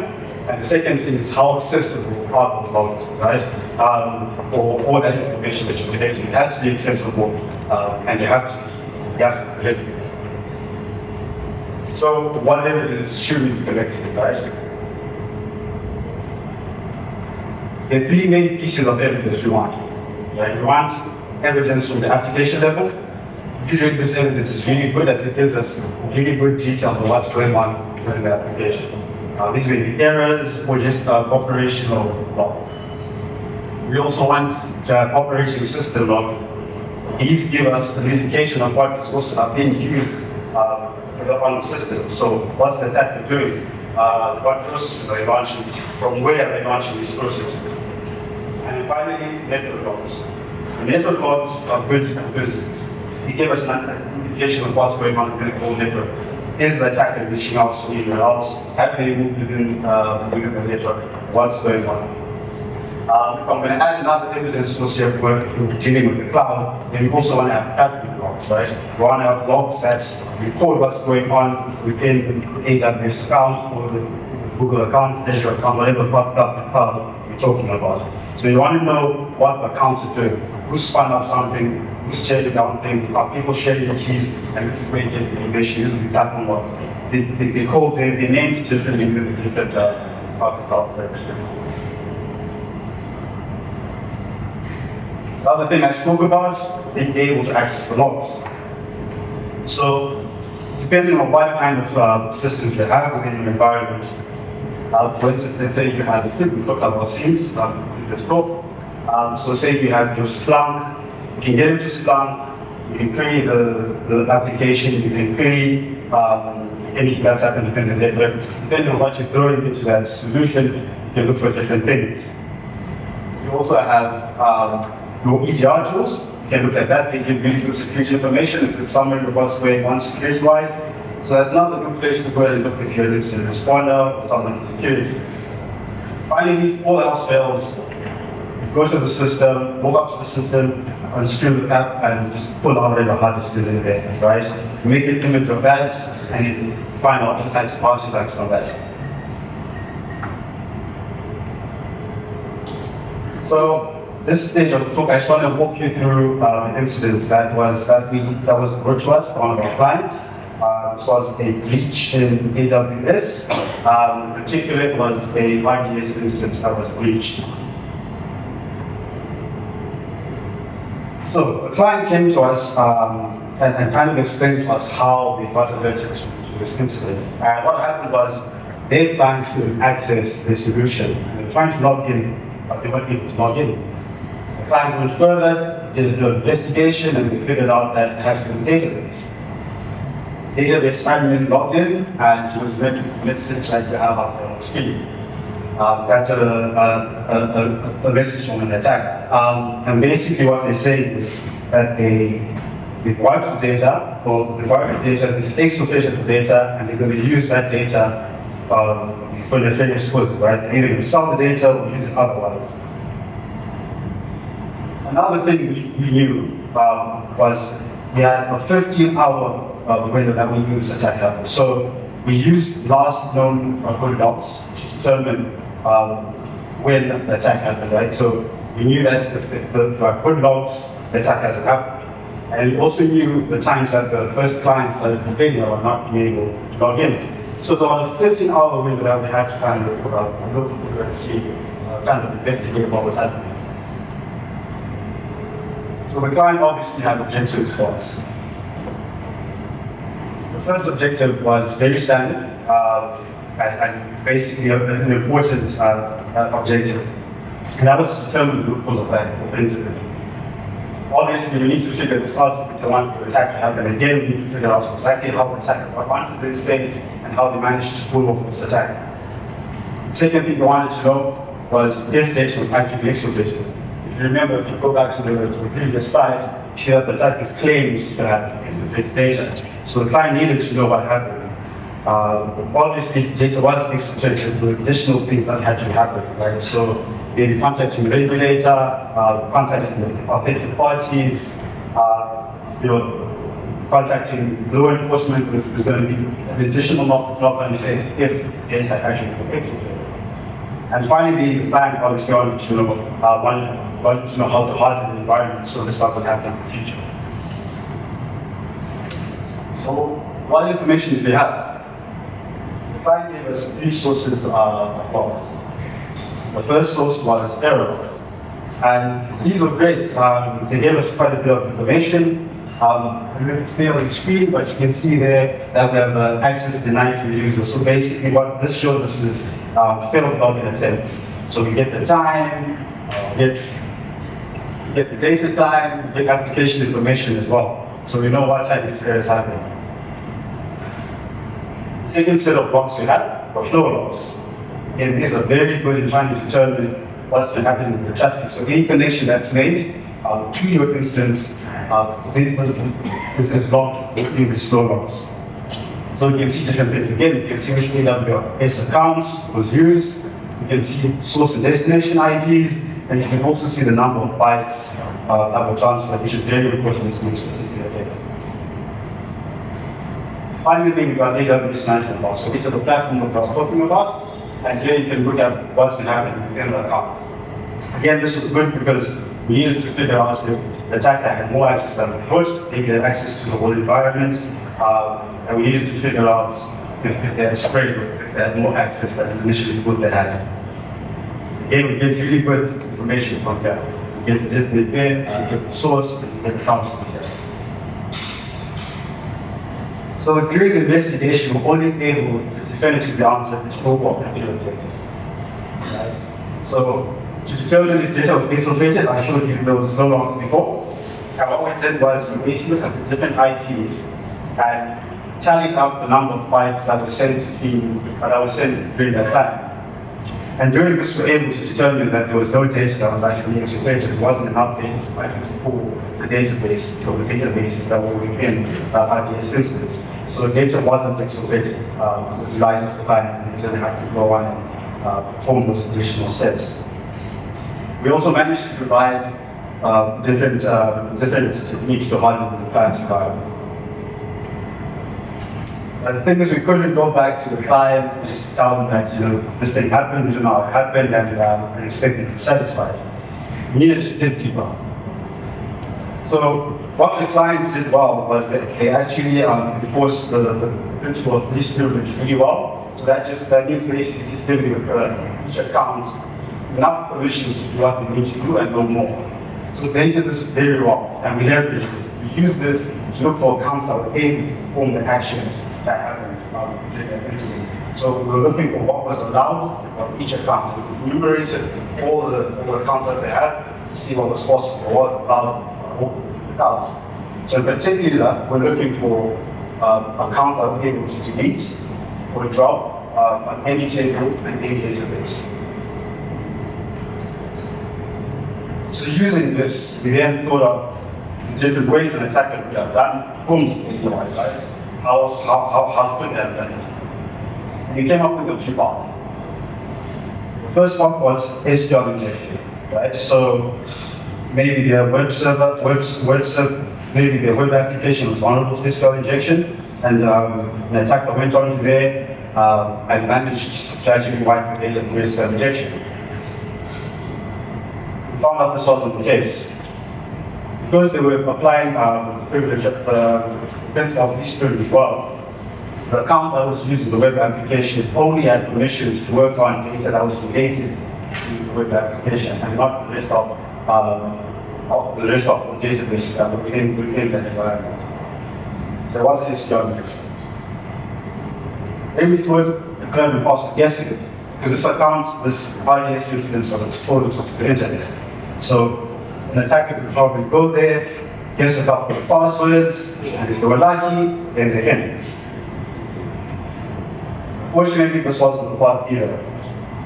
And the second thing is how accessible are those logs, right? Or all that information that you're collecting. It has to be accessible, and you have to collect it. So what evidence should we be collecting, right? There are three main pieces of evidence we want. Yeah, you want evidence from the application level. Usually this evidence is really good as it gives us really good details of what's going on during the application. These may be errors or just operational logs. We also want to have operating system logs. These give us an indication of what resources are being used on the system. So what's the attacker doing? What processes are they launching? From where are they launching these processes? And then finally, network logs. The network logs are good because they give us an indication of what's going on in the whole network. Is the attacker reaching out to anyone else? Have they moved within the network? What's going on? If I'm going to add another evidence source here for dealing with the cloud, then we also want to have traffic logs, right? We want to have logs that record what's going on within the AWS account or the Google account, Azure account, whatever cloud we're talking about. So you want to know what the accounts are doing, who spun up something, who's checking down things, are people sharing the keys, and this is where you get the information using the platform logs. They call their names differently with the different cloud services. The other thing I spoke about, being able to access the logs. So, depending on what kind of systems you have within your environment, for instance, let's say you have a SIEM, we talked about SIEMs in this talk. So say you have your Splunk, you can get into Splunk, you can query the application, you can query anything that's happening within the network. Depending on what you're throwing into that solution, you can look for different things. You also have your EDR tools. You can look at that, they give really good security information, a good summary of what's going on security-wise. So that's not a good place to go and look if you're an incident responder or someone in security. Finally, if all else fails, go to the system, walk up to the system, unscrew the cap, and just pull out whatever hard disk is in there, right? Make an image of that, and you find out the kinds of artifacts from that. So, this stage of the talk, I just want to walk you through an incident that was brought to us from one of our clients. This was a breach in AWS. In particular, it was a RDS instance that was breached. So the client came to us and kind of explained to us how they got alerted to this incident. And what happened was their clients could access the solution. They were trying to log in, but they weren't able to log in. The client went further, did an investigation, and they figured out that it had to be a database. Database admin logged in, and he was met with a message that you have up there on screen. That's a message from an attack. And basically what they say is that they wiped the data, they exfiltrated the data, and they're going to use that data for their various purposes, right? Either going to sell the data or use it otherwise. Another thing we knew was we had a 15-hour window that we knew this attack happened. So we used last known code logs to determine when the attack happened, right? So we knew that if the code logs, the attack has happened. And we also knew the times that the first clients started complaining about not being able to log in. So it's about a 15-hour window that we had to kind of look through and see, kind of investigate what was happening. So the client obviously had objectives for us. The first objective was very standard and basically an important objective. And that was to determine the root cause of the incident. Obviously, we need to figure this out if we want the attack to happen again. We need to figure out exactly how the attacker got onto this state and how they managed to pull off this attack. The second thing we wanted to know was if data was actually exfiltrated. If you remember, if you go back to the previous slide, you see that the attackers claimed to have exfiltrated data. So the client needed to know what happened. Obviously, data was exfiltrated with additional things that had to happen, right? So, maybe contacting the regulator, contacting the affected parties, contacting law enforcement is going to be an additional knock-on effect if data actually exfiltrated. And finally, the bank obviously wanted to know how to harden the environment so this doesn't happen in the future. So, what information do we have? The client gave us 3 sources of logs. The first source was error logs. And these were great. They gave us quite a bit of information. I don't know if it's clear on the screen, but you can see there that we have access denied to the user. So basically what this shows us is failed login attempts. So we get the time, get the data time, get application information as well. So we know what type of error is happening. The second set of logs we have are flow logs. And these are very good in trying to determine what's been happening with the traffic. So any connection that's made to your instance this is logged in these flow logs. So you can see different things. Again, you can see which AWS account was used. You can see source and destination IPs, and you can also see the number of bytes that were transferred, which is very important in this particular case. Finally, we've got AWS management logs. So these are the platform that I was talking about, and here you can look at what's been happening within the account. Again, this was good because we needed to figure out if the attacker had more access than the host, they had access to the whole environment, and we needed to figure out if they had spread, if they had more access than initially thought they had. Again, we get really good information from there. We get the event, we get the source, and we get the counter details. So during the investigation, we're only able to definitively answer the scope of the field objectives. Right? So to determine if data was exfiltrated, I showed you those no logs before. And what we did was we basically looked at the different IPs and tallied up the number of bytes that were sent during that time. And during this, we were able to determine that there was no data that was actually exfiltrated. It wasn't enough data to actually pull the database or the databases that were within RDS instance. So the data wasn't exfiltrated with the light of the client, and we didn't have to go on and perform those additional steps. We also managed to provide different techniques to harden the client's environment. The thing is, we couldn't go back to the client and just tell them that this thing happened, it happened, and expect them to be satisfied. We needed to dig deeper. So what the client did well was that they actually enforced the principle of least privilege really well. So that means basically just giving each account enough permissions to do what they need to do and no more. So they did this very well, and we leveraged this. We used this to look for accounts that were able to perform the actions that happened during that incident. So we were looking for what was allowed on each account. We enumerated all the accounts that they had to see what was possible, what was allowed on all the accounts. So in particular, we're looking for accounts that were able to delete or drop on any table and any database. So using this, we then thought of the different ways an attacker could have done from the data-wise, right? How could they have done it? And we came up with a few paths. The first one was SQL injection, right? So maybe their web server, maybe their web application was vulnerable to SQL injection, and an attacker went on there and managed to actually wipe the data through SQL injection. We found out this wasn't the case. Because they were applying the privilege of least privilege as well, the account that was using the web application only had permissions to work on data that was related to the web application and not the rest of the databases that were within that environment. So it wasn't SQL injection. Then we thought it could have been possible guessing, because this account, this RDS instance was exposed to the internet. So an attacker could probably go there, guess a couple of passwords, and if they were lucky, then they end. Fortunately, this wasn't the path either.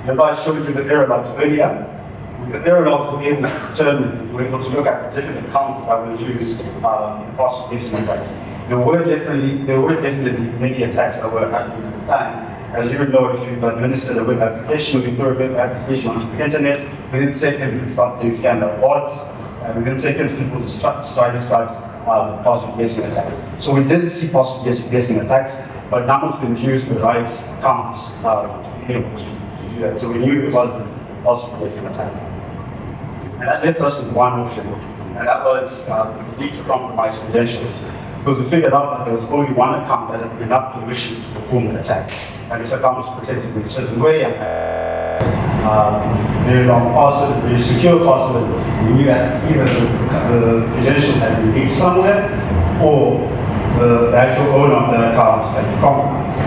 Remember I showed you the error logs earlier? With the error logs, we were able to determine, we were able to look at the different accounts that were used across this enterprise. there were definitely many attacks that were happening at the time. As you would know, if you've administered a web application, you throw a web application onto the internet, within seconds it starts getting scanned by bots, and within seconds people just start password guessing attacks. So we did see password guessing attacks, but none of them used the right count to be able to do that. So we knew it was a password guessing attack. And that left us with one option, and that was leak to compromise credentials. Because we figured out that there was only one account that had enough permissions to perform the attack. And this account was protected in a certain way and very long password, very secure password. We knew that either the credentials had been leaked somewhere or the actual owner of that account had been compromised.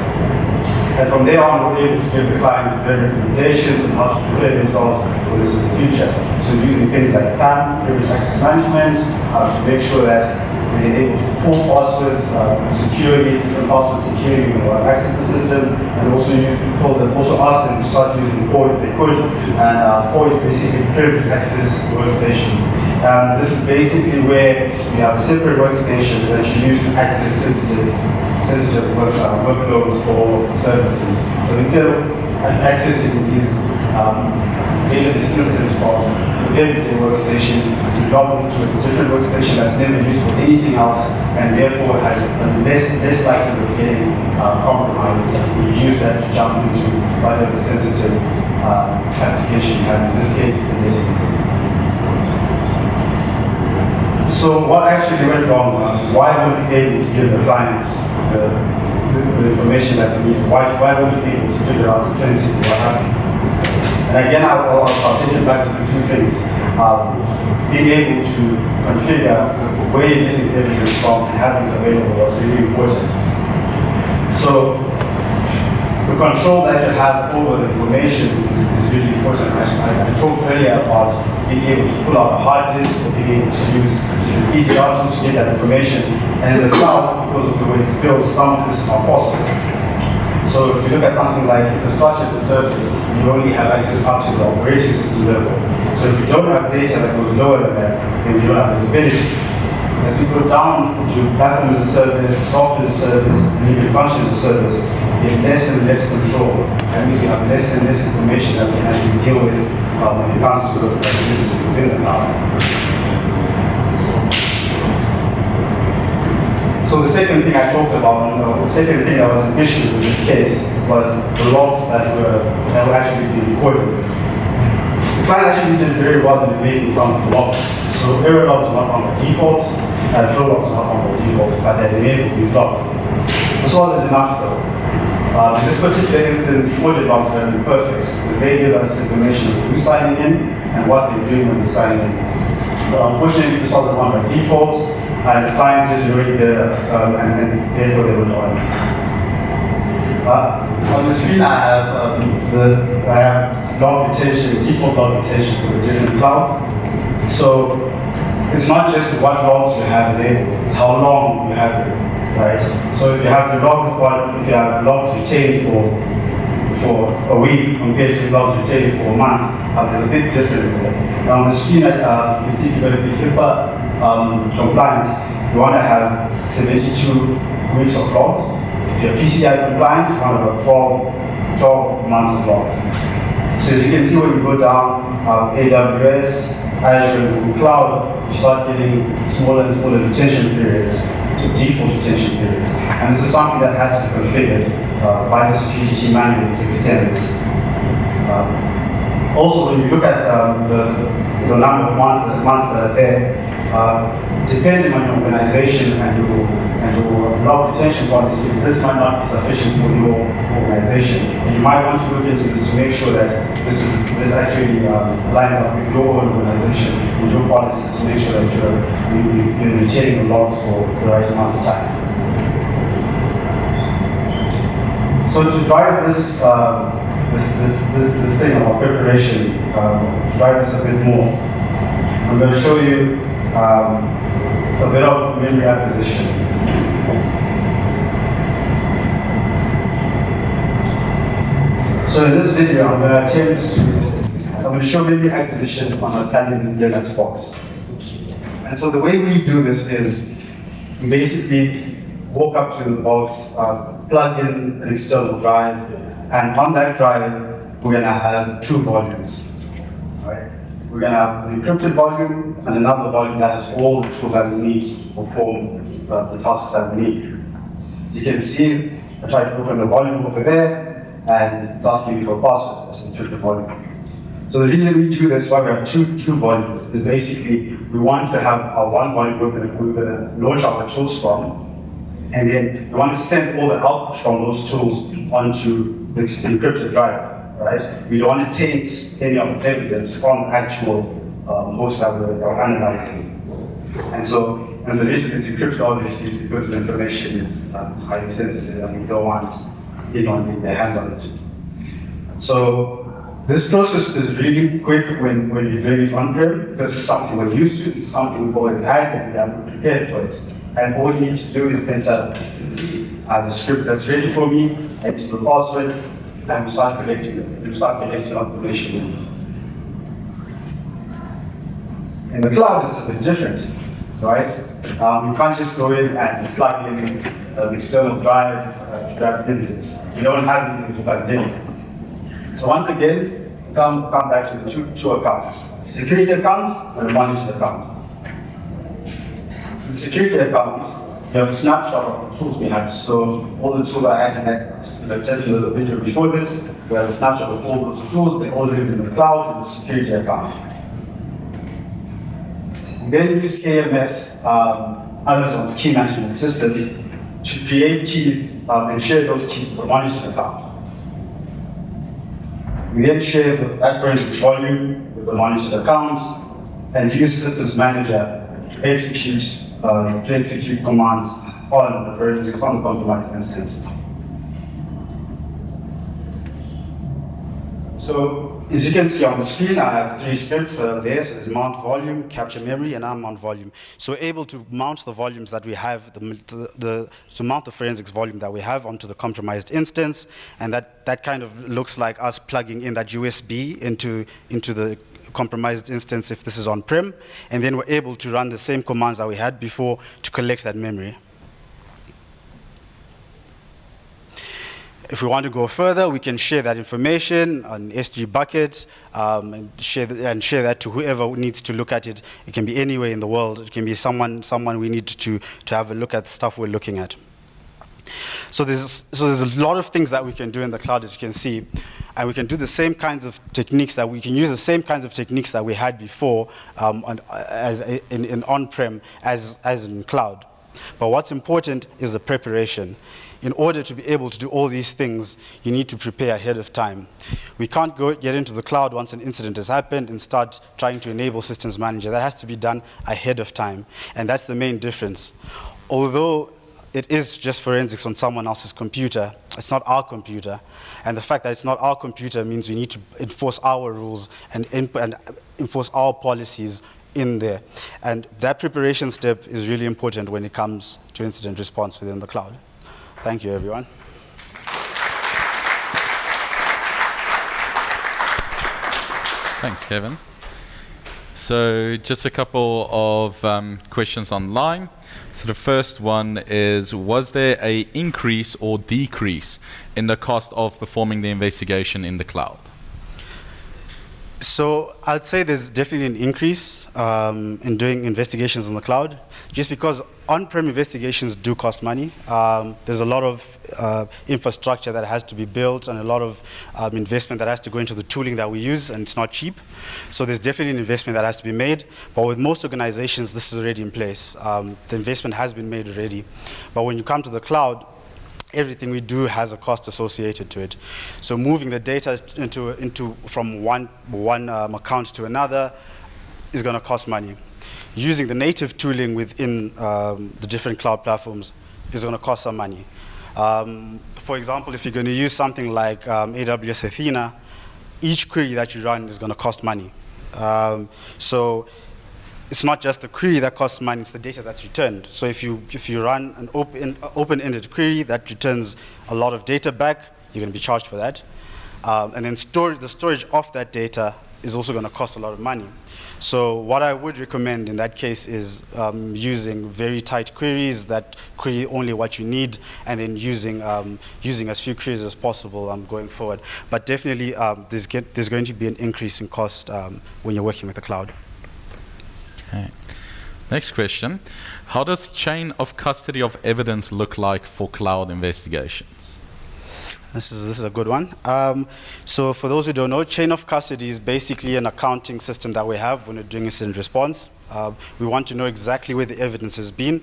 And from there on, we were able to give the client very recommendations on how to prepare themselves for this in the future. So using things like PAM, privileged access management, to make sure that they're able to pull passwords securely, different password security when they want to access the system, and also ask them to start using Plooy if they could. And Plooy is basically privileged access workstations. This is basically where you have a separate workstation that you use to access sensitive workloads or services. So instead of accessing these database instance from the everyday workstation, you log into a different workstation that's never used for anything else, and therefore has a less likelihood of getting compromised. You use that to jump into whatever sensitive application you have, in this case, the database. So what actually went wrong? Why weren't we able to give the client the information that they needed? Why weren't we able to figure out definitively what happened? And again, I'll take it back to the two things. Being able to configure where you're getting the evidence from and having it available was really important. So the control that you have over the information is really important. I talked earlier about being able to pull out a hard disk or being able to use different EDR tools to get that information. And in the cloud, because of the way it's built, some of this is not possible. So if you look at something like infrastructure as a service, you only have access up to the operating system level. So if you don't have data that goes lower than that, then you don't have visibility. As you go down to platform as a service, software as a service, and even function as a service, you have less and less control. That means you have less and less information that we can actually deal with when it comes to the system within the cloud. So the second thing I talked about, the second thing that was an issue with this case was the logs that were actually being recorded. The client actually did very well in making some of the logs. So error logs were not on the default, and flow logs were not on the default, but they enabled these logs. This wasn't enough though. In this particular instance, audit logs are imperfect because they give us information of who's signing in and what they're doing when they're signing in. But unfortunately, this wasn't on by default, and the client didn't really get and therefore they were on. On the screen, I have log retention, default log retention for the different clouds. So it's not just what logs you have enabled, it's how long you have them, right? So if you have the logs, if you have logs retained for a week compared to logs retained for a month, there's a big difference there. Now on the screen, you can see if you're going to be HIPAA compliant, you want to have 72 weeks of logs. If you're PCI compliant, you want to have 12 months of logs. So as you can see when you go down AWS, Azure, and Google Cloud, you start getting smaller and smaller retention periods, default retention periods. And this is something that has to be configured by the security team manually to extend this. Also, when you look at the number of months that are there, depending on your organization and your log retention policy, this might not be sufficient for your organization. And you might want to look into this to make sure that this actually lines up with your own organization and your policies to make sure that you're retaining the logs for the right amount of time. So to drive this thing about preparation, to drive this a bit more, I'm going to show you a bit of memory acquisition. So in this video, I'm going to show memory acquisition on a Italian Linux box. And so the way we do this is basically walk up to the box, plug in an external drive, and on that drive, we're going to have two volumes. Right? We're going to have an encrypted volume and another volume that has all the tools that we need to perform the tasks that we need. You can see I tried to open the volume over there, and it's asking me for a password. That's an encrypted volume. So the reason we do this, why we have two volumes, is basically we want to have our one volume we're going to launch our tools from, and then we want to send all the output from those tools onto the encrypted drive, right? We don't want to taint any of the evidence from the actual host that we're analyzing. And the reason it's encrypted obviously is because the information is highly sensitive and we don't want anyone getting their hands on it. So this process is really quick when you're doing it on-prem, because it's something we're used to, it's something we've always had, and we haven't prepared for it. And all you need to do is enter the script that's ready for me, enter the password, and we start collecting information. In the cloud, it's a bit different, right? You can't just go in and plug in an external drive to grab images. You don't have anything to plug in. So once again, come back to the two accounts. Security account and the managed account. The security account, you have a snapshot of the tools we have. So all the tools I had in that the video before this, we have a snapshot of all those tools. They all live in the cloud in the security account. We then use AMS, Amazon's key management system, to create keys and share those keys with the managed account. We then share that forensics volume with the managed account and use Systems Manager to execute commands on the forensics on the compromised instance. So as you can see on the screen, I have three scripts there. So there's mount volume, capture memory, and unmount volume. So we're able to mount the volumes that we have, to mount the forensics volume that we have onto the compromised instance, and that kind of looks like us plugging in that USB into the compromised instance if this is on-prem, and then we're able to run the same commands that we had before to collect that memory. If we want to go further, we can share that information on S3 bucket and share that to whoever needs to look at it. It can be anywhere in the world. It can be someone we need to have a look at the stuff we're looking at. So there's a lot of things that we can do in the cloud, as you can see, and we can do the same kinds of techniques that we can use the same kinds of techniques that we had before in on-prem as in cloud. But what's important is the preparation. In order to be able to do all these things, you need to prepare ahead of time. We can't get into the cloud once an incident has happened and start trying to enable Systems Manager. That has to be done ahead of time, and that's the main difference. Although it is just forensics on someone else's computer, it's not our computer, and the fact that it's not our computer means we need to enforce our rules and enforce our policies in there. And that preparation step is really important when it comes to incident response within the cloud. Thank you, everyone. Thanks, Kevin. So just a couple of questions online. So the first one is, was there an increase or decrease in the cost of performing the investigation in the cloud? So I'd say there's definitely an increase in doing investigations in the cloud, just because on-prem investigations do cost money. There's a lot of infrastructure that has to be built and a lot of investment that has to go into the tooling that we use, and it's not cheap. So there's definitely an investment that has to be made, but with most organizations, this is already in place. The investment has been made already. But when you come to the cloud, everything we do has a cost associated to it. So moving the data from one account to another is going to cost money. Using the native tooling within the different cloud platforms is going to cost some money. For example, if you're going to use something like AWS Athena, each query that you run is going to cost money. So it's not just the query that costs money, it's the data that's returned. So if you run an open-ended query that returns a lot of data back, you're going to be charged for that. And then the storage of that data is also going to cost a lot of money. So what I would recommend in that case is using very tight queries that query only what you need, and then using as few queries as possible going forward. But definitely there's going to be an increase in cost when you're working with the cloud. Okay. Next question. How does chain of custody of evidence look like for cloud investigations? This is a good one. So for those who don't know, chain of custody is basically an accounting system that we have when we're doing incident response. We want to know exactly where the evidence has been.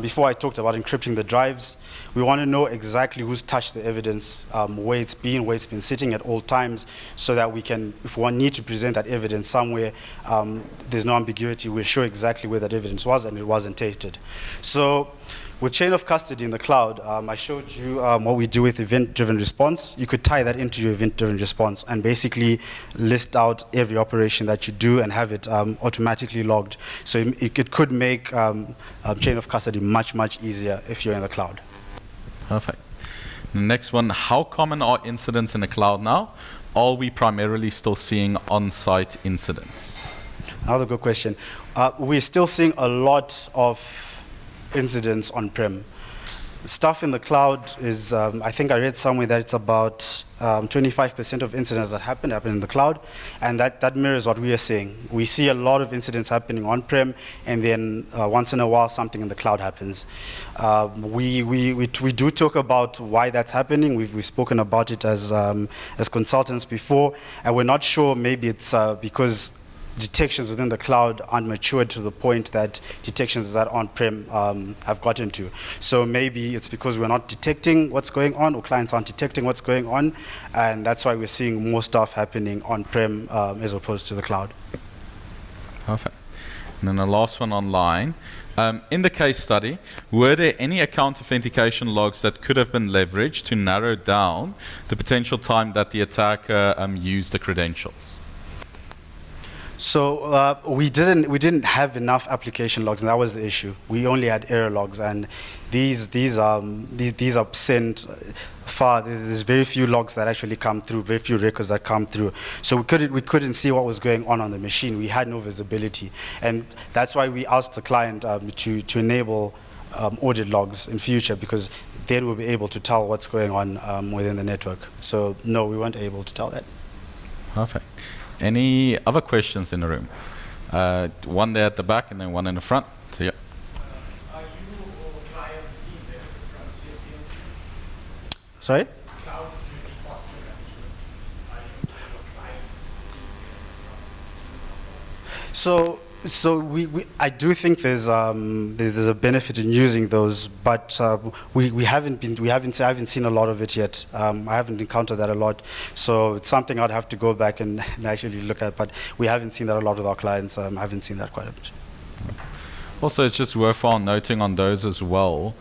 Before I talked about encrypting the drives, we want to know exactly who's touched the evidence, where it's been sitting at all times, so that we can, if we need to present that evidence somewhere, there's no ambiguity. We'll show exactly where that evidence was and it wasn't tainted. So with chain of custody in the cloud, I showed you what we do with event-driven response. You could tie that into your event-driven response and basically list out every operation that you do and have it automatically logged. So it could make chain of custody much, much easier if you're in the cloud. Perfect. The next one, how common are incidents in the cloud now? Are we primarily still seeing on-site incidents? Another good question. We're still seeing a lot of incidents on-prem. Stuff in the cloud is, I think I read somewhere that it's about 25% of incidents that happen in the cloud, and that mirrors what we are seeing. We see a lot of incidents happening on-prem, and then once in a while something in the cloud happens. We do talk about why that's happening. We've spoken about it as consultants before, and we're not sure. Maybe it's because detections within the cloud aren't matured to the point that detections that on-prem have gotten to. So maybe it's because we're not detecting what's going on, or clients aren't detecting what's going on, and that's why we're seeing more stuff happening on-prem as opposed to the cloud. Perfect. And then the last one online. In the case study, were there any account authentication logs that could have been leveraged to narrow down the potential time that the attacker used the credentials? So we didn't have enough application logs, and that was the issue. We only had error logs, and these are sent far. There's very few logs that actually come through, very few records that come through. So we couldn't see what was going on the machine. We had no visibility, and that's why we asked the client to enable audit logs in future, because then we'll be able to tell what's going on within the network. So no, we weren't able to tell that. Perfect. Any other questions in the room? One there at the back and then one in the front. So, yeah. Are you or clients seeing them from CSP? Sorry? Cloud security posture management. Are you or clients seeing them from? So I do think there's a benefit in using those, but I haven't seen a lot of it yet. I haven't encountered that a lot, so it's something I'd have to go back and actually look at. But we haven't seen that a lot with our clients. I haven't seen that quite a bit. Also, it's just worthwhile noting on those as well.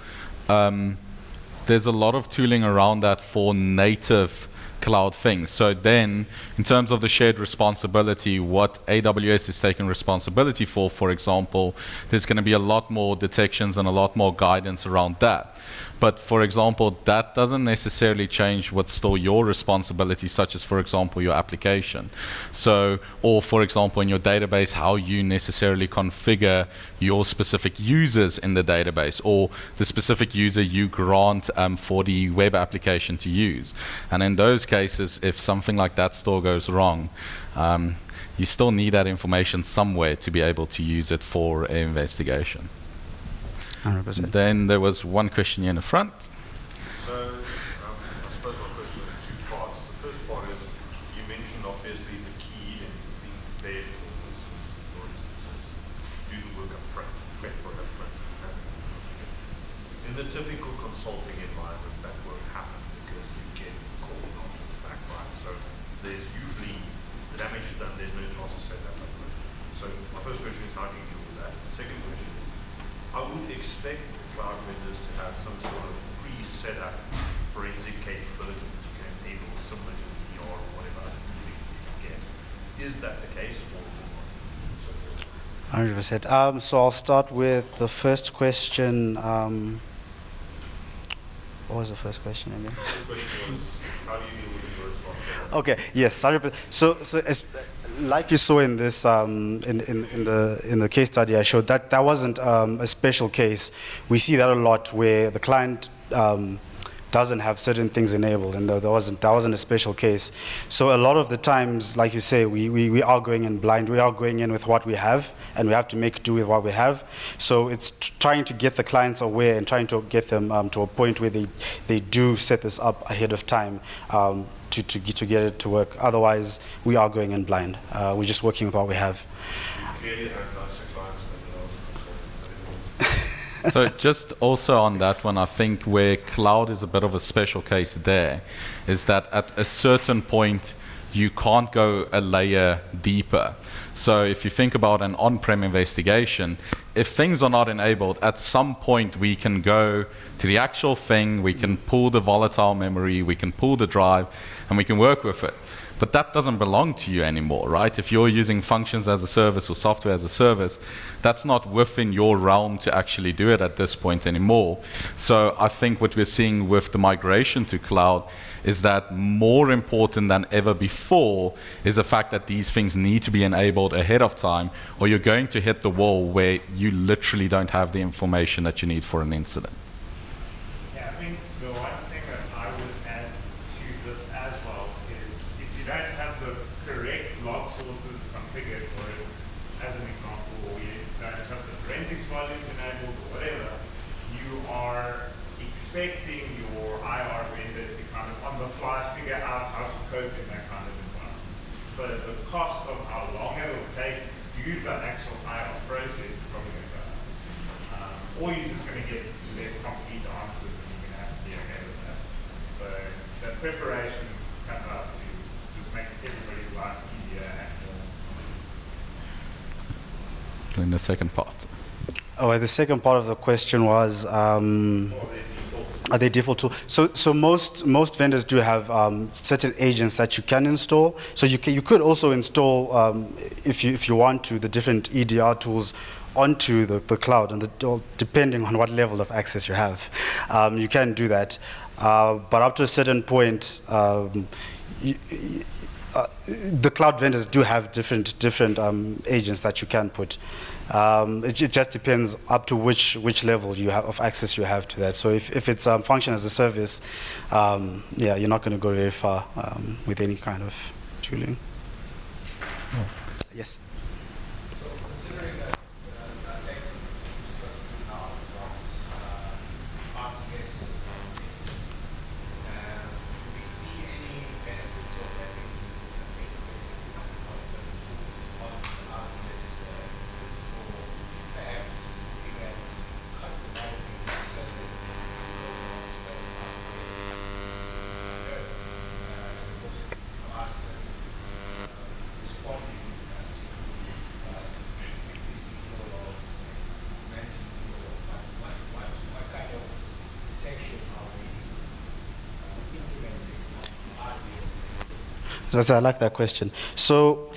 There's a lot of tooling around that for native cloud things. So then, in terms of the shared responsibility, what AWS is taking responsibility for example, there's going to be a lot more detections and a lot more guidance around that. But for example, that doesn't necessarily change what's still your responsibility, such as, for example, your application. So, or for example, in your database, how you necessarily configure your specific users in the database, or the specific user you grant for the web application to use. And in those cases, if something like that still goes wrong, you still need that information somewhere to be able to use it for an investigation. 100%. Then there was one question here in the front. So, I suppose my question is two parts. The first part is, you mentioned obviously the key in being prepared for instances, do the work up front, prep for it up front. In the typical consulting environment, that won't happen because you get called after the fact, right? So there's usually, the damage is done, there's no chance to set that up front. So my first question is, how do you deal with that? The second question is, I would expect cloud vendors to have some sort of pre-set up forensic capability that you can enable, similar to VR or whatever other tooling you can get. Is that the case or not? 100%. So I'll start with the first question. What was the first question again? The question was, how do you deal with your response? Okay. Yes. 100%. So like you saw in this in the case study I showed, that wasn't a special case. We see that a lot where the client doesn't have certain things enabled, and that wasn't a special case. So a lot of the times, like you say, we are going in blind. We are going in with what we have, and we have to make do with what we have. So it's trying to get the clients aware and trying to get them to a point where they do set this up ahead of time to get it to work. Otherwise, we are going in blind. We're just working with what we have. Clearly have nicer clients than So just also on that one, I think where cloud is a bit of a special case there is that at a certain point, you can't go a layer deeper. So if you think about an on-prem investigation, if things are not enabled, at some point we can go to the actual thing, we can pull the volatile memory, we can pull the drive, and we can work with it. But that doesn't belong to you anymore, right? If you're using functions as a service or software as a service, that's not within your realm to actually do it at this point anymore. So I think what we're seeing with the migration to cloud is that more important than ever before is the fact that these things need to be enabled ahead of time, or you're going to hit the wall where you literally don't have the information that you need for an incident. Yeah, I think the one thing that I would add to this as well is if you don't have the correct log sources configured for it, as an example, or you don't have the forensics volumes enabled or whatever, you are expecting your IR vendor to kind of on the fly figure out how to cope in that kind of environment. So the cost of how long it will take to do the actual IR process is probably going to go up. Or you're just going to get less complete answers and you're going to have to be okay with that. So that preparation comes out to just make everybody's life easier and more. In the second part. Oh, the second part of the question was, are they default tool? So most vendors do have certain agents that you can install. So you could also install, if you want to, the different EDR tools onto the cloud, and depending on what level of access you have, you can do that. But up to a certain point, the cloud vendors do have different agents that you can put. It just depends up to which level you have of access you have to that. So if it's function as a service, yeah, you're not going to go very far with any kind of tooling. Oh. Yes. So considering that now across RPS, do we see any benefits of having database on RPS instance, or perhaps looking at customizing certain as opposed to us responding what kind of protection are we implementing on RPS? I like that question. So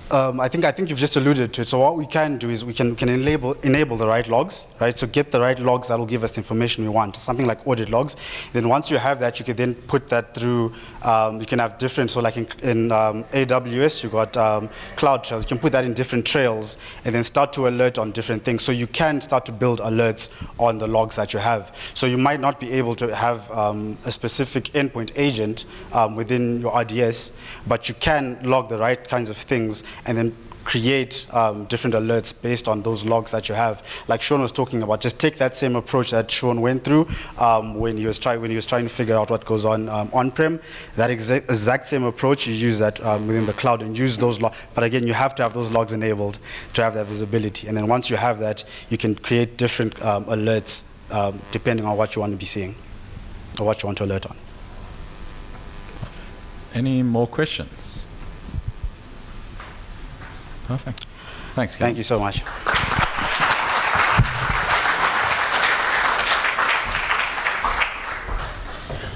I think you've just alluded to it. So what we can do is we can enable the right logs, right? So get the right logs that will give us the information we want, something like audit logs. Then once you have that, you can then put that through. You can have different. So like in AWS, you got cloud trails. You can put that in different trails and then start to alert on different things. So you can start to build alerts on the logs that you have. So you might not be able to have a specific endpoint agent within your RDS, but you can log the right kinds of things and then create different alerts based on those logs that you have. Like Sean was talking about, just take that same approach that Sean went through when he was trying to figure out what goes on on-prem. That exact same approach, you use that within the cloud and use those logs. But again, you have to have those logs enabled to have that visibility. And then once you have that, you can create different alerts depending on what you want to be seeing or what you want to alert on. Any more questions? Perfect. Thanks, Ken. Thank you so much.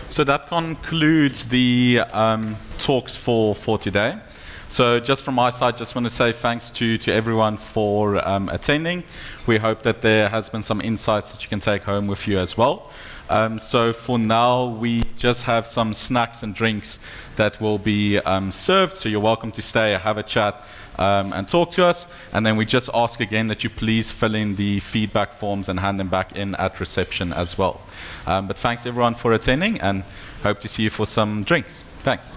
So that concludes the talks for today. So just from my side, just want to say thanks to everyone for attending. We hope that there has been some insights that you can take home with you as well. So for now, we just have some snacks and drinks that will be served. So you're welcome to stay, have a chat, and talk to us. And then we just ask again that you please fill in the feedback forms and hand them back in at reception as well. But thanks everyone for attending, and hope to see you for some drinks. Thanks.